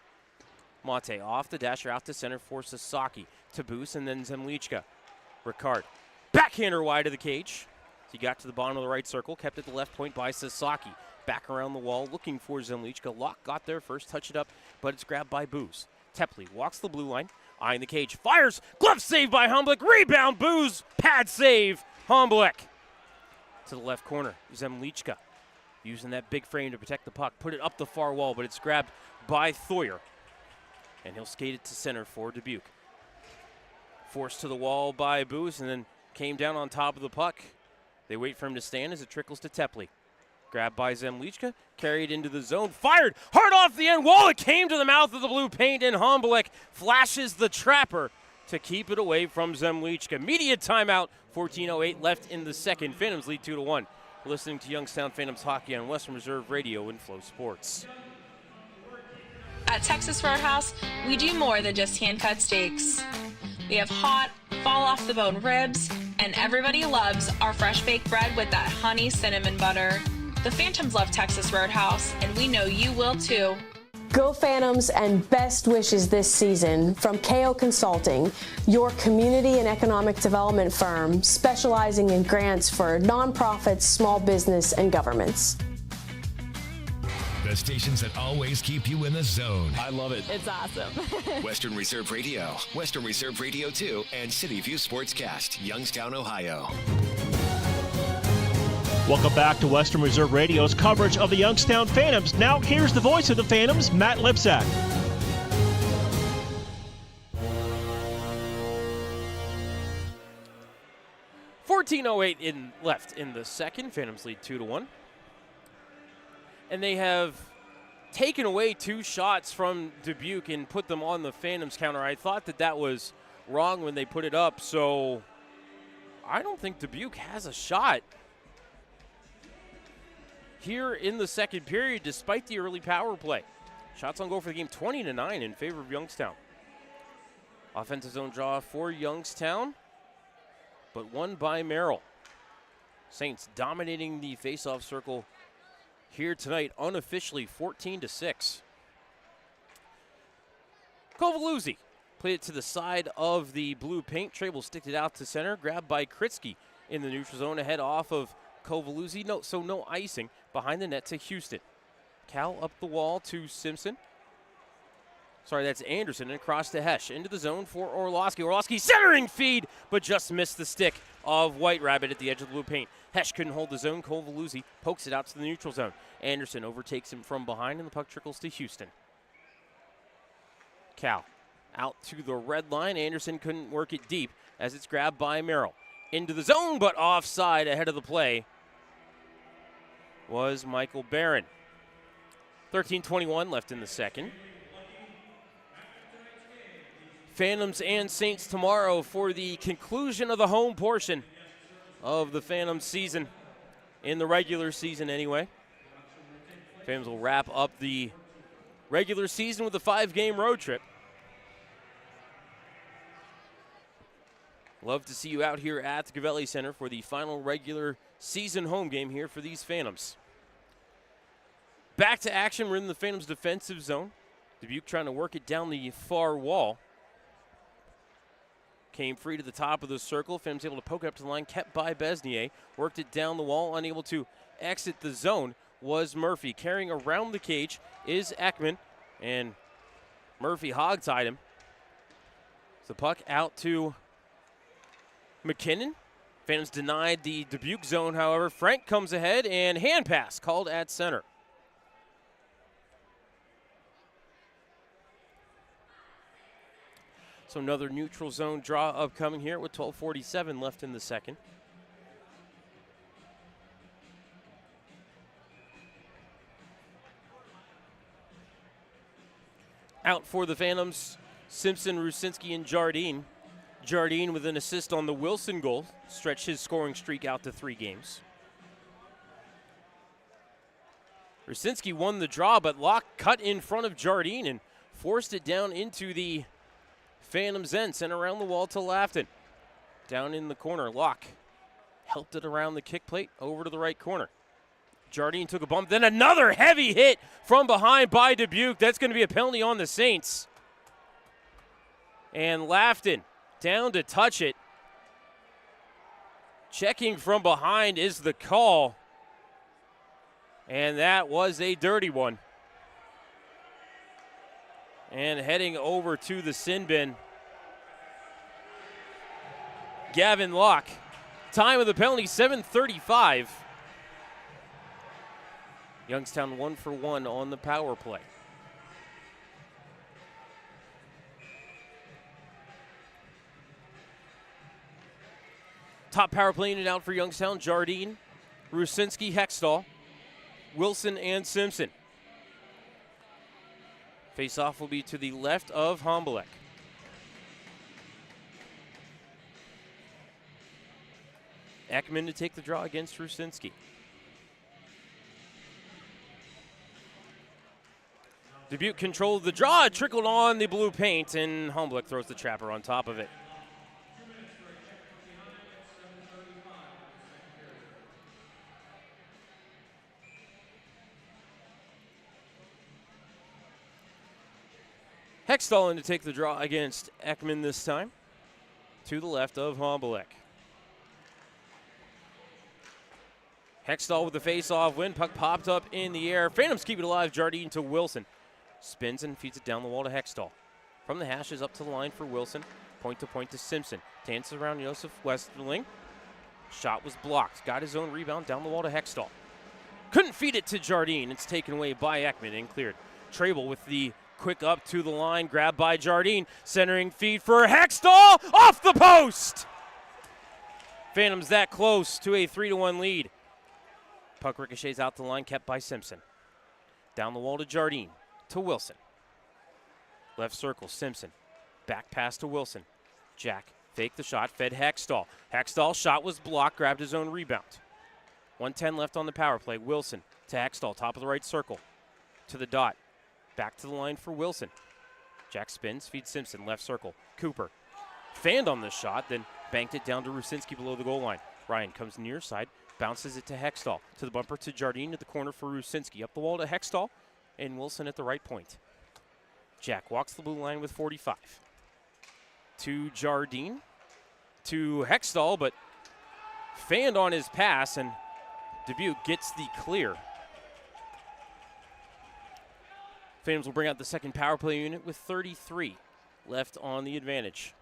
Mate off the dasher out to center for Sasaki. To Boos and then Zemlichka. Ricard. Backhander wide of the cage. He got to the bottom of the right circle, kept at the left point by Sasaki. Back around the wall, looking for Zemlichka. Locke got there first, touch it up, but it's grabbed by Boos. Tepley walks the blue line, eyeing the cage, fires, glove save by Homblick, rebound, Boos, pad save, Homblick. To the left corner, Zemlichka using that big frame to protect the puck, put it up the far wall, but it's grabbed by Thoyer. And he'll skate it to center for Dubuque. Forced to the wall by Boos, and then came down on top of the puck. They wait for him to stand as it trickles to Tepley. Grabbed by Zemlichka, carried into the zone, fired hard off the end wall. It came to the mouth of the blue paint, and Homblick flashes the trapper to keep it away from Zemlichka. Media timeout, 14:08 left in the second. Phantoms lead 2-1. Listening to Youngstown Phantoms hockey on Western Reserve Radio and Flow Sports. At Texas Roadhouse, we do more than just hand-cut steaks. We have hot, fall-off-the-bone ribs, and everybody loves our fresh-baked bread with that honey cinnamon butter. The Phantoms love Texas Roadhouse, and we know you will too. Go Phantoms and best wishes this season from KO Consulting, your community and economic development firm specializing in grants for nonprofits, small business, and governments. The stations that always keep you in the zone. I love it. It's awesome. Western Reserve Radio, Western Reserve Radio 2, and City View Sportscast, Youngstown, Ohio. Welcome back to Western Reserve Radio's coverage of the Youngstown Phantoms. Now here's the voice of the Phantoms, Matt Lipsack. .08 left in the second. Phantoms lead 2-1. And they have taken away 2 shots from Dubuque and put them on the Phantoms counter. I thought that was wrong when they put it up, so I don't think Dubuque has a shot here in the second period, despite the early power play. Shots on goal for the game, 20-9 in favor of Youngstown. Offensive zone draw for Youngstown, but won by Merrill. Saints dominating the faceoff circle here tonight, unofficially 14-6. Kovaluzzi played it to the side of the blue paint. Trable sticked it out to center, grabbed by Kritsky in the neutral zone, ahead off of Kovaluzzi. No icing. Behind the net to Houston. Cal up the wall to Simpson. Sorry, that's Anderson, and across to Hesh. Into the zone for Orlowski. Orlowski centering feed, but just missed the stick of White Rabbit at the edge of the blue paint. Hesh couldn't hold the zone. Kovaluzzi pokes it out to the neutral zone. Anderson overtakes him from behind, and the puck trickles to Houston. Cal out to the red line. Anderson couldn't work it deep as it's grabbed by Merrill. Into the zone, but offside. Ahead of the play was Michael Barron. 13:21 left in the second. Phantoms and Saints tomorrow for the conclusion of the home portion of the Phantoms season, in the regular season anyway. Phantoms will wrap up the regular season with a 5-game road trip. Love to see you out here at the Gavelli Center for the final regular season home game here for these Phantoms. Back to action. We're in the Phantoms defensive zone. Dubuque trying to work it down the far wall. Came free to the top of the circle. Phantoms able to poke it up to the line, kept by Besnier. Worked it down the wall, unable to exit the zone was Murphy. Carrying around the cage is Ekman, and Murphy hog-tied him. The puck out to McKinnon. Phantoms denied the Dubuque zone, however. Frank comes ahead, and hand pass called at center. So another neutral zone draw upcoming here with 12:47 left in the second. Out for the Phantoms, Simpson, Rusinski, and Jardine. Jardine with an assist on the Wilson goal, stretched his scoring streak out to 3 games. Rusinski won the draw, but Locke cut in front of Jardine and forced it down into the Phantoms' end, sent around the wall to Lafton. Down in the corner, Locke helped it around the kick plate, over to the right corner. Jardine took a bump, then another heavy hit from behind by Dubuque. That's going to be a penalty on the Saints. And Lafton down to touch it. Checking from behind is the call. And that was a dirty one. And heading over to the sin bin, Gavin Locke. Time of the penalty, 7:35. Youngstown 1 for 1 on the power play. Top power play in and out for Youngstown: Jardine, Rusinski, Hextall, Wilson, and Simpson. Face-off will be to the left of Hombolek. Ekman to take the draw against Rusinski. Dubuque controlled the draw, it trickled on the blue paint, and Hombolek throws the trapper on top of it. Hextall in to take the draw against Ekman this time, to the left of Hombolek. Hextall with the face-off win. Puck popped up in the air. Phantoms keep it alive. Jardine to Wilson. Spins and feeds it down the wall to Hextall. From the hashes up to the line for Wilson. Point to Simpson. Dances around Joseph Westerling. Shot was blocked. Got his own rebound down the wall to Hextall. Couldn't feed it to Jardine. It's taken away by Ekman and cleared. Trable with the quick up to the line. Grabbed by Jardine. Centering feed for Hextall. Off the post! Phantoms that close to a 3-1 lead. Puck ricochets out the line, kept by Simpson. Down the wall to Jardine, to Wilson. Left circle, Simpson. Back pass to Wilson. Jack faked the shot, fed Hextall. Hextall shot was blocked, grabbed his own rebound. 1:10 left on the power play. Wilson to Hextall, top of the right circle. To the dot. Back to the line for Wilson. Jack spins, feeds Simpson, left circle. Cooper fanned on the shot, then banked it down to Rusinski below the goal line. Ryan comes near side. Bounces it to Hextall. To the bumper to Jardine, to the corner for Rusinski. Up the wall to Hextall, and Wilson at the right point. Jack walks the blue line with 45. To Jardine. To Hextall, but fanned on his pass, and Dubuque gets the clear. Phantoms will bring out the second power play unit with 33 left on the advantage.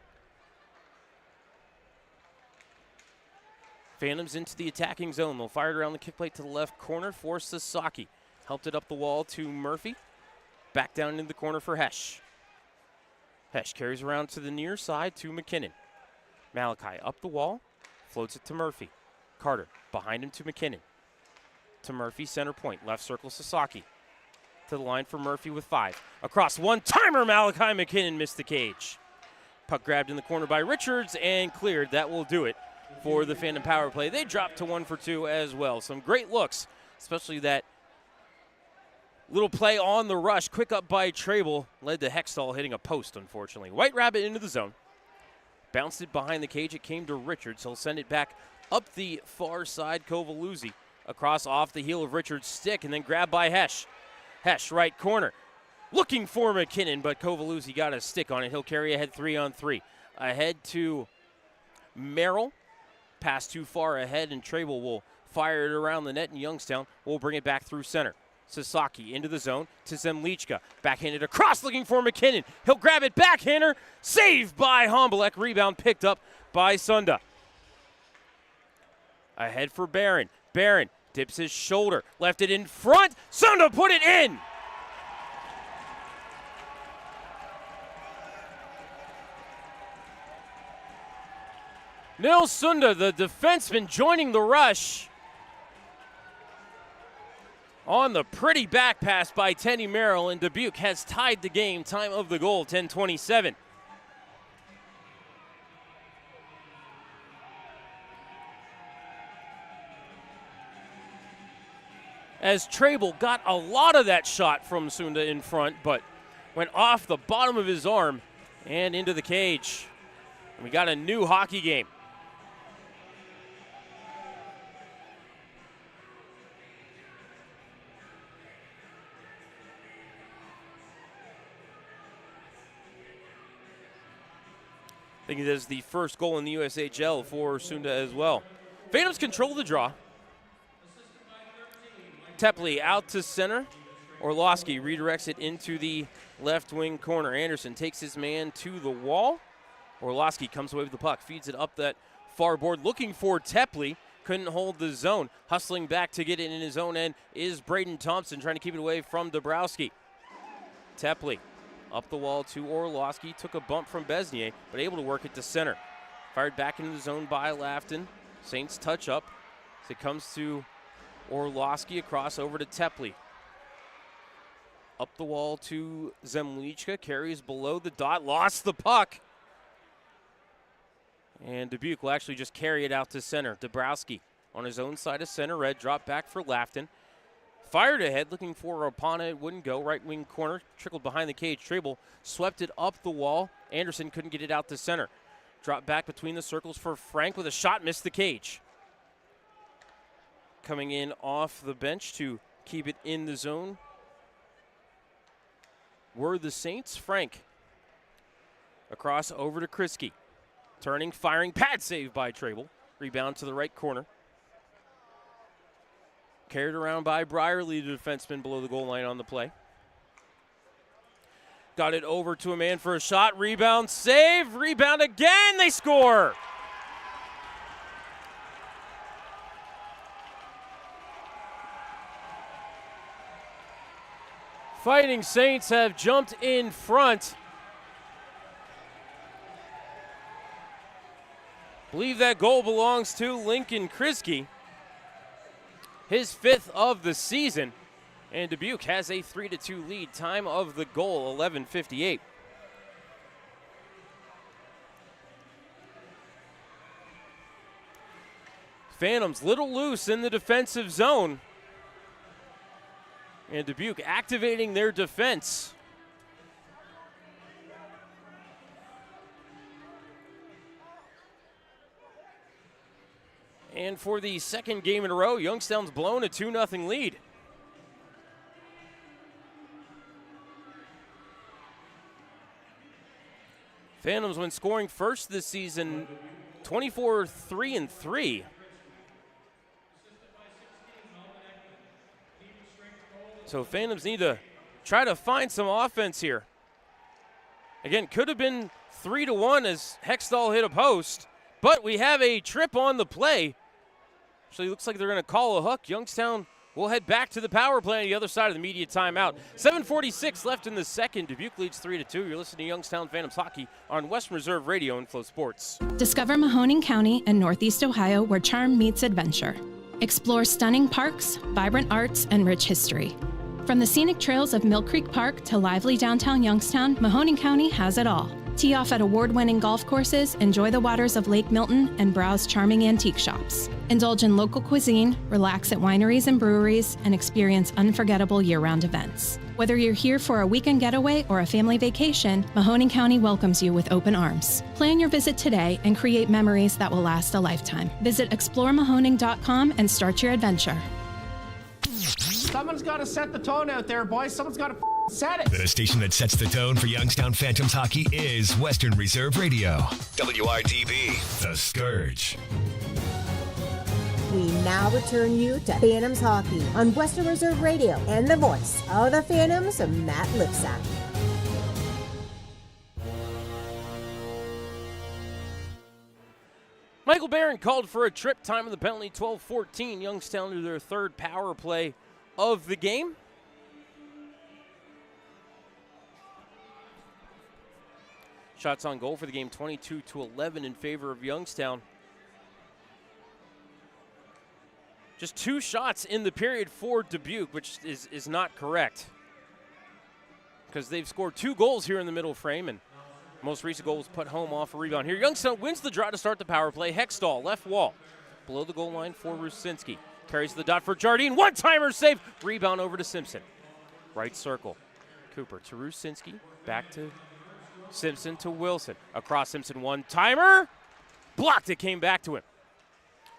Phantoms into the attacking zone. They'll fire it around the kick plate to the left corner for Sasaki. Helped it up the wall to Murphy. Back down into the corner for Hesh. Hesh carries around to the near side to McKinnon. Malachi up the wall, floats it to Murphy. Carter behind him to McKinnon. To Murphy, center point, left circle Sasaki. To the line for Murphy with 5. Across one-timer, Malachi McKinnon missed the cage. Puck grabbed in the corner by Richards and cleared. That will do it for the Phantom power play. They dropped to 1 for 2 as well. Some great looks, especially that little play on the rush. Quick up by Trable led to Hextall hitting a post, unfortunately. White Rabbit into the zone. Bounced it behind the cage. It came to Richards. He'll send it back up the far side. Kovaluzzi across off the heel of Richards' stick and then grabbed by Hesh. Hesh, right corner. Looking for McKinnon, but Kovaluzzi got a stick on it. He'll carry ahead 3-on-3. Ahead to Merrill. Pass too far ahead, and Trable will fire it around the net, and Youngstown will bring it back through center. Sasaki into the zone to Zemlichka. Backhanded across, looking for McKinnon. He'll grab it, backhander. Saved by Hombolek. Rebound picked up by Sunda. Ahead for Barron. Barron dips his shoulder. Left it in front. Sunda put it in. Nils Sunda, the defenseman, joining the rush. On the pretty back pass by Teddy Merrill, and Dubuque has tied the game. Time of the goal, 10:27. As Trable got a lot of that shot from Sunda in front, but went off the bottom of his arm and into the cage. And we got a new hockey game. I think it is the first goal in the USHL for Sunda as well. Phantoms control the draw. Tepley out to center. Orlowski redirects it into the left wing corner. Anderson takes his man to the wall. Orlowski comes away with the puck, feeds it up that far board, looking for Tepley. Couldn't hold the zone. Hustling back to get it in his own end is Braden Thompson, trying to keep it away from Dabrowski. Tepley up the wall to Orlowski. Took a bump from Besnier, but able to work it to center. Fired back into the zone by Lafton. Saints touch up as it comes to Orlowski across over to Tepley. Up the wall to Zemlichka. Carries below the dot. Lost the puck. And Dubuque will actually just carry it out to center. Dabrowski on his own side of center. Red drop back for Lafton. Fired ahead, looking for Rapana. It wouldn't go. Right wing corner. Trickled behind the cage. Trable swept it up the wall. Anderson couldn't get it out to center. Drop back between the circles for Frank with a shot. Missed the cage. Coming in off the bench to keep it in the zone were the Saints. Frank across over to Kriski. Turning, firing, pad save by Trable. Rebound to the right corner. Carried around by Brierly, the defenseman below the goal line on the play. Got it over to a man for a shot. Rebound, save, rebound again. They score. Fighting Saints have jumped in front. Believe that goal belongs to Lincoln Kriski. His 5th of the season. And Dubuque has a 3-2 lead. Time of the goal, 11:58. Phantoms little loose in the defensive zone. And Dubuque activating their defense. And for the second game in a row, Youngstown's blown a 2-0 lead. Phantoms, when scoring first this season, 24-3-3. So Phantoms need to try to find some offense here. Again, could have been 3-1 as Hextall hit a post, but we have a trip on the play. Actually, looks like they're going to call a hook. Youngstown We'll head back to the power play on the other side of the media timeout. 7:46 left in the second. Dubuque leads 3-2. You're listening to Youngstown Phantoms Hockey on Western Reserve Radio and Flow Sports. Discover Mahoning County and Northeast Ohio, where charm meets adventure. Explore stunning parks, vibrant arts, and rich history. From the scenic trails of Mill Creek Park to lively downtown Youngstown, Mahoning County has it all. Tee off at award-winning golf courses, enjoy the waters of Lake Milton, and browse charming antique shops. Indulge in local cuisine, relax at wineries and breweries, and experience unforgettable year-round events. Whether you're here for a weekend getaway or a family vacation, Mahoning County welcomes you with open arms. Plan your visit today and create memories that will last a lifetime. Visit exploremahoning.com and start your adventure. Someone's got to set the tone out there, boys. Someone's got to set it. The station that sets the tone for Youngstown Phantoms hockey is Western Reserve Radio. WRDB, The Scourge. We now return you to Phantoms Hockey on Western Reserve Radio and the voice of the Phantoms, Matt Lipsack. Michael Barron called for a trip, time of the penalty, 12-14. Youngstown to their third power play of the game. Shots on goal for the game, 22-11 in favor of Youngstown. Just 2 shots in the period for Dubuque, which is not correct, because they've scored 2 goals here in the middle frame, and most recent goal was put home off a rebound here. Youngstown wins the draw to start the power play. Hextall, left wall, below the goal line for Rusinski. Carries the dot for Jardine. One-timer save. Rebound over to Simpson. Right circle. Cooper to Rusinski. Back to Simpson to Wilson. Across Simpson. One-timer. Blocked. It came back to him.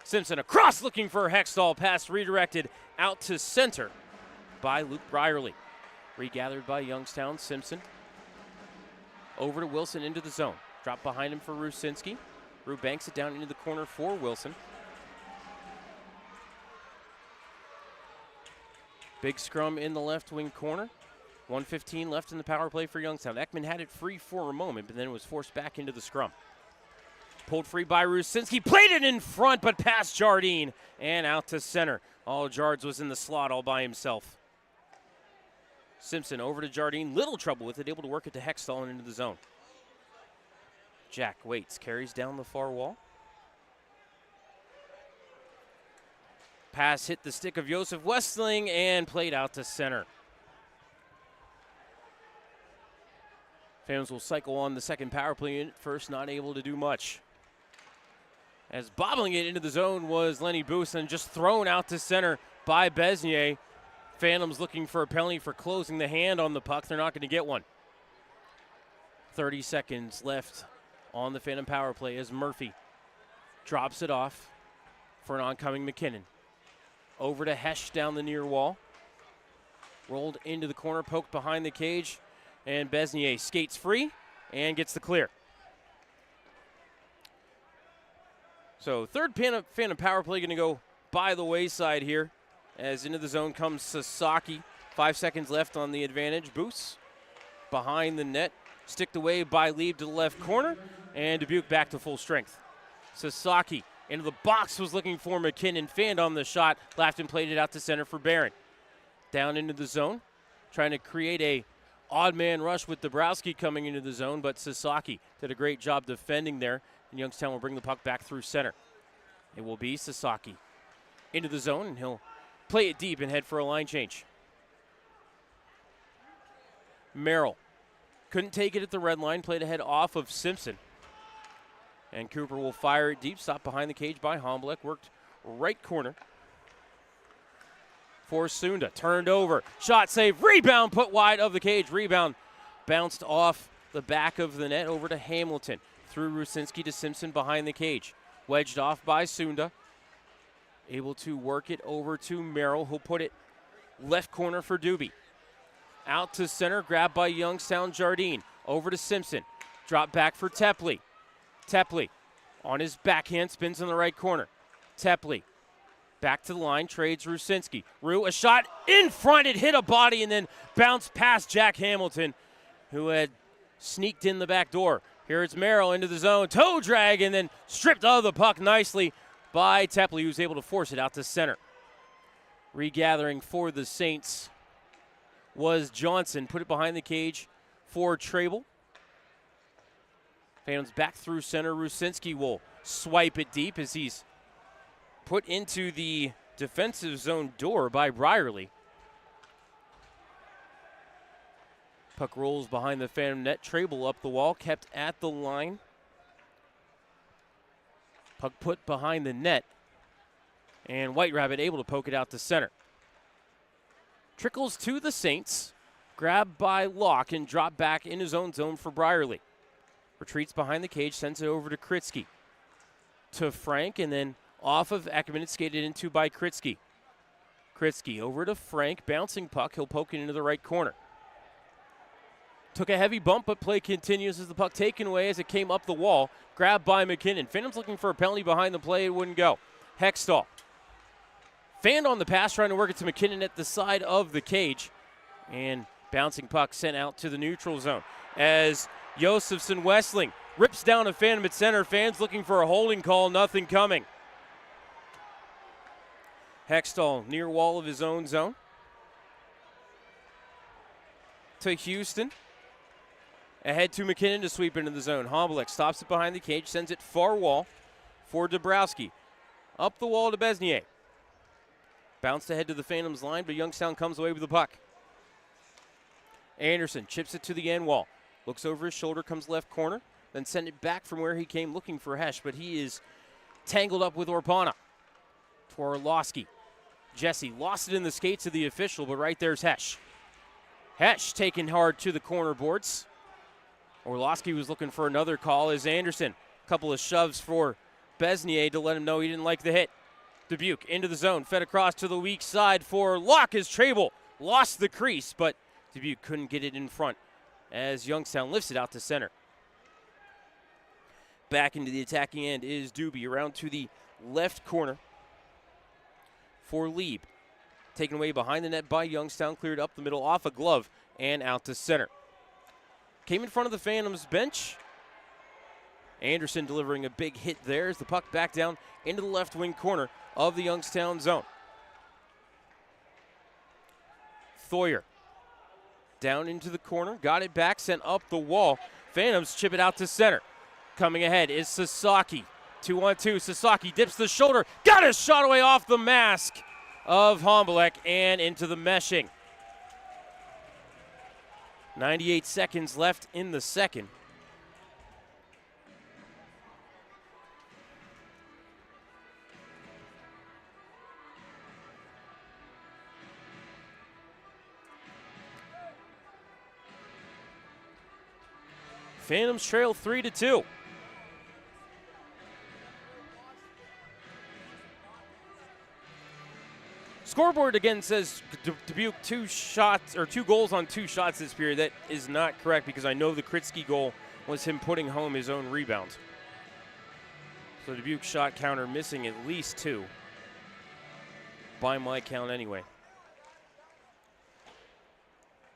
Simpson across looking for Hextall. Pass redirected out to center by Luke Brierly. Regathered by Youngstown. Simpson over to Wilson into the zone. Drop behind him for Rusinski. Rue banks it down into the corner for Wilson. Big scrum in the left wing corner. 1:15 left in the power play for Youngstown. Ekman had it free for a moment, but then it was forced back into the scrum. Pulled free by Rusinski. Played it in front, but past Jardine and out to center. All Jards was in the slot all by himself. Simpson over to Jardine. Little trouble with it, able to work it to Hextall and into the zone. Jack waits, carries down the far wall. Pass hit the stick of Joseph Westling and played out to center. Phantoms will cycle on the second power play unit first, not able to do much. As bobbling it into the zone was Lenny Booth and just thrown out to center by Besnier. Phantoms looking for a penalty for closing the hand on the puck. They're not going to get one. 30 seconds left on the Phantom power play as Murphy drops it off for an oncoming McKinnon. Over to Hesh down the near wall. Rolled into the corner, poked behind the cage, and Besnier skates free and gets the clear. So third Phantom power play going to go by the wayside here, as into the zone comes Sasaki. 5 seconds left on the advantage. Boost behind the net, sticked away by Lieb to the left corner, and Dubuque back to full strength. Sasaki into the box, was looking for McKinnon, fanned on the shot, Lafton played it out to center for Barron. Down into the zone, trying to create a odd man rush with Dabrowski coming into the zone, but Sasaki did a great job defending there, and Youngstown will bring the puck back through center. It will be Sasaki into the zone, and he'll play it deep and head for a line change. Merrill couldn't take it at the red line, played ahead off of Simpson. And Cooper will fire it deep, stopped behind the cage by Homblick, worked right corner for Sunda. Turned over, shot save, rebound put wide of the cage. Rebound bounced off the back of the net over to Hamilton. Through Rusinski to Simpson behind the cage. Wedged off by Sunda. Able to work it over to Merrill, who'll put it left corner for Doobie. Out to center, grabbed by Youngstown Jardine. Over to Simpson. Drop back for Tepley. Tepley on his backhand, spins in the right corner. Tepley back to the line, trades Rusinski. Rue, a shot in front, it hit a body and then bounced past Jack Hamilton, who had sneaked in the back door. Here it's Merrill into the zone, toe drag, and then stripped of the puck nicely by Tepley, who's able to force it out to center. Regathering for the Saints was Johnson. Put it behind the cage for Trable. Phantoms back through center. Rusinski will swipe it deep as he's put into the defensive zone door by Brierly. Puck rolls behind the Phantom net. Trable up the wall, kept at the line. Puck put behind the net. And White Rabbit able to poke it out to center. Trickles to the Saints. Grabbed by Locke and dropped back in his own zone for Brierly. Retreats behind the cage, sends it over to Kritsky. To Frank, and then off of Eckerman, it's skated into by Kritsky. Kritsky over to Frank, bouncing puck. He'll poke it into the right corner. Took a heavy bump, but play continues as the puck taken away as it came up the wall. Grabbed by McKinnon. Phantoms looking for a penalty behind the play. It wouldn't go. Hextall. Fanned on the pass, trying to work it to McKinnon at the side of the cage. And bouncing puck sent out to the neutral zone. As Josefson Westling rips down a Phantom at center. Fans looking for a holding call. Nothing coming. Hextall near wall of his own zone. To Houston. Ahead to McKinnon to sweep into the zone. Hombelik stops it behind the cage, sends it far wall for Dabrowski. Up the wall to Besnier. Bounced ahead to the Phantoms line, but Youngstown comes away with the puck. Anderson chips it to the end wall. Looks over his shoulder, comes left corner, then send it back from where he came looking for Hesh, but he is tangled up with Orpana. To Orlowski. Jesse lost it in the skates of the official, but right there's Hesh. Hesh taken hard to the corner boards. Orlowski was looking for another call as Anderson. A couple of shoves for Besnier to let him know he didn't like the hit. Dubuque into the zone, fed across to the weak side for Locke as Trable lost the crease, but Dubuque couldn't get it in front as Youngstown lifts it out to center. Back into the attacking end is Doobie around to the left corner for Lieb. Taken away behind the net by Youngstown, cleared up the middle off a glove and out to center. Came in front of the Phantoms bench. Anderson delivering a big hit there as the puck back down into the left wing corner of the Youngstown zone. Thoyer down into the corner, got it back, sent up the wall. Phantoms chip it out to center. Coming ahead is Sasaki. 2-on-2, Sasaki dips the shoulder, got his shot away off the mask of Hombelik and into the meshing. 98 seconds left in the second. Phantoms trail 3-2. Scoreboard again says Dubuque 2 goals on 2 shots this period. That is not correct because I know the Kritsky goal was him putting home his own rebound. So Dubuque shot counter missing at least 2. By my count anyway.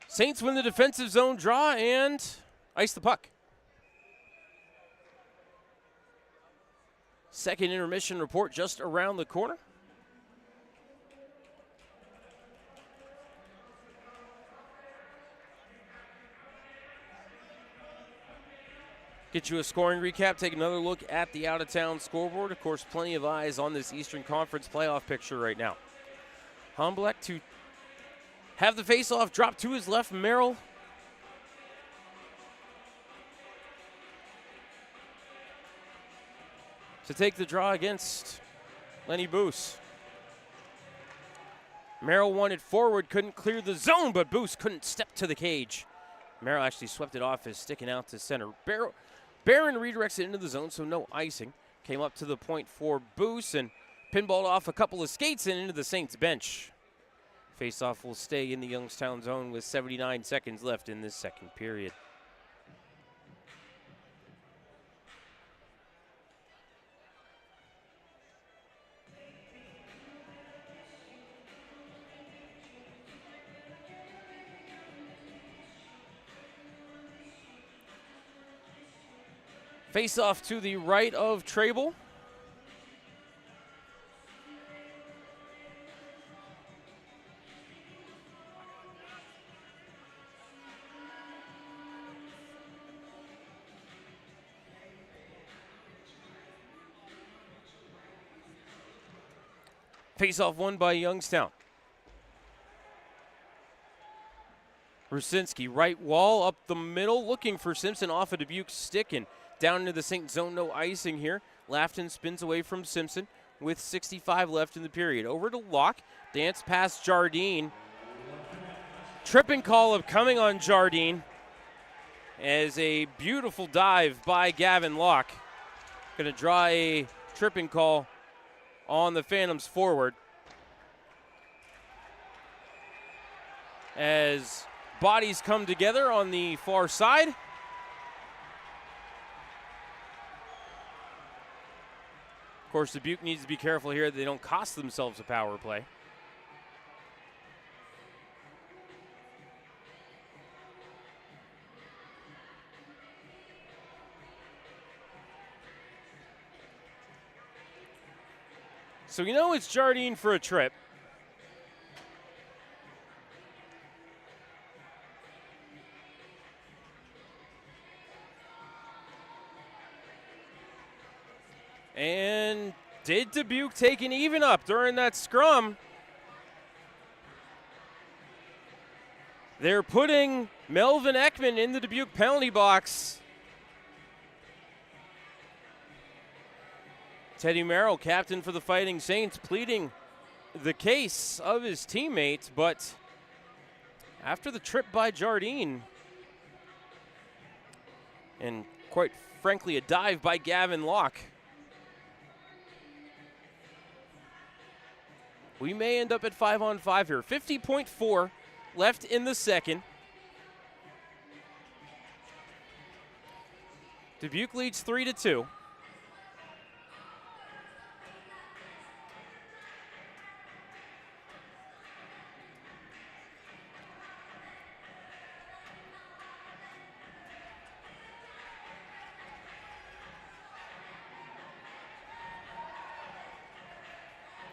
Saints win the defensive zone draw and ice the puck. Second intermission report just around the corner. Get you a scoring recap, take another look at the out-of-town scoreboard. Of course, plenty of eyes on this Eastern Conference playoff picture right now. Hombelik to have the face-off drop to his left. Merrill to take the draw against Lenny Boos. Merrill wanted forward, couldn't clear the zone, but Boos couldn't step to the cage. Merrill actually swept it off his sticking out to center. Barron redirects it into the zone, so no icing. Came up to the point for Boos and pinballed off a couple of skates and into the Saints bench. Faceoff will stay in the Youngstown zone with 79 seconds left in this second period. Face off to the right of Trable. Face-off won by Youngstown. Rusinski, right wall up the middle, looking for Simpson off of Dubuque's stick and down into the St. Zone. No icing here. Lafton spins away from Simpson with 65 left in the period. Over to Locke, dance past Jardine. Tripping call of coming on Jardine as a beautiful dive by Gavin Locke. Going to draw a tripping call on the Phantoms forward as bodies come together on the far side. Of course, Dubuque needs to be careful here that they don't cost themselves a power play. So you know it's Jardine for a trip. And did Dubuque take an even up during that scrum? They're putting Melvin Ekman in the Dubuque penalty box. Teddy Merrill, captain for the Fighting Saints, pleading the case of his teammate, but after the trip by Jardine, and quite frankly a dive by Gavin Locke, we may end up at 5-on-5 here. 50.4 left in the second. Dubuque leads 3-2.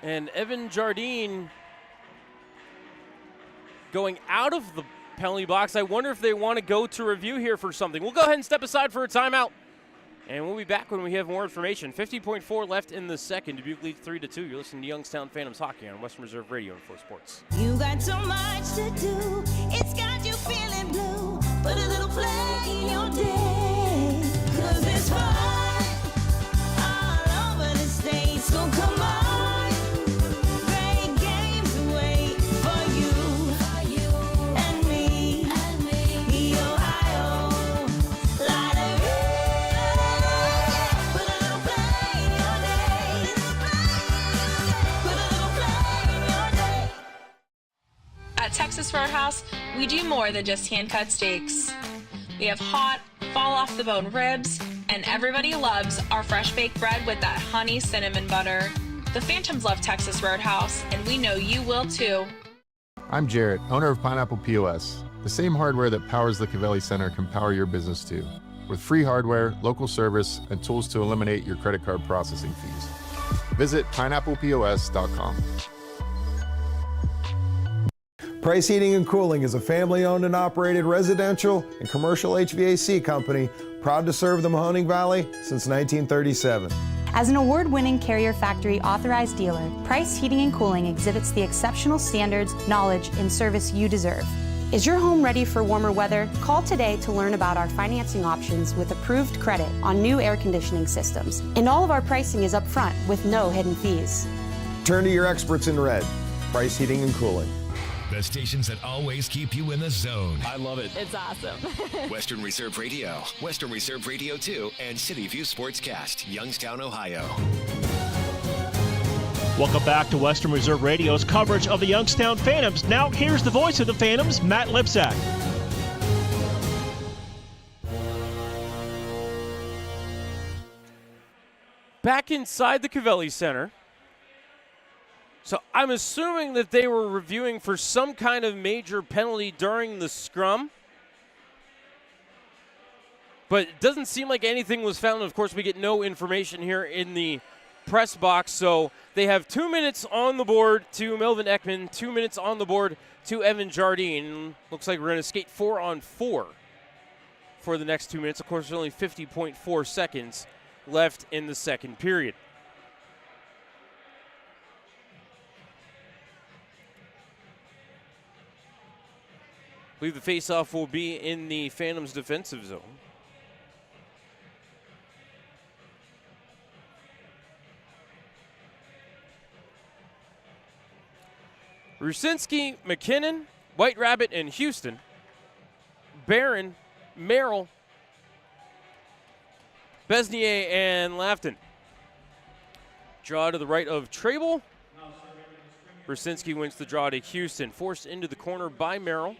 And Evan Jardine going out of the penalty box. I wonder if they want to go to review here for something. We'll go ahead and step aside for a timeout. And we'll be back when we have more information. 50.4 left in the second. Dubuque leads 3-2. You're listening to Youngstown Phantoms Hockey on Western Reserve Radio and 4 Sports. You got so much to do. It's got you feeling blue. Put a little play in your day. 'Cause it's fun all over the state. So come on. At Texas Roadhouse, we do more than just hand-cut steaks. We have hot, fall-off-the-bone ribs, and everybody loves our fresh-baked bread with that honey cinnamon butter. The Phantoms love Texas Roadhouse, and we know you will too. I'm Jarrett, owner of Pineapple POS. The same hardware that powers the Cavelli Center can power your business too, with free hardware, local service, and tools to eliminate your credit card processing fees. Visit pineapplepos.com. Price Heating and Cooling is a family-owned and operated residential and commercial HVAC company proud to serve the Mahoning Valley since 1937. As an award-winning Carrier Factory authorized dealer, Price Heating and Cooling exhibits the exceptional standards, knowledge, and service you deserve. Is your home ready for warmer weather? Call today to learn about our financing options with approved credit on new air conditioning systems. And all of our pricing is upfront with no hidden fees. Turn to your experts in red. Price Heating and Cooling. The stations that always keep you in the zone. I love it. It's awesome. Western Reserve Radio, Western Reserve Radio 2, and City View Sportscast, Youngstown, Ohio. Welcome back to Western Reserve Radio's coverage of the Youngstown Phantoms. Now here's the voice of the Phantoms, Matt Lipsack. Back inside the Cavelli Center. So I'm assuming that they were reviewing for some kind of major penalty during the scrum. But it doesn't seem like anything was found. Of course, we get no information here in the press box. So they have 2 minutes on the board to Melvin Ekman, 2 minutes on the board to Evan Jardine. Looks like we're going to skate 4-on-4 for the next 2 minutes. Of course, there's only 50.4 seconds left in the second period. believe the faceoff will be in the Phantoms defensive zone. Rusinski, McKinnon, White Rabbit, and Houston. Barron, Merrill, Besnier, and Lafton. Draw to the right of Trable. Rusinski wins the draw to Houston. Forced into the corner by Merrill.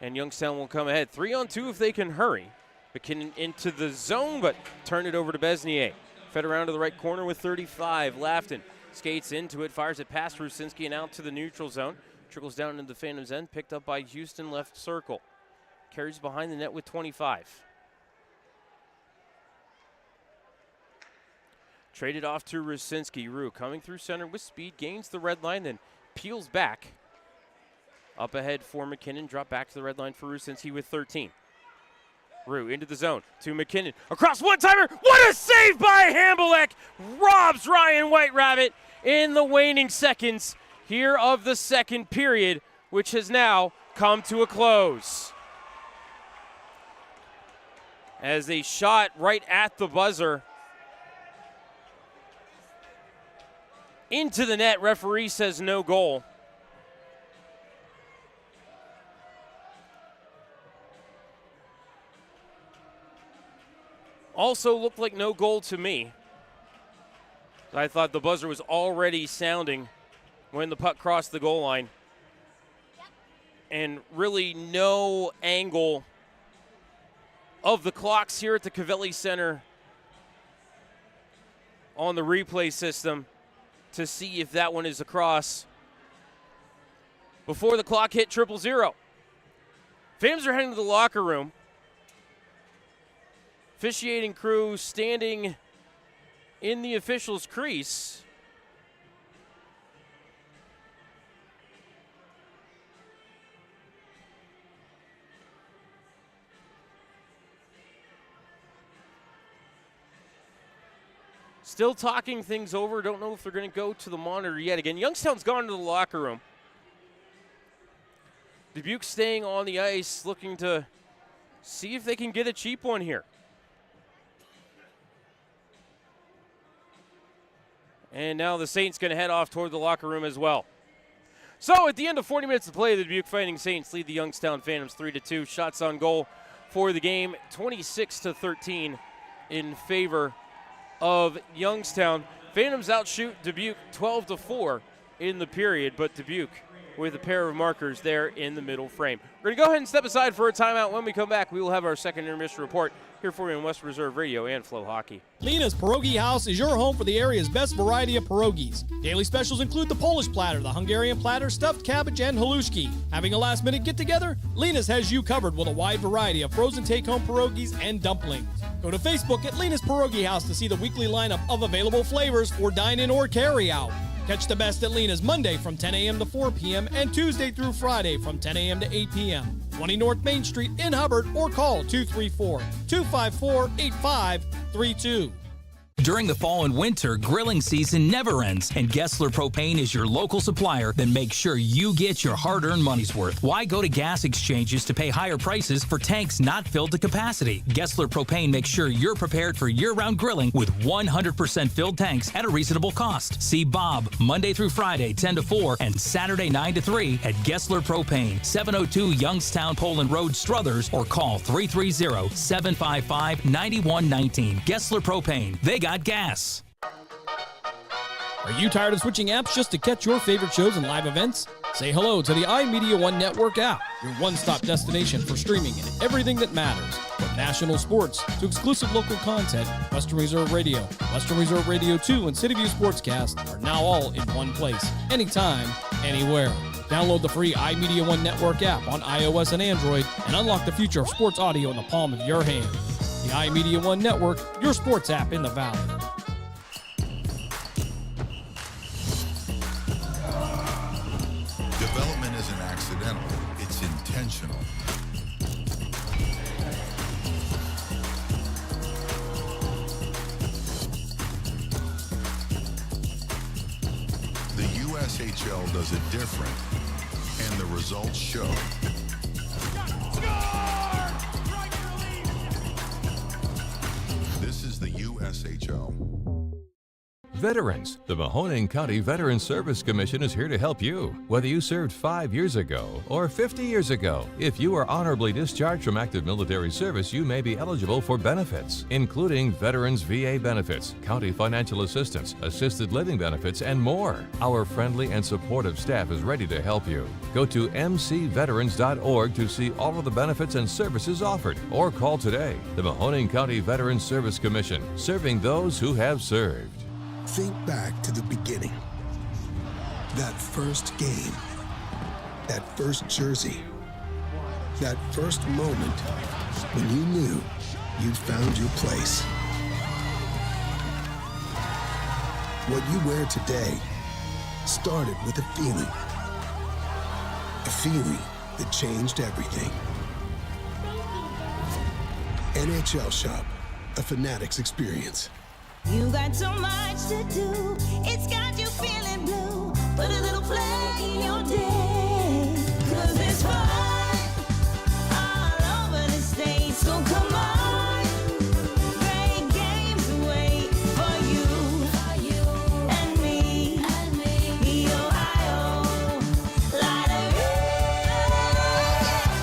And Youngstown will come ahead. 3-on-2 if they can hurry. McKinnon into the zone, but turn it over to Besnier. Fed around to the right corner with 35. Lafton skates into it, fires it past Rusinski and out to the neutral zone. Trickles down into the Phantoms' end, picked up by Houston, left circle. Carries behind the net with 25. Traded off to Rusinski. Rue coming through center with speed, gains the red line, then peels back. Up ahead for McKinnon, drop back to the red line for Rusinski with 13. Rue into the zone to McKinnon. Across one-timer. What a save by Hamblek! Robs Ryan White Rabbit in the waning seconds here of the second period, which has now come to a close. As a shot right at the buzzer into the net, referee says no goal. Also looked like no goal to me. I thought the buzzer was already sounding when the puck crossed the goal line. And really no angle of the clocks here at the Cavelli Center on the replay system to see if that one is across before the clock hit 000. Phantoms are heading to the locker room. Officiating crew standing in the officials' crease. Still talking things over. Don't know if they're going to go to the monitor yet. Again, Youngstown's gone to the locker room. Dubuque staying on the ice, looking to see if they can get a cheap one here. And now the Saints going to head off toward the locker room as well. So at the end of 40 minutes of play, the Dubuque Fighting Saints lead the Youngstown Phantoms 3-2. Shots on goal for the game, 26-13 in favor of Youngstown. Phantoms outshoot Dubuque 12-4 in the period, but Dubuque with a pair of markers there in the middle frame. We're going to go ahead and step aside for a timeout. When we come back, we will have our second intermission report here for you on West Reserve Radio and Flow Hockey. Lena's Pierogi House is your home for the area's best variety of pierogies. Daily specials include the Polish platter, the Hungarian platter, stuffed cabbage, and halushki. Having a last-minute get-together? Lena's has you covered with a wide variety of frozen take-home pierogies and dumplings. Go to Facebook at Lena's Pierogi House to see the weekly lineup of available flavors for dine-in or carry-out. Catch the best at Lena's Monday from 10 a.m. to 4 p.m. and Tuesday through Friday from 10 a.m. to 8 p.m. 20 North Main Street in Hubbard, or call 234-254-8532. During the fall and winter, grilling season never ends, and Gessler Propane is your local supplier that makes sure you get your hard-earned money's worth. Why go to gas exchanges to pay higher prices for tanks not filled to capacity? Gessler Propane makes sure you're prepared for year-round grilling with 100% filled tanks at a reasonable cost. See Bob Monday through Friday, 10 to 4, and Saturday, 9 to 3 at Gessler Propane, 702 Youngstown Poland Road, Struthers, or call 330-755-9119. Gessler Propane. They got gas. Are you tired of switching apps just to catch your favorite shows and live events? Say hello to the iMedia One Network app, your one-stop destination for streaming and everything that matters. From national sports to exclusive local content, Western Reserve Radio, Western Reserve Radio 2, and City View Sportscast are now all in one place, anytime, anywhere. Download the free iMedia One Network app on iOS and Android and unlock the future of sports audio in the palm of your hand. The iMedia One Network, your sports app in the Valley. Development isn't accidental, it's intentional. The USHL does it different, results show. This is the USHL. Veterans, the Mahoning County Veterans Service Commission is here to help you. Whether you served 5 years ago or 50 years ago, if you are honorably discharged from active military service, you may be eligible for benefits, including Veterans VA benefits, county financial assistance, assisted living benefits, and more. Our friendly and supportive staff is ready to help you. Go to mcveterans.org to see all of the benefits and services offered, or call today. The Mahoning County Veterans Service Commission, serving those who have served. Think back to the beginning. That first game. That first jersey. That first moment when you knew you'd found your place. What you wear today started with a feeling. A feeling that changed everything. NHL Shop, a Fanatics experience. You got so much to do, it's got you feeling blue. Put a little play in your day, 'cause it's fun all over the state. So come on, great games wait for you and me, the Ohio Lottery.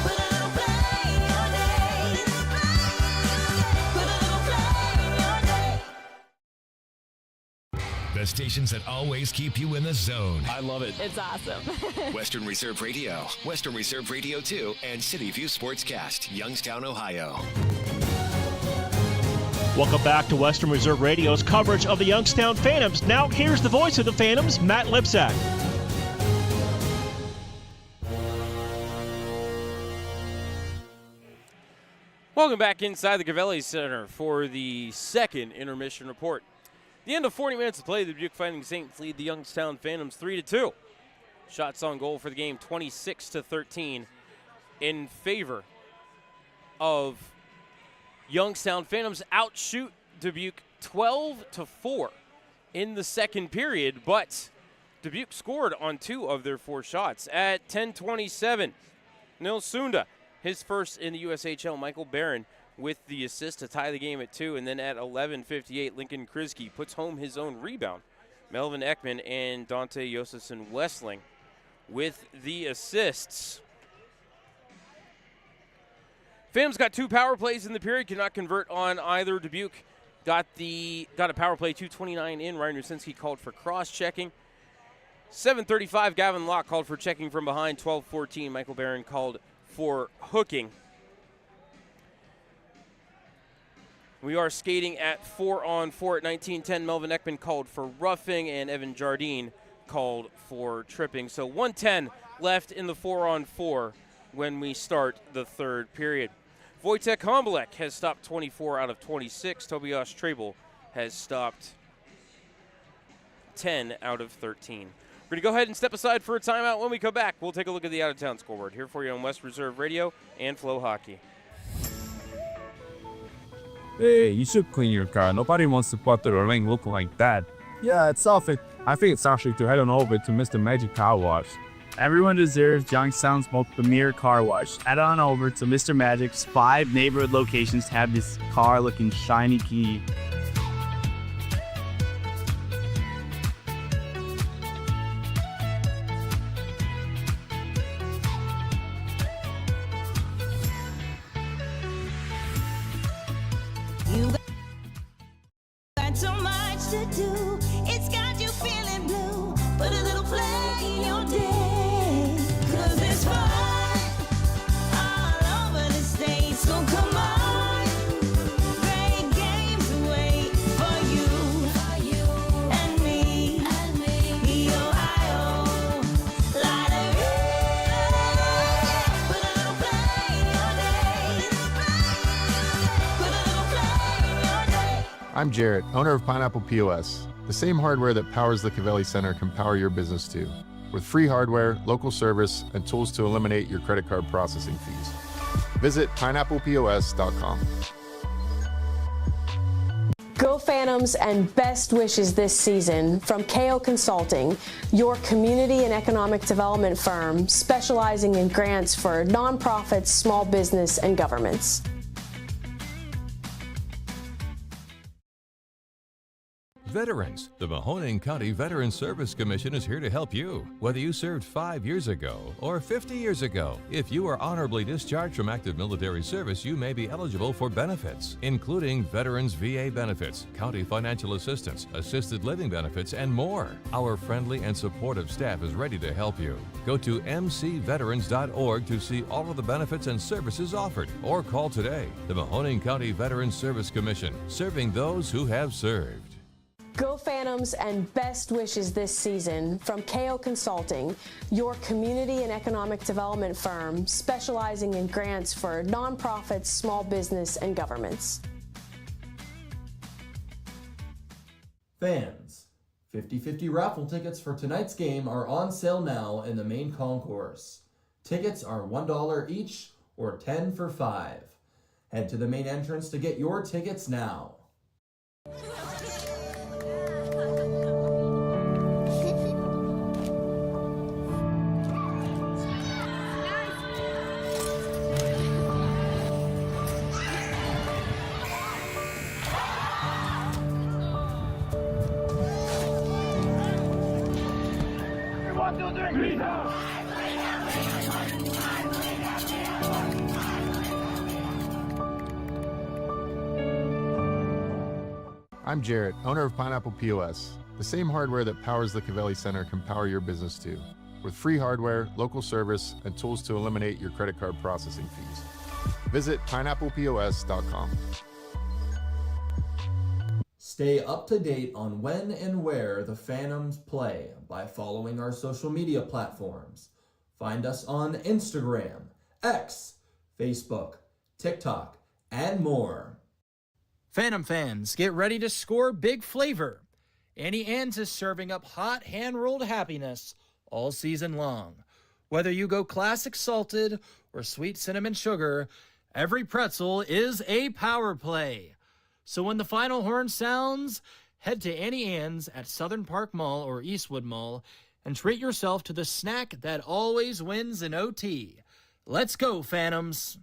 Put a little play in your day, put a little play in your day. The stations that always keep you in the zone. I love it. It's awesome. Western Reserve Radio, Western Reserve Radio 2, and City View Sportscast, Youngstown, Ohio. Welcome back to Western Reserve Radio's coverage of the Youngstown Phantoms. Now here's the voice of the Phantoms, Matt Lipsack. Welcome back inside the Gavelli Center for the second intermission report. The end of 40 minutes of play, the Dubuque Fighting Saints lead the Youngstown Phantoms 3-2. Shots on goal for the game, 26-13 in favor of Youngstown Phantoms. Outshoot Dubuque 12-4 in the second period, but Dubuque scored on 2 of their 4 shots. At 10:27, Nils Sunda, his first in the USHL. Michael Barron with the assist to tie the game at 2. And then at 11:58, Lincoln Kriske puts home his own rebound. Melvin Ekman and Dante Josephson Westling with the assists. Phantoms got 2 power plays in the period, could not convert on either. Dubuque got a power play, 2:29 in. Ryan Rusinski called for cross-checking. 7:35, Gavin Locke called for checking from behind. 12:14, Michael Barron called for hooking. We are skating at 4-on-4 at 19:10. Melvin Ekman called for roughing, and Evan Jardine called for tripping. So 1:10 left in the 4-on-4 when we start the third period. Wojtek Hombolek has stopped 24 out of 26. Tobias Trebel has stopped 10 out of 13. We're going to go ahead and step aside for a timeout. When we come back, we'll take a look at the out-of-town scoreboard here for you on West Reserve Radio and Flow Hockey. Hey, you should clean your car. Nobody wants to put their ring looking like that. Yeah, it's selfish. I think it's actually to head on over to Mr. Magic Car Wash. Everyone deserves Youngstown's most premier car wash. Head on over to Mr. Magic's 5 neighborhood locations to have this car looking shiny key. You got so much to do, it's got you feeling blue. Put a little play in your day, 'cause it's fun all over the state. So come on, great games wait for you and me, the Ohio Lottery. Put a little play in your day, put a little play in your day. I'm Jarrett, owner of Pineapple POS. The same hardware that powers the Cavelli Center can power your business too, with free hardware, local service, and tools to eliminate your credit card processing fees. Visit pineapplepos.com. Go Phantoms and best wishes this season from KO Consulting, your community and economic development firm specializing in grants for nonprofits, small business, and governments. Veterans, the Mahoning County Veterans Service Commission is here to help you. Whether you served 5 years ago or 50 years ago, if you are honorably discharged from active military service, you may be eligible for benefits, including Veterans VA benefits, county financial assistance, assisted living benefits, and more. Our friendly and supportive staff is ready to help you. Go to mcveterans.org to see all of the benefits and services offered, or call today. The Mahoning County Veterans Service Commission, serving those who have served. Go Phantoms and best wishes this season from KO Consulting, your community and economic development firm specializing in grants for nonprofits, small business, and governments. Fans, 50/50 raffle tickets for tonight's game are on sale now in the main concourse. Tickets are $1 each or 10 for $5. Head to the main entrance to get your tickets now. I'm Jarrett, owner of Pineapple POS. The same hardware that powers the Cavelli Center can power your business too, with free hardware, local service, and tools to eliminate your credit card processing fees. Visit pineapplepos.com. Stay up to date on when and where the Phantoms play by following our social media platforms. Find us on Instagram, X, Facebook, TikTok, and more. Phantom fans, get ready to score big flavor. Annie Ann's is serving up hot hand-rolled happiness all season long. Whether you go classic salted or sweet cinnamon sugar, every pretzel is a power play. So when the final horn sounds, head to Annie Ann's at Southern Park Mall or Eastwood Mall and treat yourself to the snack that always wins an OT. Let's go, Phantoms!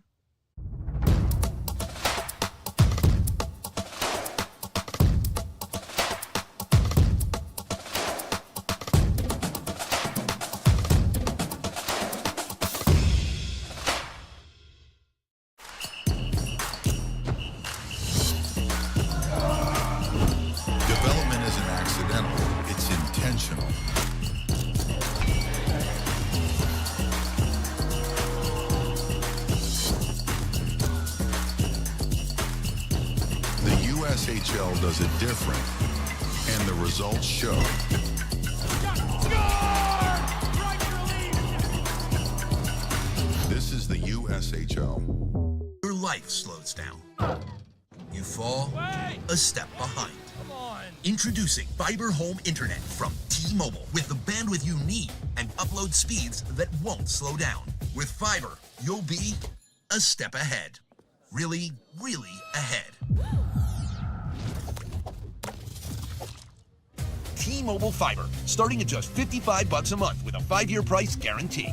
USHL does it different, and the results show. This is the USHL. Your life slows down. You fall a step behind. Introducing Fiber Home Internet from T-Mobile with the bandwidth you need and upload speeds that won't slow down. With fiber, you'll be a step ahead. Really, really ahead. T-Mobile Fiber, starting at just $55 a month with a 5-year price guarantee.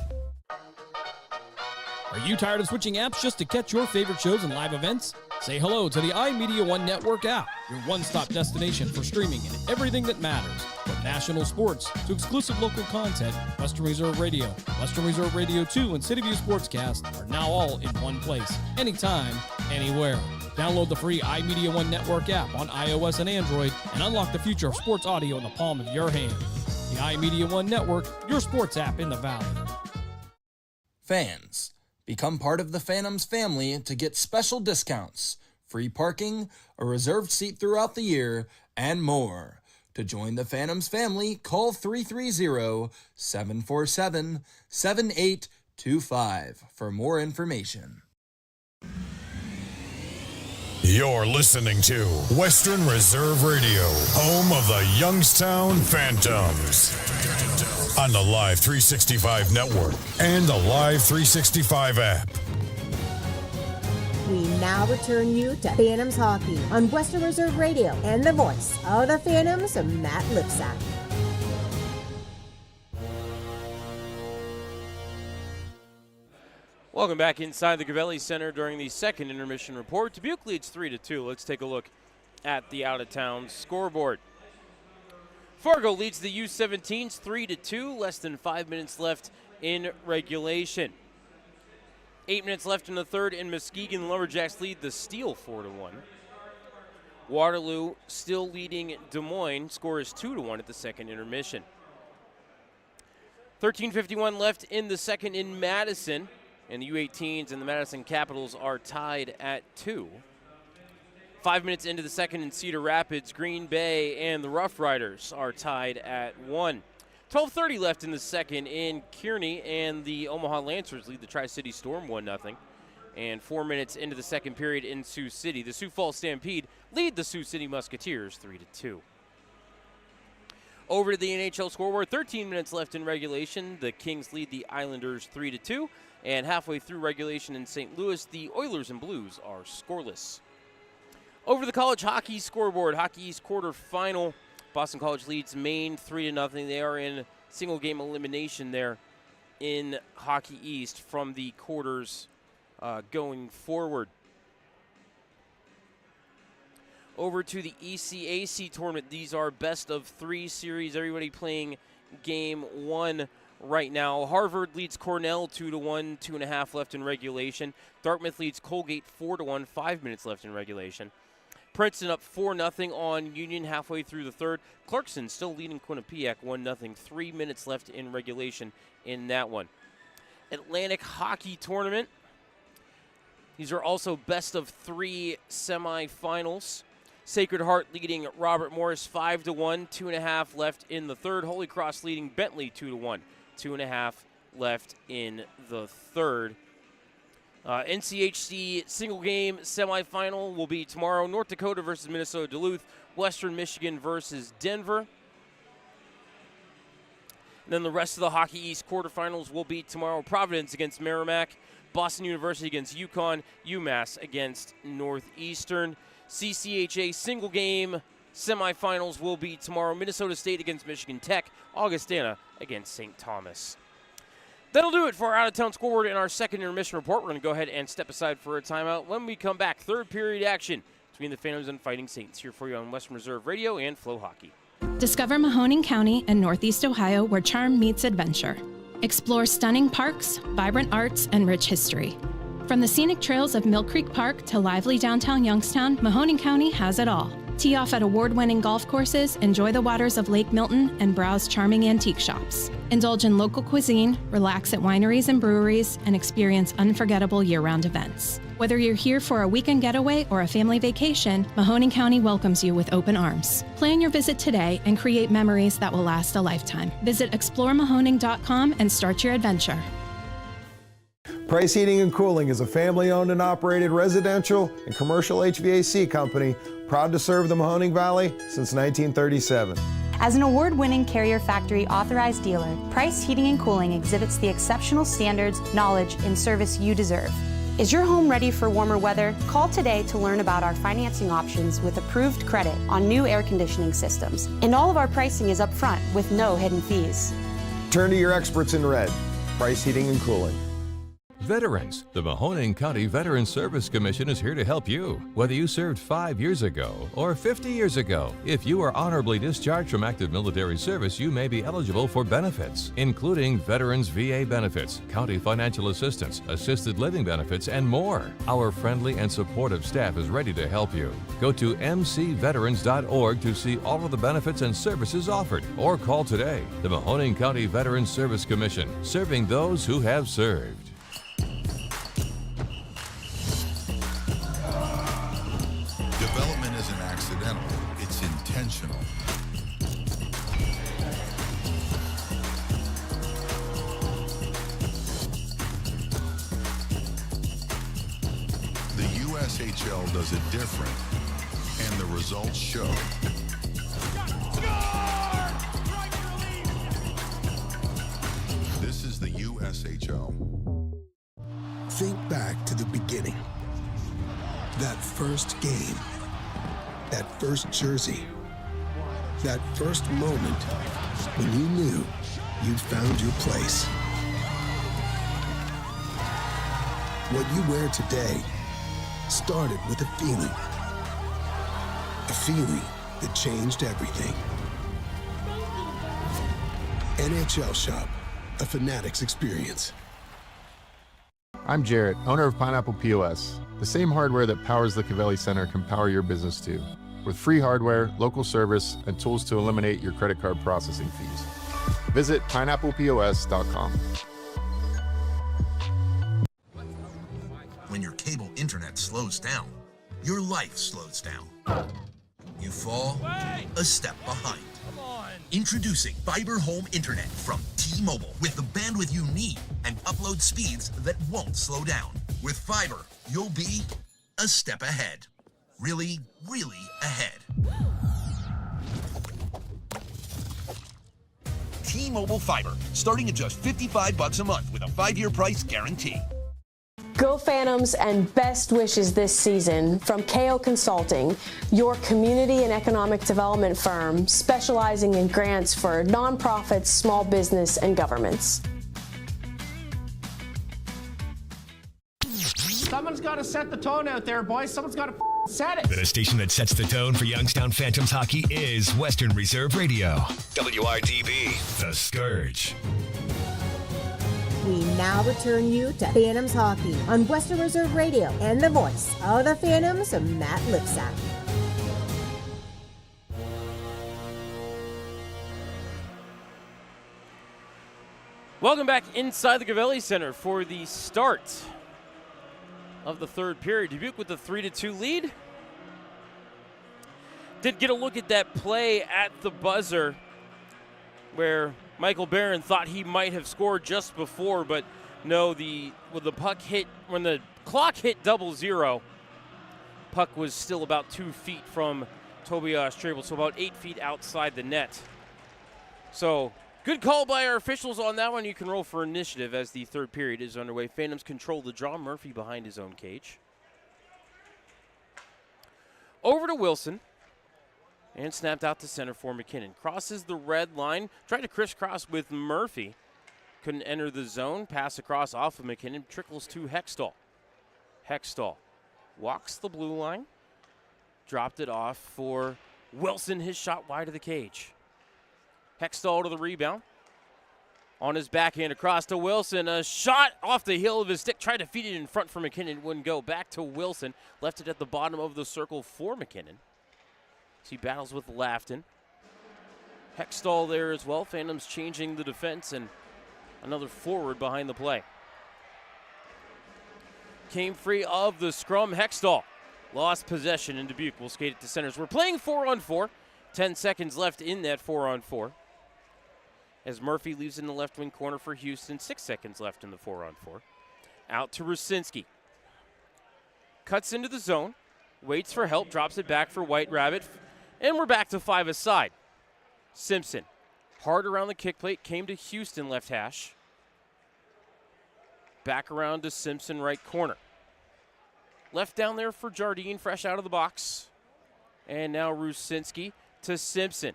Are you tired of switching apps just to catch your favorite shows and live events? Say hello to the iMedia One Network app, your one-stop destination for streaming and everything that matters. From national sports to exclusive local content, Western Reserve Radio, Western Reserve Radio 2, and City View Sportscast are now all in one place, anytime, anywhere. Download the free iMedia One Network app on iOS and Android and unlock the future of sports audio in the palm of your hand. The iMedia One Network, your sports app in the Valley. Fans, become part of the Phantoms family to get special discounts, free parking, a reserved seat throughout the year, and more. To join the Phantoms family, call 330-747-7825 for more information. You're listening to Western Reserve Radio, home of the Youngstown Phantoms. On the Live 365 network and the Live 365 app. We now return you to Phantoms Hockey on Western Reserve Radio and the voice of the Phantoms, Matt Lipsack. Welcome back inside the Gavelli Center during the second intermission report. Dubuque leads 3-2. Let's take a look at the out-of-town scoreboard. Fargo leads the U17s 3-2. Less than 5 minutes left in regulation. 8 minutes left in the third, and Muskegon Lumberjacks lead the Steel 4-1. Waterloo still leading Des Moines. Score is 2-1 at the second intermission. 13:51 left in the second in Madison. And the U18s and the Madison Capitals are tied at 2. 5 minutes into the second in Cedar Rapids, Green Bay and the Rough Riders are tied at 1. 12:30 left in the second in Kearney, and the Omaha Lancers lead the Tri-City Storm 1-0. And 4 minutes into the second period in Sioux City, the Sioux Falls Stampede lead the Sioux City Musketeers 3-2. Over to the NHL scoreboard, 13 minutes left in regulation. The Kings lead the Islanders 3-2. And halfway through regulation in St. Louis, the Oilers and Blues are scoreless. Over the college hockey scoreboard, Hockey East quarterfinal. Boston College leads Maine 3-0. They are in single game elimination there in Hockey East from the quarters going forward. Over to the ECAC tournament. These are best of 3 series. Everybody playing game 1 right now. Harvard leads Cornell 2-1, 2.5 left in regulation. Dartmouth leads Colgate 4-1, 5 minutes left in regulation. Princeton up 4-0 on Union halfway through the third. Clarkson still leading Quinnipiac 1-0, 3 minutes left in regulation in that one. Atlantic Hockey Tournament. These are also best of 3 semifinals. Sacred Heart leading Robert Morris 5-1, 2.5 left in the third. Holy Cross leading Bentley 2-1, 2.5 left in the third. NCHC single game semifinal will be tomorrow. North Dakota versus Minnesota Duluth. Western Michigan versus Denver. And then the rest of the Hockey East quarterfinals will be tomorrow. Providence against Merrimack. Boston University against UConn. UMass against Northeastern. CCHA single game semifinals will be tomorrow. Minnesota State against Michigan Tech. Augustana against St. Thomas. That'll do it for our out-of-town scoreboard in our second intermission report. We're going to go ahead and step aside for a timeout. When we come back, third period action between the Phantoms and Fighting Saints here for you on Western Reserve Radio and Flow Hockey. Discover Mahoning County and Northeast Ohio, where charm meets adventure. Explore stunning parks, vibrant arts, and rich history. From the scenic trails of Mill Creek Park to lively downtown Youngstown, Mahoning County has it all. Tee off at award-winning golf courses, enjoy the waters of Lake Milton, and browse charming antique shops. Indulge in local cuisine, relax at wineries and breweries, and experience unforgettable year-round events. Whether you're here for a weekend getaway or a family vacation, Mahoning County welcomes you with open arms. Plan your visit today and create memories that will last a lifetime. Visit exploremahoning.com and start your adventure. Price Heating and Cooling is a family-owned and operated residential and commercial HVAC company proud to serve the Mahoning Valley since 1937. As an award-winning Carrier Factory authorized dealer, Price Heating and Cooling exhibits the exceptional standards, knowledge, and service you deserve. Is your home ready for warmer weather? Call today to learn about our financing options with approved credit on new air conditioning systems. And all of our pricing is upfront with no hidden fees. Turn to your experts in red. Price Heating and Cooling. Veterans, the Mahoning County Veterans Service Commission is here to help you. Whether you served 5 years ago or 50 years ago, if you are honorably discharged from active military service, you may be eligible for benefits, including Veterans VA benefits, county financial assistance, assisted living benefits, and more. Our friendly and supportive staff is ready to help you. Go to mcveterans.org to see all of the benefits and services offered, or call today. The Mahoning County Veterans Service Commission, serving those who have served. Development isn't accidental, it's intentional. The USHL does it different, and the results show. This is the USHL. Think back to the beginning. That first game, that first jersey, that first moment when you knew you'd found your place. What you wear today started with a feeling that changed everything. NHL Shop, a Fanatics experience. I'm Jarrett, owner of Pineapple POS. The same hardware that powers the Cavelli Center can power your business too, with free hardware, local service, and tools to eliminate your credit card processing fees. Visit pineapplepos.com. When your cable internet slows down, your life slows down. You fall a step behind. Introducing Fiber Home Internet from T-Mobile with the bandwidth you need and upload speeds that won't slow down. With fiber, you'll be a step ahead. Really, really ahead. T-Mobile Fiber, starting at just $55 a month with a 5-year price guarantee. Go Phantoms and best wishes this season from KO Consulting, your community and economic development firm specializing in grants for nonprofits, small business, and governments. Someone's got to set the tone out there, boys. Someone's got to set it. The station that sets the tone for Youngstown Phantoms hockey is Western Reserve Radio. WRDB, The Scourge. We now return you to Phantoms Hockey on Western Reserve Radio and the voice of the Phantoms, Matt Lipsack. Welcome back inside the Cavelli Center for the start of the third period. Dubuque with the 3-2 lead. Did get a look at that play at the buzzer where Michael Barron thought he might have scored just before, but no, when the clock hit 0-0, puck was still about 2 feet from Tobias Trable, so about 8 feet outside the net. So good call by our officials on that one. You can roll for initiative as the third period is underway. Phantoms control the draw. Murphy behind his own cage. Over to Wilson. And snapped out to center for McKinnon. Crosses the red line. Tried to crisscross with Murphy. Couldn't enter the zone. Pass across off of McKinnon. Trickles to Hextall. Hextall walks the blue line. Dropped it off for Wilson. His shot wide of the cage. Hextall to the rebound. On his backhand across to Wilson. A shot off the heel of his stick. Tried to feed it in front for McKinnon. Wouldn't go. Back to Wilson. Left it at the bottom of the circle for McKinnon. He battles with Lafton. Hextall there as well. Phantoms changing the defense and another forward behind the play. Came free of the scrum. Hextall lost possession and Dubuque will skate it to centers. We're playing 4-on-4. 10 seconds left in that 4-on-4. As Murphy leaves in the left wing corner for Houston. 6 seconds left in the 4-on-4. Out to Rusinski. Cuts into the zone. Waits for help. Drops it back for White Rabbit. And we're back to 5 aside. Simpson, hard around the kick plate, came to Houston left hash. Back around to Simpson right corner. Left down there for Jardine, fresh out of the box. And now Rusinski to Simpson.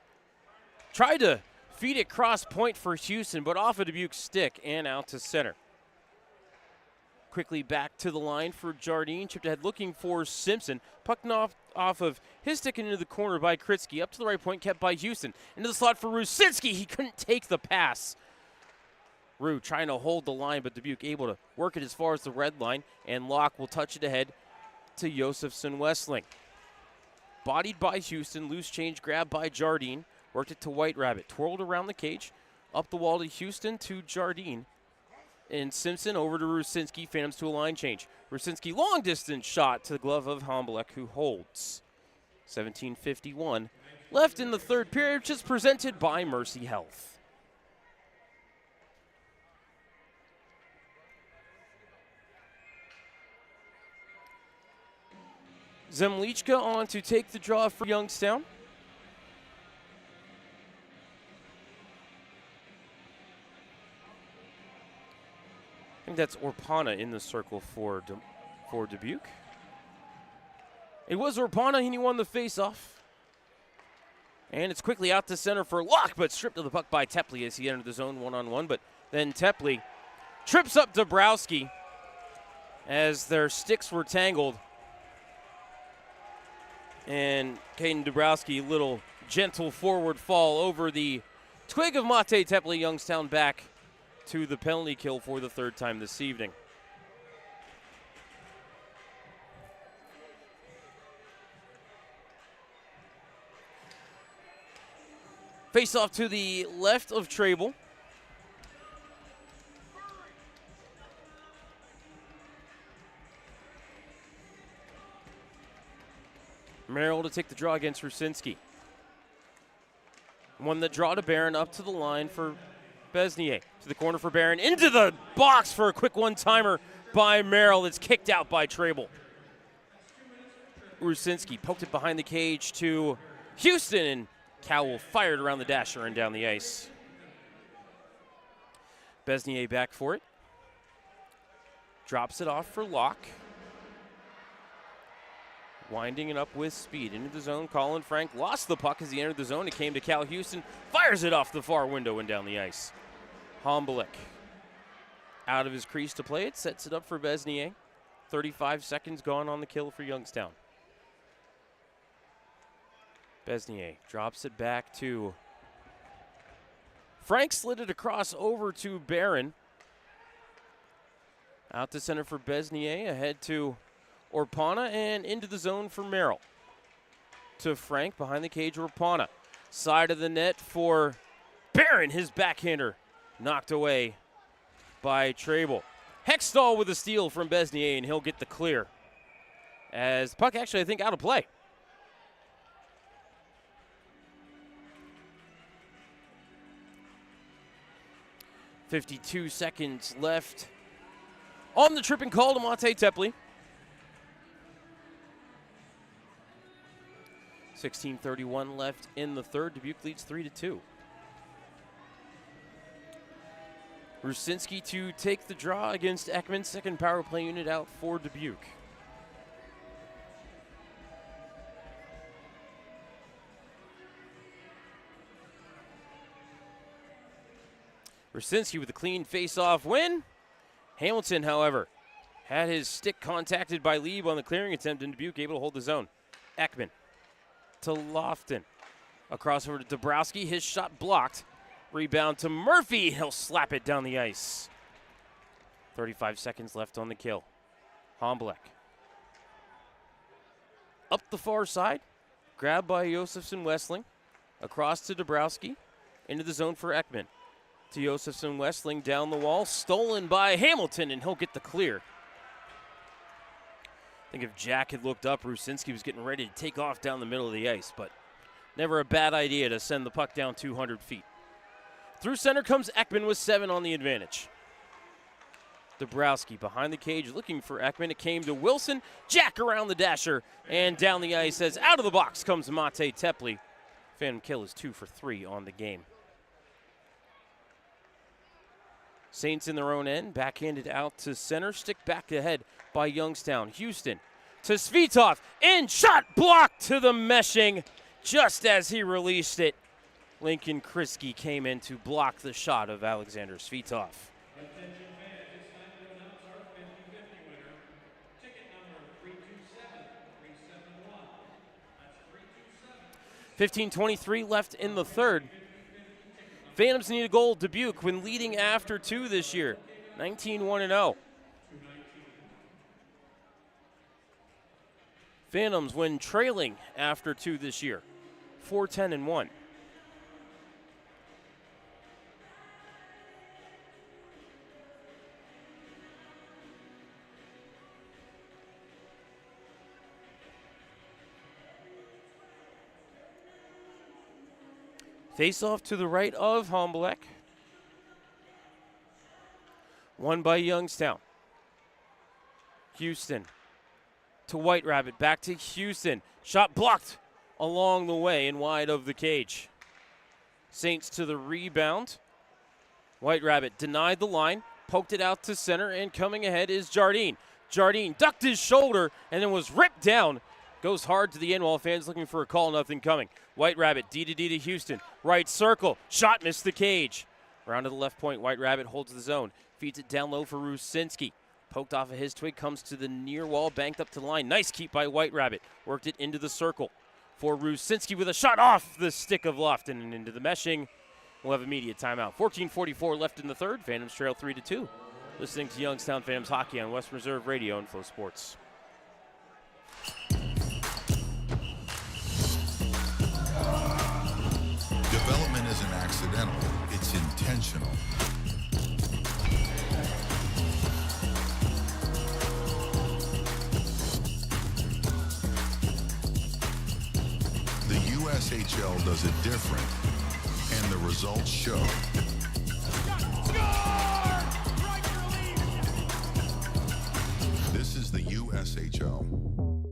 Tried to feed it cross point for Houston, but off of Dubuque's stick and out to center. Quickly back to the line for Jardine. Chipped ahead looking for Simpson. Puck off of his stick into the corner by Kritsky. Up to the right point, kept by Houston. Into the slot for Rusinski. He couldn't take the pass. Rue trying to hold the line, but Dubuque able to work it as far as the red line. And Locke will touch it ahead to Josefson Westling. Bodied by Houston. Loose change grab by Jardine. Worked it to White Rabbit. Twirled around the cage. Up the wall to Houston to Jardine. And Simpson over to Rusinski. Phantoms to a line change. Rusinski long distance shot to the glove of Hombolek, who holds. 17:51 left in the third period, which is presented by Mercy Health. Zemlichka on to take the draw for Youngstown. I think that's Orpana in the circle for Dubuque. It was Urpana, and he won the faceoff. And it's quickly out to center for Locke, but stripped of the puck by Tepley as he entered the zone one-on-one. But then Tepley trips up Dabrowski as their sticks were tangled. And Caden Dabrowski, little gentle forward fall over the twig of Mate Tepley. Youngstown back to the penalty kill for the third time this evening. Face off to the left of Trable. Merrill to take the draw against Rusinski. Won the draw to Barron, up to the line for Besnier. To the corner for Barron, into the box for a quick one-timer by Merrill. It's kicked out by Trable. Rusinski poked it behind the cage to Houston, and Cowell fired around the dasher and down the ice. Besnier back for it. Drops it off for Locke. Winding it up with speed into the zone. Colin Frank lost the puck as he entered the zone. It came to Cal Houston. Fires it off the far window and down the ice. Hombelik out of his crease to play it. Sets it up for Besnier. 35 seconds gone on the kill for Youngstown. Besnier drops it back to Frank. Slid it across over to Barron. Out to center for Besnier. Ahead to Urpana and into the zone for Merrill. To Frank behind the cage, Urpana. Side of the net for Barron. His backhander knocked away by Trable. Hextall with a steal from Besnier, and he'll get the clear. As the puck actually, I think, out of play. .52 seconds left on the tripping call to Mate Tepley. 16:31 left in the third. Dubuque leads 3-2. Rusinski to take the draw against Ekman. Second power play unit out for Dubuque. Rusinski with a clean face-off win. Hamilton, however, had his stick contacted by Lieb on the clearing attempt, and Dubuque able to hold the zone. Ekman to Lofton. Across over to Dabrowski. His shot blocked. Rebound to Murphy. He'll slap it down the ice. 35 seconds left on the kill. Hombelik. Up the far side. Grabbed by Josefson Westling. Across to Dabrowski. Into the zone for Ekman. To Josefson Westling down the wall. Stolen by Hamilton, and he'll get the clear. I think if Jack had looked up, Rusinski was getting ready to take off down the middle of the ice, but never a bad idea to send the puck down 200 feet. Through center comes Ekman with 7 on the advantage. Dabrowski behind the cage looking for Ekman. It came to Wilson. Jack around the dasher and down the ice as out of the box comes Mate Tepley. Phantom kill is 2 for 3 on the game. Saints in their own end, backhanded out to center, stick back ahead by Youngstown. Houston to Svitov, in shot blocked to the meshing just as he released it. Lincoln Kriski came in to block the shot of Alexander Svitov. 15:23 left in the third. Phantoms need a goal. Dubuque when leading after 2 this year. 19-1-0. Phantoms when trailing after 2 this year. 4-10-1. Face off to the right of Hombelik. Won by Youngstown. Houston to White Rabbit. Back to Houston. Shot blocked along the way and wide of the cage. Saints to the rebound. White Rabbit denied the line. Poked it out to center, and coming ahead is Jardine. Jardine ducked his shoulder and then was ripped down Goes hard to the end wall. Fans looking for a call. Nothing coming. White Rabbit, D to Houston. Right circle. Shot missed the cage. Around to the left point. White Rabbit holds the zone. Feeds it down low for Rusinski. Poked off of his twig. Comes to the near wall. Banked up to the line. Nice keep by White Rabbit. Worked it into the circle for Rusinski with a shot off the stick of Lofton and into the meshing. We'll have immediate timeout. 14:44 left in the third. Phantoms trail 3-2. Listening to Youngstown Phantoms Hockey on Western Reserve Radio and Flow Sports. Development isn't accidental, it's intentional. The USHL does it different, and the results show. This is the USHL.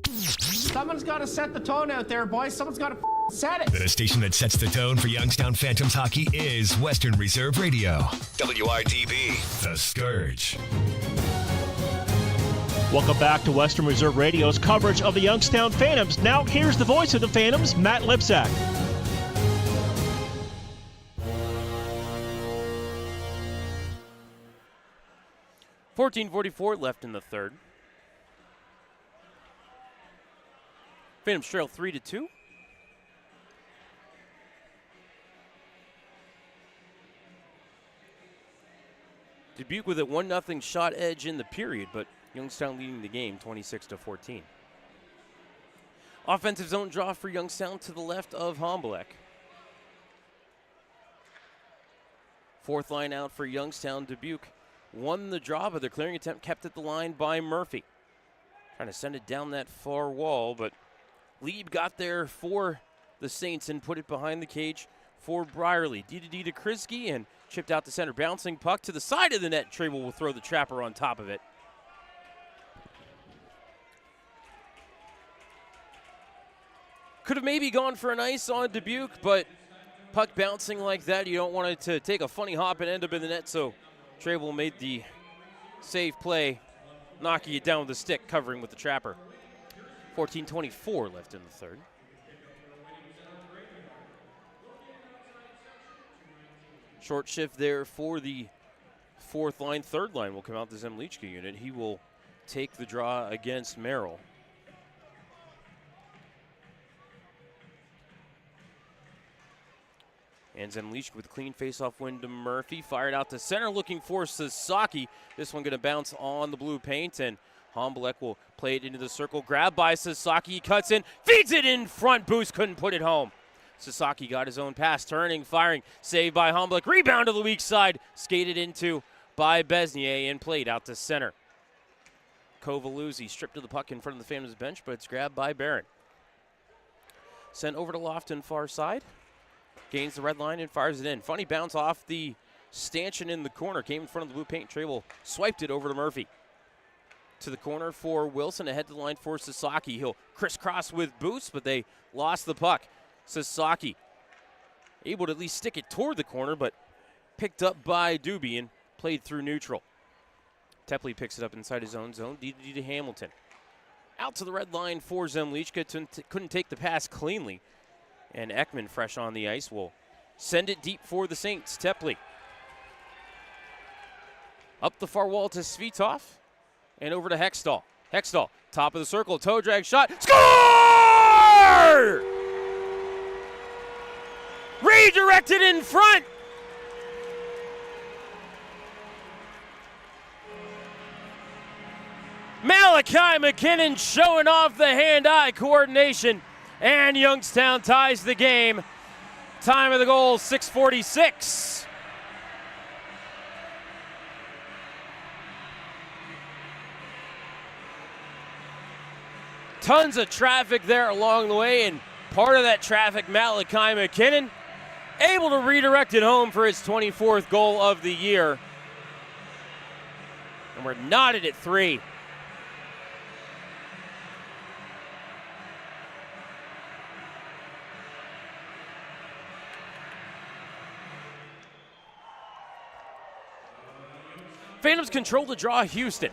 Someone's got to set the tone out there, boys. Someone's got to set it. The station that sets the tone for Youngstown Phantoms hockey is Western Reserve Radio. WRDB, The Scourge. Welcome back to Western Reserve Radio's coverage of the Youngstown Phantoms. Now here's the voice of the Phantoms, Matt Lipsack. $14:44 left in the third. Phantoms trail 3-2. Dubuque with a 1-0 shot edge in the period, but Youngstown leading the game 26-14. Offensive zone draw for Youngstown to the left of Homblek. Fourth line out for Youngstown. Dubuque won the draw, but their clearing attempt kept at the line by Murphy. Trying to send it down that far wall, but Lieb got there for the Saints and put it behind the cage for Brierly. D to Krisky and chipped out to center. Bouncing puck to the side of the net. Trable will throw the trapper on top of it. Could have maybe gone for an ice on Dubuque, but puck bouncing like that, you don't want it to take a funny hop and end up in the net, so Trable made the save play, knocking it down with the stick, covering with the trapper. 14:24 left in the third. Short shift there for the fourth line. Third line will come out the Zemlichka unit. He will take the draw against Merrill. And Zemlichka with a clean face-off win to Murphy. Fired out to center, looking for Sasaki. This one going to bounce on the blue paint, and Homblek will play it into the circle. Grabbed by Sasaki. He cuts in, feeds it in front. Boost couldn't put it home. Sasaki got his own pass, turning, firing. Saved by Homblek. Rebound to the weak side. Skated into by Besnier and played out to center. Kovaluzzi stripped to the puck in front of the Phantoms bench, but it's grabbed by Barron. Sent over to Lofton far side. Gains the red line and fires it in. Funny bounce off the stanchion in the corner. Came in front of the blue paint. Trable swiped it over to Murphy. To the corner for Wilson. Ahead to the line for Sasaki. He'll crisscross with Boots, but they lost the puck. Sasaki able to at least stick it toward the corner, but picked up by Doobie and played through neutral. Tepley picks it up inside his own zone. D to Hamilton. Out to the red line for Zemlichka. Couldn't take the pass cleanly. And Ekman, fresh on the ice, will send it deep for the Saints. Tepley. Up the far wall to Svitov. And over to Hextall. Hextall, top of the circle. Toe drag shot. Score! Redirected in front. Malachi McKinnon showing off the hand-eye coordination. And Youngstown ties the game. Time of the goal, 6:46. Tons of traffic there along the way, and part of that traffic, Malachi McKinnon, able to redirect it home for his 24th goal of the year. And we're knotted at 3. Phantoms control the draw. Houston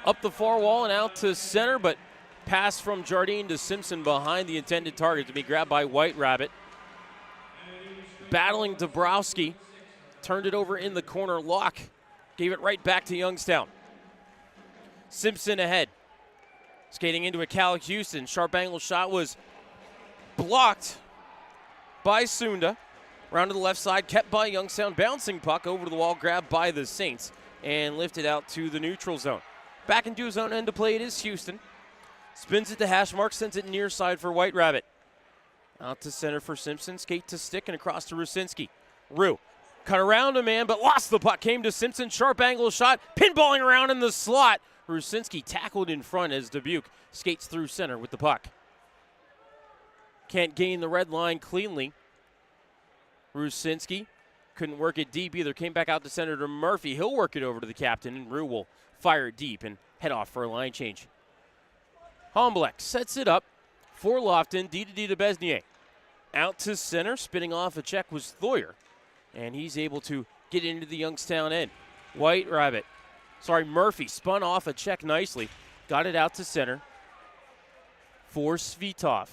up the far wall and out to center, but Pass from Jardine to Simpson behind the intended target to be grabbed by White Rabbit. Battling Dabrowski. Turned it over in the corner. Locke gave it right back to Youngstown. Simpson ahead. Skating into a Cal Houston. Sharp angle shot was blocked by Sunda. Round to the left side, kept by Youngstown. Bouncing puck over the wall, grabbed by the Saints, and lifted out to the neutral zone. Back into his own end to play, it is Houston. Spins it to hash mark, sends it near side for White Rabbit. Out to center for Simpson, skate to stick and across to Rusinski. Rue cut around a man, but lost the puck. Came to Simpson, sharp angle shot, pinballing around in the slot. Rusinski tackled in front as Dubuque skates through center with the puck. Can't gain the red line cleanly. Rusinski couldn't work it deep either. Came back out to center to Murphy. He'll work it over to the captain, and Rue will fire it deep and head off for a line change. Homblek sets it up for Lofton. D to Besnier. Out to center. Spinning off a check was Thoyer, and he's able to get into the Youngstown end. Murphy spun off a check nicely. Got it out to center for Svitov.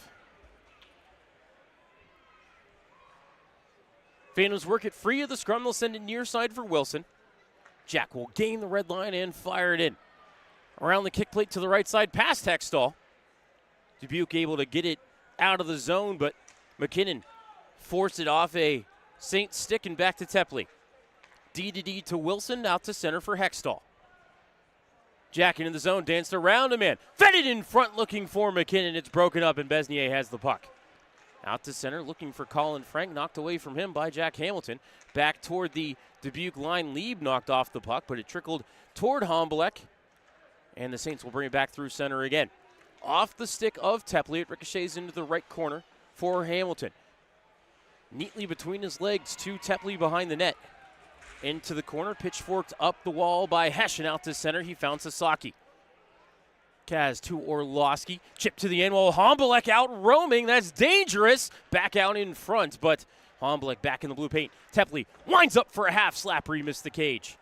Phantoms work it free of the scrum. They'll send it near side for Wilson. Jack will gain the red line and fire it in. Around the kick plate to the right side, past Hextall. Dubuque able to get it out of the zone, but McKinnon forced it off a Saint stick and back to Tepley. D to Wilson, out to center for Hextall. Jack into the zone, danced around a man. Fed it in front looking for McKinnon. It's broken up and Besnier has the puck. Out to center, looking for Colin Frank, knocked away from him by Jack Hamilton. Back toward the Dubuque line, Lieb knocked off the puck, but it trickled toward Homblek, and the Saints will bring it back through center again. Off the stick of Tepley, it ricochets into the right corner for Hamilton. Neatly between his legs to Tepley behind the net. Into the corner, pitchforked up the wall by Hesh, and out to center, he found Sasaki. Kaz to Orlowski. Chip to the end while Homblek out roaming. That's dangerous. Back out in front, but Homblek back in the blue paint. Tepley winds up for a half slap where he missed the cage.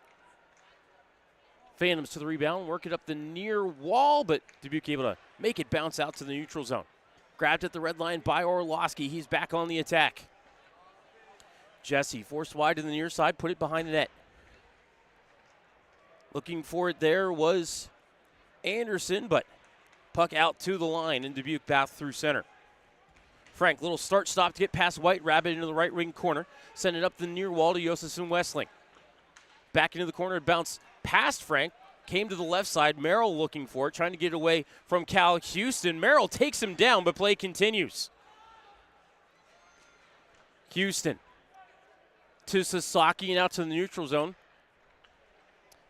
Phantoms to the rebound, work it up the near wall, but Dubuque able to make it bounce out to the neutral zone. Grabbed at the red line by Orlowski. He's back on the attack. Jesse forced wide to the near side, put it behind the net. Looking for it there was Anderson, but puck out to the line, and Dubuque back through center. Frank, little start-stop to get past White Rabbit into the right wing corner. Send it up the near wall to Josefson Westling. Back into the corner, it bounced past Frank. Came to the left side. Merrill looking for it, trying to get away from Cal Houston. Merrill takes him down, but play continues. Houston to Sasaki and out to the neutral zone.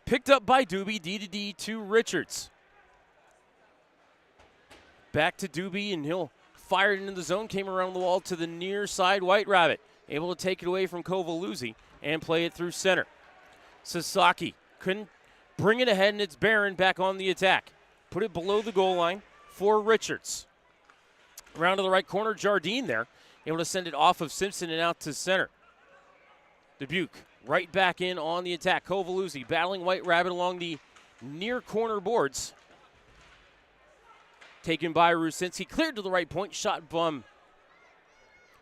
Picked up by Doobie, D to Richards. Back to Doobie, and he'll fire it into the zone. Came around the wall to the near side. White Rabbit able to take it away from Kovaluzzi and play it through center. Sasaki couldn't bring it ahead, and it's Barron back on the attack. Put it below the goal line for Richards. Around to the right corner, Jardine there. Able to send it off of Simpson and out to center. Dubuque right back in on the attack. Kovaluzzi battling White Rabbit along the near corner boards. Taken by Rusinski, cleared to the right point, shot bum.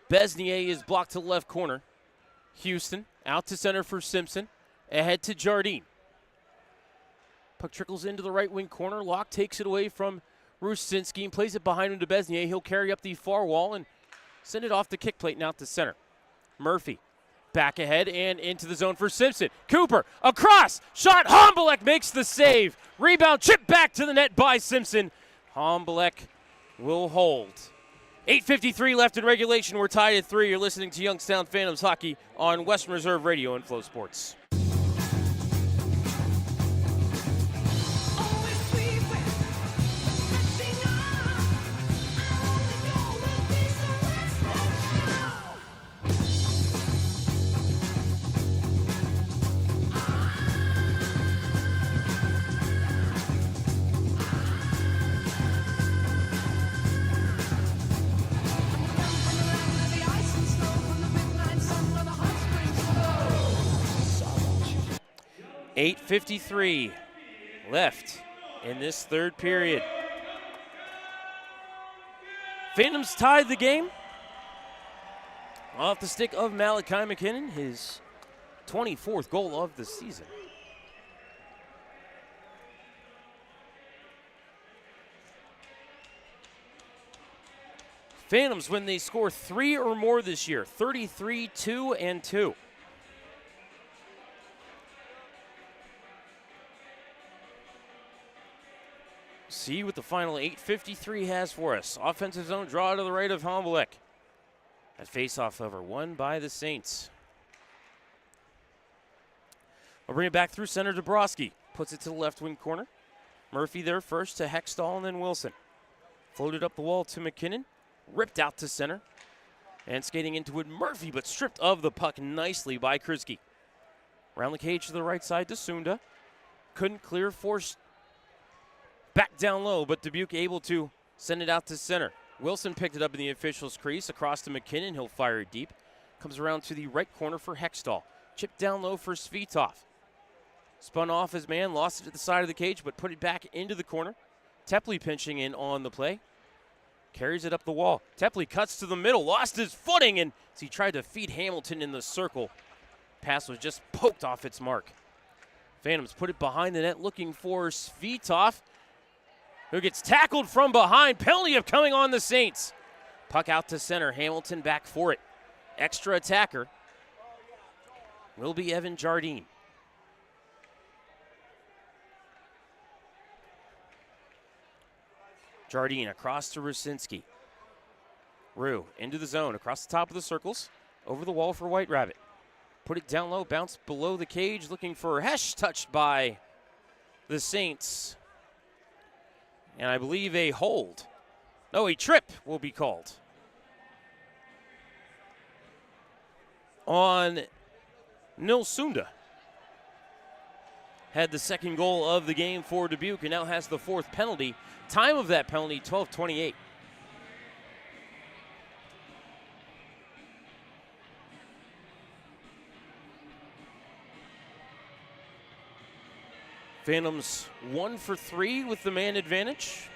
Besnier is blocked to the left corner. Houston out to center for Simpson, ahead to Jardine. Puck trickles into the right wing corner. Locke takes it away from Rusinski and plays it behind him to Besnier. He'll carry up the far wall and send it off the kick plate and out to center. Murphy back ahead and into the zone for Simpson. Cooper across, shot. Homblek makes the save. Rebound, chip back to the net by Simpson. Homblek will hold. 8:53 left in regulation. We're tied at 3. You're listening to Youngstown Phantoms hockey on Western Reserve Radio and Flow Sports. .853 left in this third period. Phantoms tied the game off the stick of Malachi McKinnon, his 24th goal of the season. Phantoms, when they score 3 or more this year, 33, 2, and 2. See what the final 8:53 has for us. Offensive zone draw to the right of Hombeck. That faceoff over won by the Saints. I'll bring it back through center. Dabrowski puts it to the left wing corner. Murphy there first to Hextall and then Wilson. Floated up the wall to McKinnon. Ripped out to center. And skating into it, Murphy, but stripped of the puck nicely by Krzyzki. Around the cage to the right side to Sunda. Couldn't clear, forced back down low, but Dubuque able to send it out to center. Wilson picked it up in the official's crease. Across to McKinnon, he'll fire it deep. Comes around to the right corner for Hextall. Chipped down low for Svitov. Spun off his man, lost it at the side of the cage, but put it back into the corner. Tepley pinching in on the play. Carries it up the wall. Tepley cuts to the middle, lost his footing, and as he tried to feed Hamilton in the circle, pass was just poked off its mark. Phantoms put it behind the net, looking for Svitov, who gets tackled from behind. Penalty of coming on the Saints. Puck out to center. Hamilton back for it. Extra attacker will be Evan Jardine. Jardine across to Rusinski. Rue into the zone, across the top of the circles, over the wall for White Rabbit. Put it down low, bounce below the cage, looking for Hesh, touched by the Saints. And I believe a hold. No, a trip will be called on Nils Sunda. Had the second goal of the game for Dubuque and now has the fourth penalty. Time of that penalty, 12:28. Phantoms 1 for 3 with the man advantage.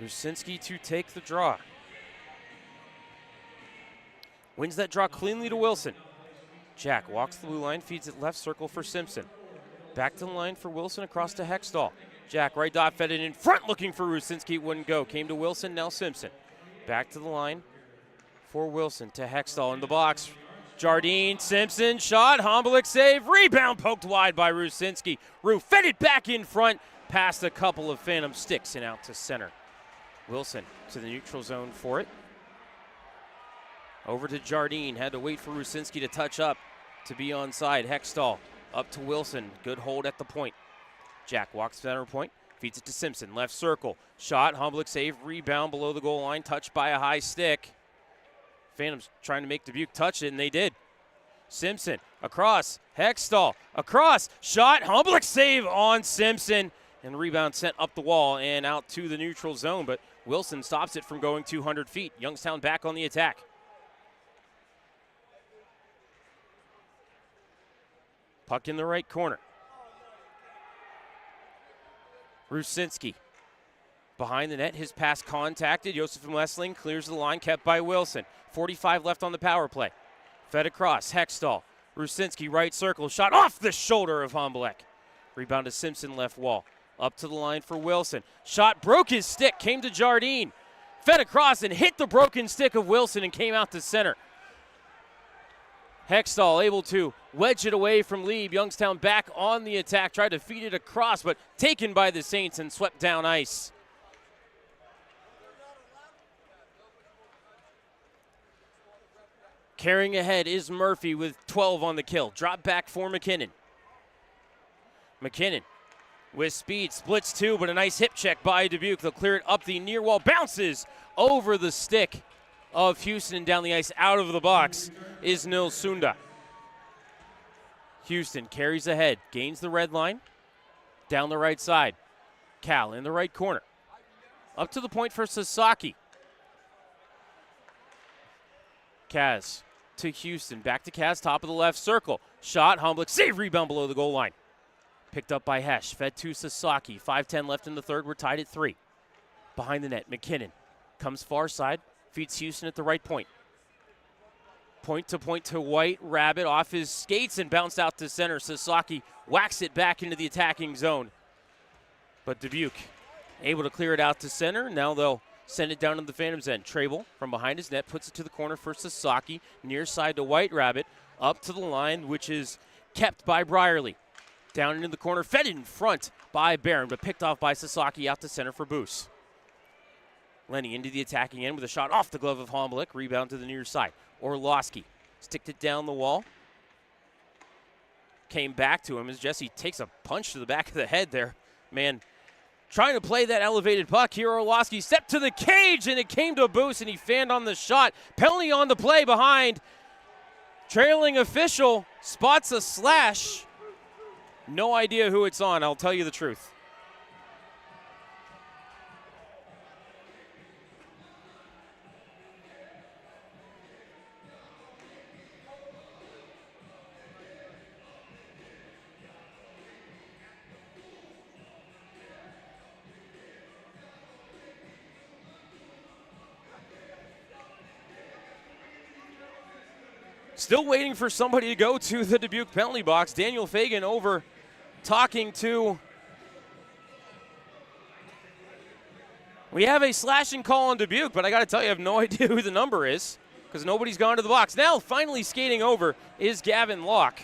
Rusinski to take the draw. Wins that draw cleanly to Wilson. Jack walks the blue line, feeds it left circle for Simpson. Back to the line for Wilson, across to Hextall. Jack right dot fed it in front, looking for Rusinski. It wouldn't go. Came to Wilson, now Simpson. Back to the line for Wilson to Hextall in the box. Jardine, Simpson, shot, Hombeck save, rebound poked wide by Rusinski. Rue fed it back in front, past a couple of Phantom sticks and out to center. Wilson to the neutral zone for it. Over to Jardine, had to wait for Rusinski to touch up to be onside. Hextall up to Wilson, good hold at the point. Jack walks center point, feeds it to Simpson, left circle. Shot, Hombeck save, rebound below the goal line, touched by a high stick. Phantoms trying to make Dubuque touch it, and they did. Simpson, across, Hextall, across, shot, Hombeck save on Simpson, and rebound sent up the wall and out to the neutral zone, but Wilson stops it from going 200 feet. Youngstown back on the attack. Puck in the right corner. Rusinski behind the net, his pass contacted. Josef Messling clears the line, kept by Wilson. 45 left on the power play. Fed across, Hextall. Rusinski right circle, shot off the shoulder of Hombeck. Rebound to Simpson left wall. Up to the line for Wilson. Shot broke his stick, came to Jardine. Fed across and hit the broken stick of Wilson and came out to center. Hextall able to wedge it away from Lieb. Youngstown back on the attack, tried to feed it across, but taken by the Saints and swept down ice. Carrying ahead is Murphy with 12 on the kill. Drop back for McKinnon. McKinnon with speed, splits two, but a nice hip check by Dubuque. They'll clear it up the near wall, bounces over the stick of Houston down the ice. Out of the box is Nils Sunda. Houston carries ahead, gains the red line, down the right side. Cal in the right corner. Up to the point for Sasaki. Kaz to Houston, back to Kaz, top of the left circle. Shot, Hombeck, save, rebound below the goal line. Picked up by Hesh, fed to Sasaki. 5:10 left in the third, we're tied at 3. behind the net. McKinnon comes far side, feeds Houston at the right point. Point to White Rabbit off his skates and bounced out to center. Sasaki whacks it back into the attacking zone. But Dubuque able to clear it out to center. Now they'll send it down to the Phantoms' end. Trable from behind his net puts it to the corner for Sasaki. Near side to White Rabbit. Up to the line, which is kept by Brierly. Down into the corner, fed in front by Barron, but picked off by Sasaki out to center for Boos. Lenny into the attacking end with a shot off the glove of Homblick. Rebound to the near side. Orlowski sticked it down the wall. Came back to him as Jesse takes a punch to the back of the head there. Man, trying to play that elevated puck here. Orlowski stepped to the cage, and it came to Boos, and he fanned on the shot. Penalty on the play behind. Trailing official spots a slash. No idea who it's on, I'll tell you the truth. Still waiting for somebody to go to the Dubuque penalty box. Daniel Fagan over talking to. We have a slashing call on Dubuque, but I got to tell you, I have no idea who the number is because nobody's gone to the box. Now, finally skating over is Gavin Locke.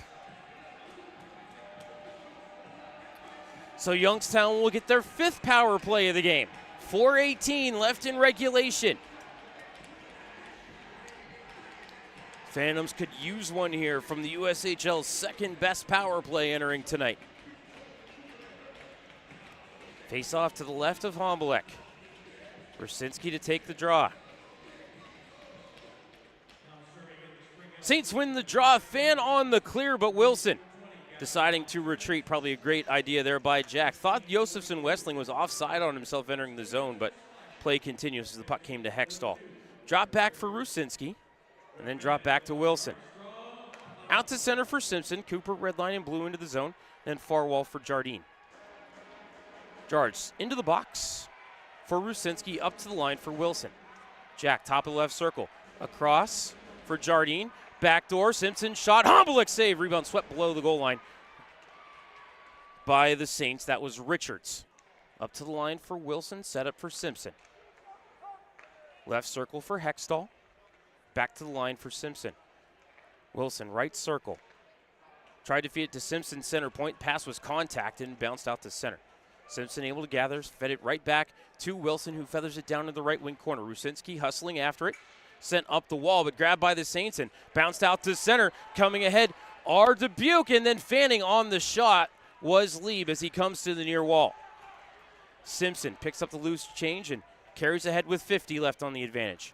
So Youngstown will get their 5th power play of the game. 4:18 left in regulation. Phantoms could use one here from the USHL's 2nd best power play entering tonight. Face off to the left of Homblick. Brzezinski to take the draw. Saints win the draw. Fan on the clear, but Wilson deciding to retreat. Probably a great idea there by Jack. Thought Josefson Westling was offside on himself entering the zone, but play continues as the puck came to Hextall. Drop back for Rusinski. And then drop back to Wilson. Out to center for Simpson. Cooper red line and blue into the zone. Then far wall for Jardine. Jarge into the box for Rusinski. Up to the line for Wilson. Jack top of the left circle. Across for Jardine. Backdoor. Simpson shot. Homblick save. Rebound swept below the goal line by the Saints. That was Richards. Up to the line for Wilson. Set up for Simpson. Left circle for Hextall. Back to the line for Simpson. Wilson, right circle. Tried to feed it to Simpson, center point. Pass was contacted and bounced out to center. Simpson able to gather, fed it right back to Wilson, who feathers it down to the right wing corner. Rusinski hustling after it. Sent up the wall, but grabbed by the Saints and bounced out to center. Coming ahead are Dubuque, and then fanning on the shot was Lieb as he comes to the near wall. Simpson picks up the loose change and carries ahead with 50 left on the advantage.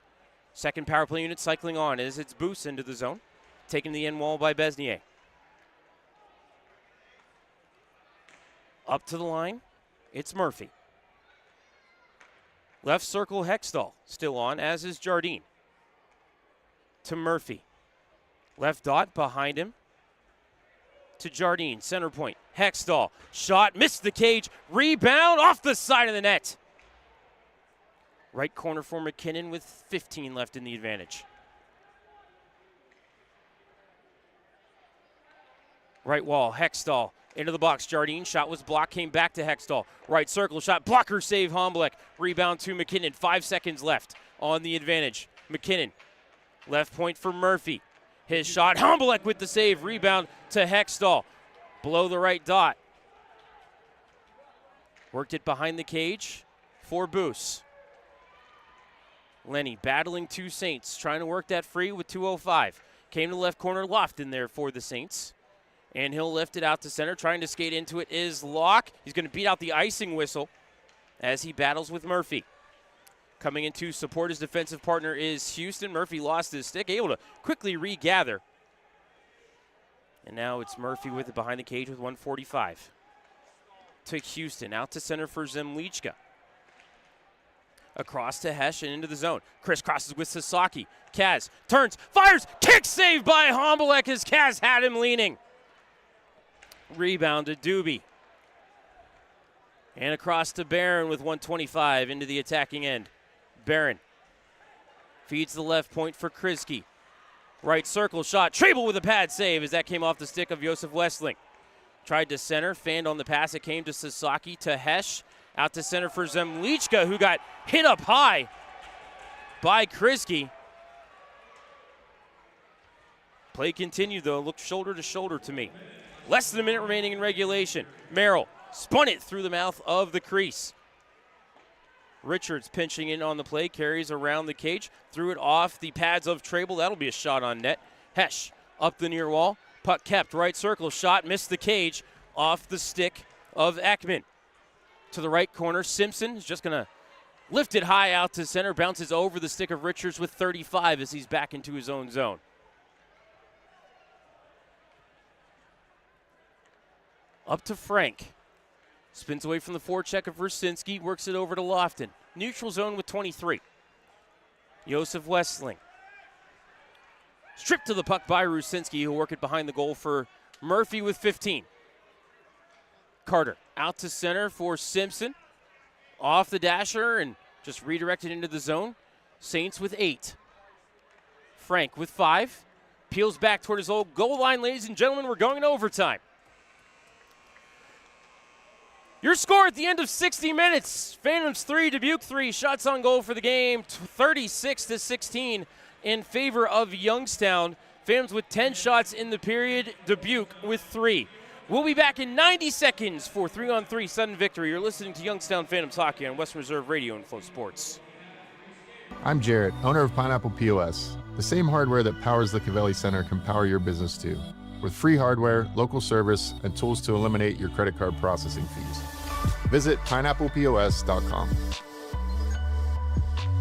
2nd power play unit cycling on as it's Boos into the zone. Taken the end wall by Besnier. Up to the line, it's Murphy. Left circle Hextall still on, as is Jardine. To Murphy. Left dot behind him. To Jardine, center point. Hextall, shot, missed the cage. Rebound off the side of the net. Right corner for McKinnon with 15 left in the advantage. Right wall, Hextall into the box. Jardine, shot was blocked, came back to Hextall. Right circle shot, blocker save Homblick. Rebound to McKinnon, 5 seconds left on the advantage. McKinnon, left point for Murphy. His shot, Homblick with the save. Rebound to Hextall. Below the right dot. Worked it behind the cage for Boos. Lenny battling 2 Saints, trying to work that free with 2:05. Came to the left corner, Lofton there for the Saints. And he'll lift it out to center. Trying to skate into it is Locke. He's going to beat out the icing whistle as he battles with Murphy. Coming in to support his defensive partner is Houston. Murphy lost his stick, able to quickly regather. And now it's Murphy with it behind the cage with 1:45. To Houston, out to center for Zemlichka. Across to Hesh and into the zone. Chris crosses with Sasaki. Kaz turns, fires, kick save by Homblick as Kaz had him leaning. Rebound to Doobie. And across to Barron with 1:25 into the attacking end. Barron feeds the left point for Kriske. Right circle shot. Treble with a pad save as that came off the stick of Josef Westling. Tried to center, fanned on the pass. It came to Sasaki, to Hesh. Out to center for Zemlichka, who got hit up high by Kriske. Play continued, though. Looked shoulder to shoulder to me. Less than a minute remaining in regulation. Merrill spun it through the mouth of the crease. Richards pinching in on the play, carries around the cage, threw it off the pads of Treble. That'll be a shot on net. Hesh up the near wall. Puck kept, right circle shot, missed the cage off the stick of Ekman. To the right corner, Simpson is just going to lift it high out to center, bounces over the stick of Richards with 35 as he's back into his own zone. Up to Frank. Spins away from the forecheck of Rusinski, works it over to Lofton. Neutral zone with 23. Josef Westling. Stripped to the puck by Rusinski, who'll work it behind the goal for Murphy with 15. Carter out to center for Simpson. Off the dasher and just redirected into the zone. Saints with 8. Frank with 5. Peels back toward his old goal line, ladies and gentlemen. We're going to overtime. Your score at the end of 60 minutes. Phantoms 3, Dubuque 3. Shots on goal for the game, 36-16 in favor of Youngstown. Phantoms with 10 shots in the period, Dubuque with 3. We'll be back in 90 seconds for 3-on-3 sudden victory. You're listening to Youngstown Phantoms Hockey on Western Reserve Radio and Flow Sports. I'm Jarrett, owner of Pineapple POS. The same hardware that powers the Cavelli Center can power your business too, with free hardware, local service, and tools to eliminate your credit card processing fees. Visit pineapplepos.com.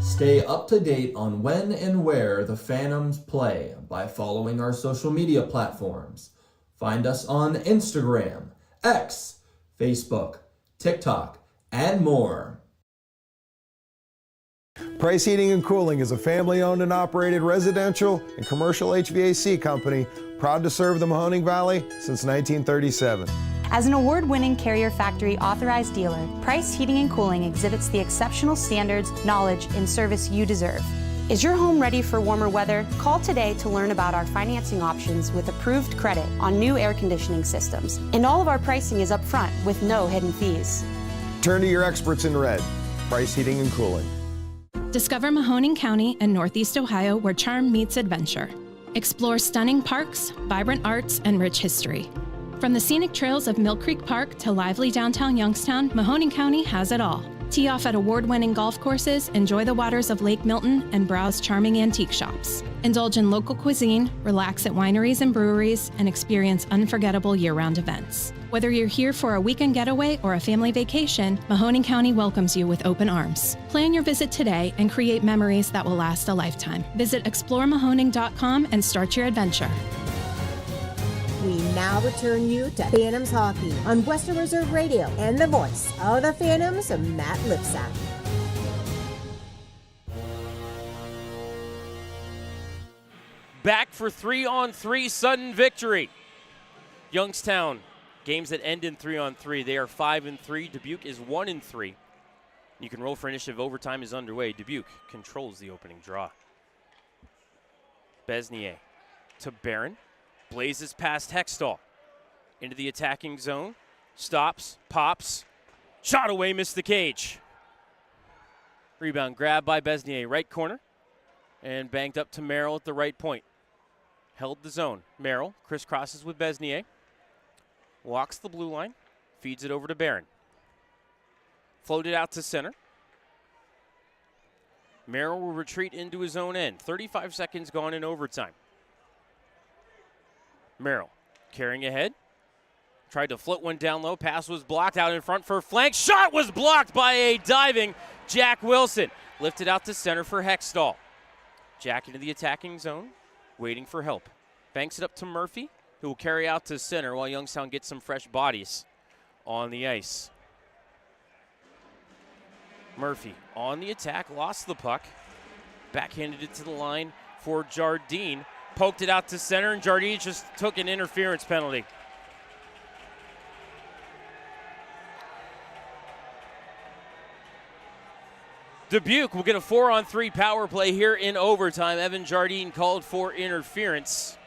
Stay up to date on when and where the Phantoms play by following our social media platforms. Find us on Instagram, X, Facebook, TikTok, and more. Price Heating and Cooling is a family-owned and operated residential and commercial HVAC company proud to serve the Mahoning Valley since 1937. As an award-winning Carrier Factory authorized dealer, Price Heating and Cooling exhibits the exceptional standards, knowledge, and service you deserve. Is your home ready for warmer weather? Call today to learn about our financing options with approved credit on new air conditioning systems. And all of our pricing is upfront with no hidden fees. Turn to your experts in red, Price Heating and Cooling. Discover Mahoning County and Northeast Ohio where charm meets adventure. Explore stunning parks, vibrant arts, and rich history. From the scenic trails of Mill Creek Park to lively downtown Youngstown, Mahoning County has it all. Tee off at award-winning golf courses, enjoy the waters of Lake Milton, and browse charming antique shops. Indulge in local cuisine, relax at wineries and breweries, and experience unforgettable year-round events. Whether you're here for a weekend getaway or a family vacation, Mahoning County welcomes you with open arms. Plan your visit today and create memories that will last a lifetime. Visit exploremahoning.com and start your adventure. We now return you to Phantoms Hockey on Western Reserve Radio and the voice of the Phantoms, Matt Lipsack. Back for 3-on-3 sudden victory. Youngstown, games that end in 3-on-3. They are 5-3. Dubuque is 1-3. You can roll for initiative. Overtime is underway. Dubuque controls the opening draw. Besnier to Barron. Blazes past Hextall. Into the attacking zone. Stops, pops. Shot away, missed the cage. Rebound grab by Besnier, right corner. And banked up to Merrill at the right point. Held the zone. Merrill crisscrosses with Besnier. Walks the blue line. Feeds it over to Barron. Floated out to center. Merrill will retreat into his own end. 35 seconds gone in overtime. Merrill carrying ahead. Tried to float one down low. Pass was blocked out in front for flank. Shot was blocked by a diving Jack Wilson. Lifted out to center for Hextall. Jack into the attacking zone. Waiting for help. Banks it up to Murphy, who will carry out to center while Youngstown gets some fresh bodies on the ice. Murphy on the attack. Lost the puck. Backhanded it to the line for Jardine. Poked it out to center, and Jardine just took an interference penalty. Dubuque will get a 4-on-3 power play here in overtime. Evan Jardine called for interference.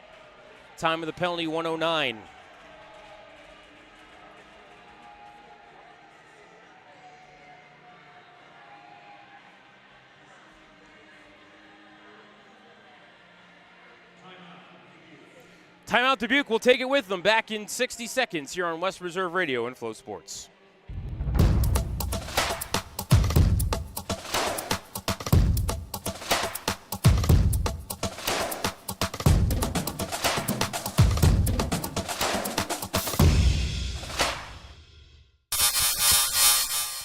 Time of the penalty, 1:09. Timeout Dubuque will take it with them. Back in 60 seconds here on West Reserve Radio and Flow Sports.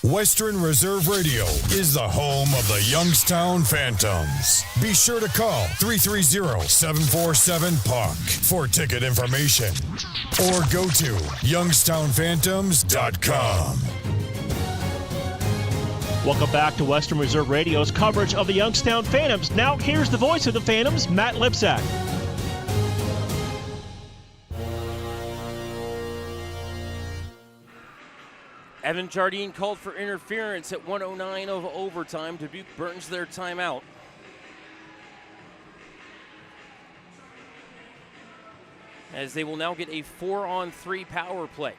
Western Reserve Radio is the home of the Youngstown Phantoms. Be sure to call 330-747-PUCK for ticket information or go to youngstownphantoms.com. Welcome back to Western Reserve Radio's coverage of the Youngstown Phantoms. Now here's the voice of the Phantoms, Matt Lipsack. Evan Jardine called for interference at 1:09 of overtime. Dubuque burns their timeout. As they will now get a 4-on-3 power play.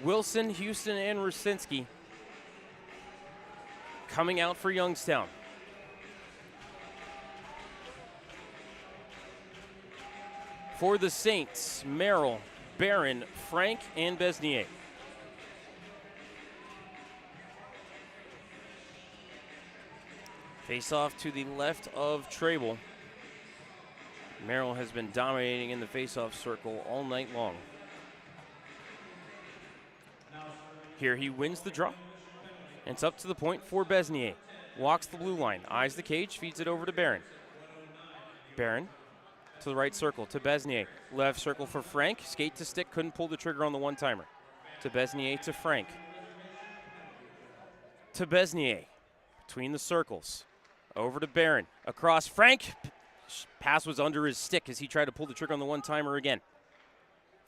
Wilson, Houston, and Rusinski coming out for Youngstown. For the Saints, Merrill, Barron, Frank, and Besnier. Face off to the left of Trable. Merrill has been dominating in the face-off circle all night long. Here he wins the draw. And it's up to the point for Besnier. Walks the blue line, eyes the cage, feeds it over to Barron. Barron to the right circle, to Besnier. Left circle for Frank. Skate to stick, couldn't pull the trigger on the one-timer. To Besnier, to Frank. To Besnier, between the circles. Over to Barron. Across Frank. Pass was under his stick as he tried to pull the trigger on the one-timer again.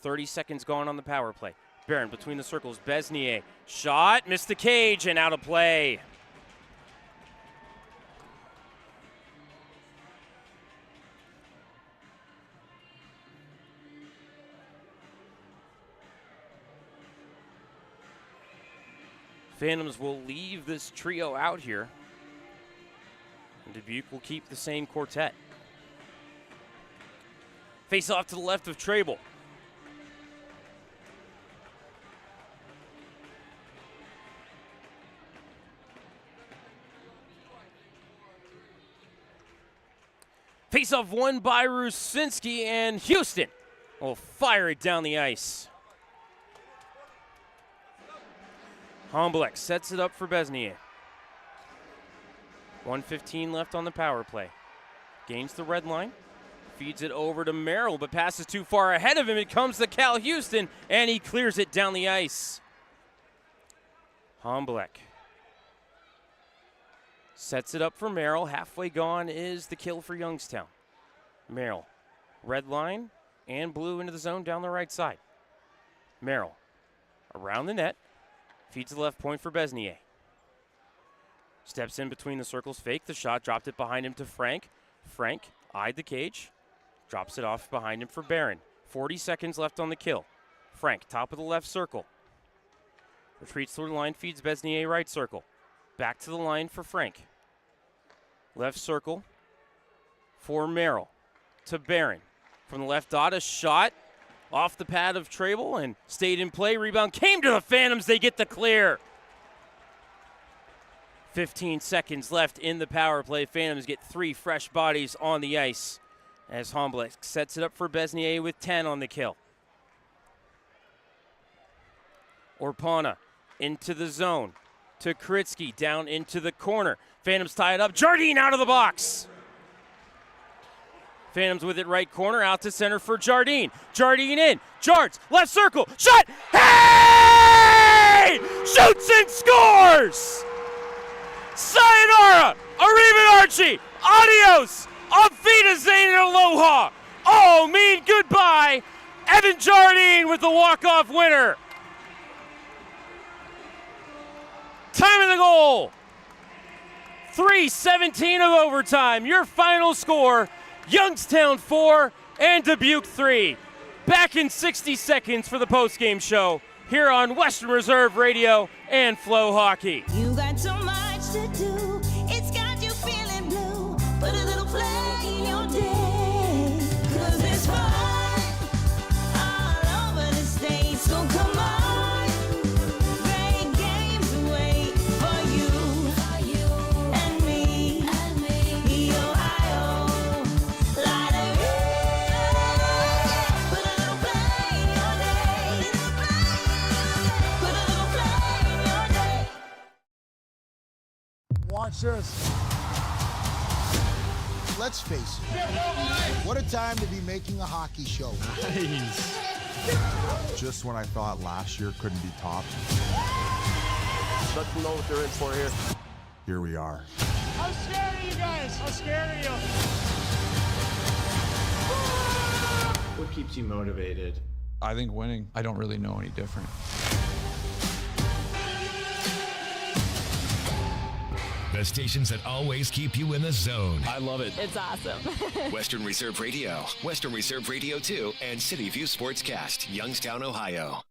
30 seconds gone on the power play. Barron between the circles. Besnier. Shot, missed the cage, and out of play. Phantoms will leave this trio out here. And Dubuque will keep the same quartet. Face off to the left of Trable. Face off won by Rusinski, and Houston will fire it down the ice. Homblek sets it up for Besnier. 1:15 left on the power play. Gains the red line. Feeds it over to Merrill, but passes too far ahead of him. It comes to Cal Houston, and he clears it down the ice. Homblek sets it up for Merrill. Halfway gone is the kill for Youngstown. Merrill, red line and blue into the zone down the right side. Merrill around the net. Feeds the left point for Besnier. Steps in between the circles, fake the shot, dropped it behind him to Frank. Frank eyed the cage, drops it off behind him for Barron. 40 seconds left on the kill. Frank, top of the left circle. Retreats through the line, feeds Besnier right circle. Back to the line for Frank. Left circle for Merrill. To Barron. From the left dot, a shot off the pad of Trable and stayed in play. Rebound came to the Phantoms. They get the clear. 15 seconds left in the power play. Phantoms get 3 fresh bodies on the ice as Homblek sets it up for Besnier with 10 on the kill. Orpana into the zone to Kritsky, down into the corner. Phantoms tie it up. Jardine out of the box. Phantoms with it right corner, out to center for Jardine. Jardine in, Jards, left circle, shot, hey! Shoots and scores! Sayonara, arrivederci, adios, auf Wiedersehen and aloha. Oh, mean goodbye. Evan Jardine with the walk-off winner. Time of the goal. 3:17 of overtime. Your final score, Youngstown 4 and Dubuque 3. Back in 60 seconds for the postgame show here on Western Reserve Radio and Flow Hockey. You got so much to do. It's got you feeling blue. Put a little play in your day. 'Cause it's fun all over the state. So come on. Great games wait for you and me. The Ohio Lottery. Put a little play in your day. Put a little play in your day. Watch this. Let's face it. What a time to be making a hockey show. Nice. Just when I thought last year couldn't be topped. Let them know what they're in for here. Here we are. How scared are you guys? How scared are you? What keeps you motivated? I think winning. I don't really know any different. The stations that always keep you in the zone. I love it. It's awesome. Western Reserve Radio, Western Reserve Radio 2, and City View Sportscast, Youngstown, Ohio.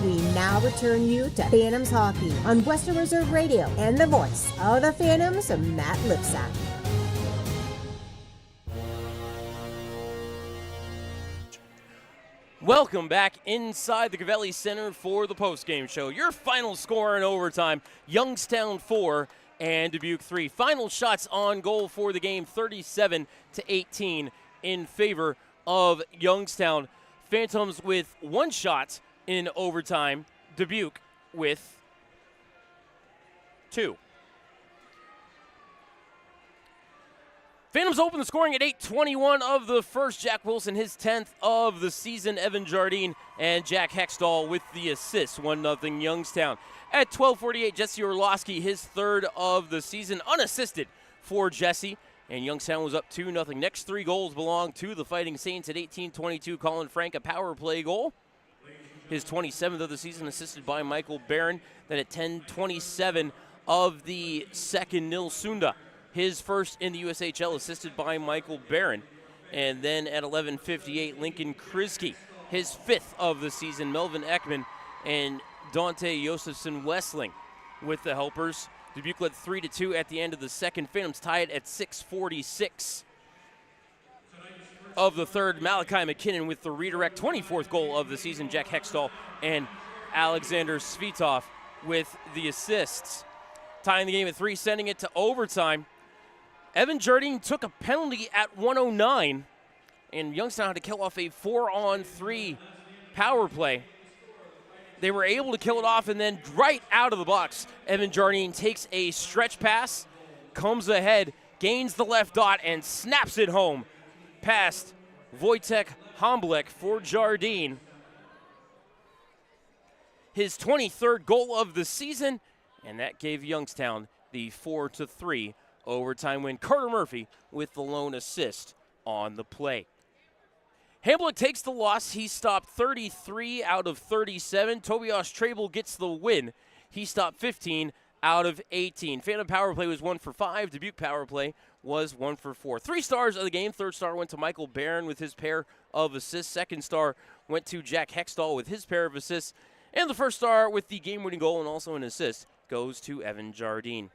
We now return you to Phantoms Hockey on Western Reserve Radio and the voice of the Phantoms, Matt Lipsack. Welcome back inside the Gavelli Center for the postgame show. Your final score in overtime, Youngstown 4 and Dubuque 3. Final shots on goal for the game, 37-18 in favor of Youngstown. Phantoms with one shot in overtime, Dubuque with two. Phantoms open the scoring at 8:21 of the first. Jack Wilson, his 10th of the season. Evan Jardine and Jack Hextall with the assists. 1-0 Youngstown. At 12:48, Jesse Orlowski, his third of the season, unassisted for Jesse. And Youngstown was up 2-0. Next three goals belong to the Fighting Saints. At 18:22, Colin Frank, a power play goal. His 27th of the season, assisted by Michael Barron. Then at 10:27 of the second, Nil Sunda, his first in the USHL, assisted by Michael Barron. And then at 11:58, Lincoln Kriske, his fifth of the season. Melvin Ekman and Dante Josephson Westling with the helpers. Dubuque led 3-2 at the end of the second. Phantoms tied at 6:46 of the third. Malachi McKinnon with the redirect, 24th goal of the season. Jack Hextall and Alexander Svitov with the assists. Tying the game at 3, sending it to overtime. Evan Jardine took a penalty at 1:09, and Youngstown had to kill off a 4-on-3 power play. They were able to kill it off, and then right out of the box, Evan Jardine takes a stretch pass, comes ahead, gains the left dot, and snaps it home past Wojtek Homblek for Jardine. His 23rd goal of the season, and that gave Youngstown the 4-3 overtime win. Carter Murphy with the lone assist on the play. Hamblick takes the loss. He stopped 33 out of 37. Tobias Trable gets the win. He stopped 15 out of 18. Phantom power play was 1 for 5. Dubuque power play was 1 for 4. 3 stars of the game. Third star went to Michael Barron with his pair of assists. Second star went to Jack Hextall with his pair of assists. And the first star with the game-winning goal and also an assist goes to Evan Jardine.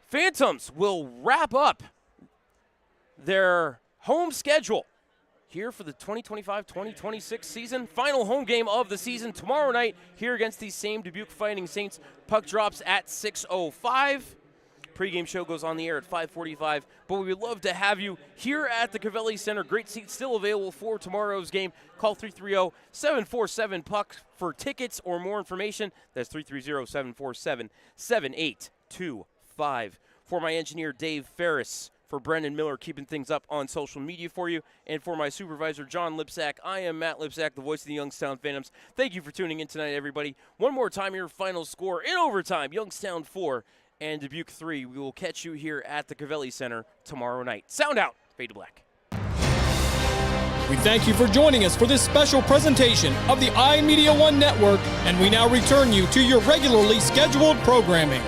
Phantoms will wrap up their home schedule here for the 2025-2026 season. Final home game of the season tomorrow night here against these same Dubuque Fighting Saints. Puck drops at 6:05. Pre-game show goes on the air at 5:45, but we would love to have you here at the Gavelli Center. Great seats still available for tomorrow's game. Call 330-747-PUCK for tickets or more information. That's 330-747-7825. For my engineer, Dave Ferris, for Brendan Miller, keeping things up on social media for you, and for my supervisor, John Lipsack, I am Matt Lipsack, the voice of the Youngstown Phantoms. Thank you for tuning in tonight, everybody. One more time, your final score in overtime, Youngstown 4 and Dubuque 3. We will catch you here at the Gavelli Center tomorrow night. Sound out. Fade to black. We thank you for joining us for this special presentation of the iMedia One Network, and we now return you to your regularly scheduled programming.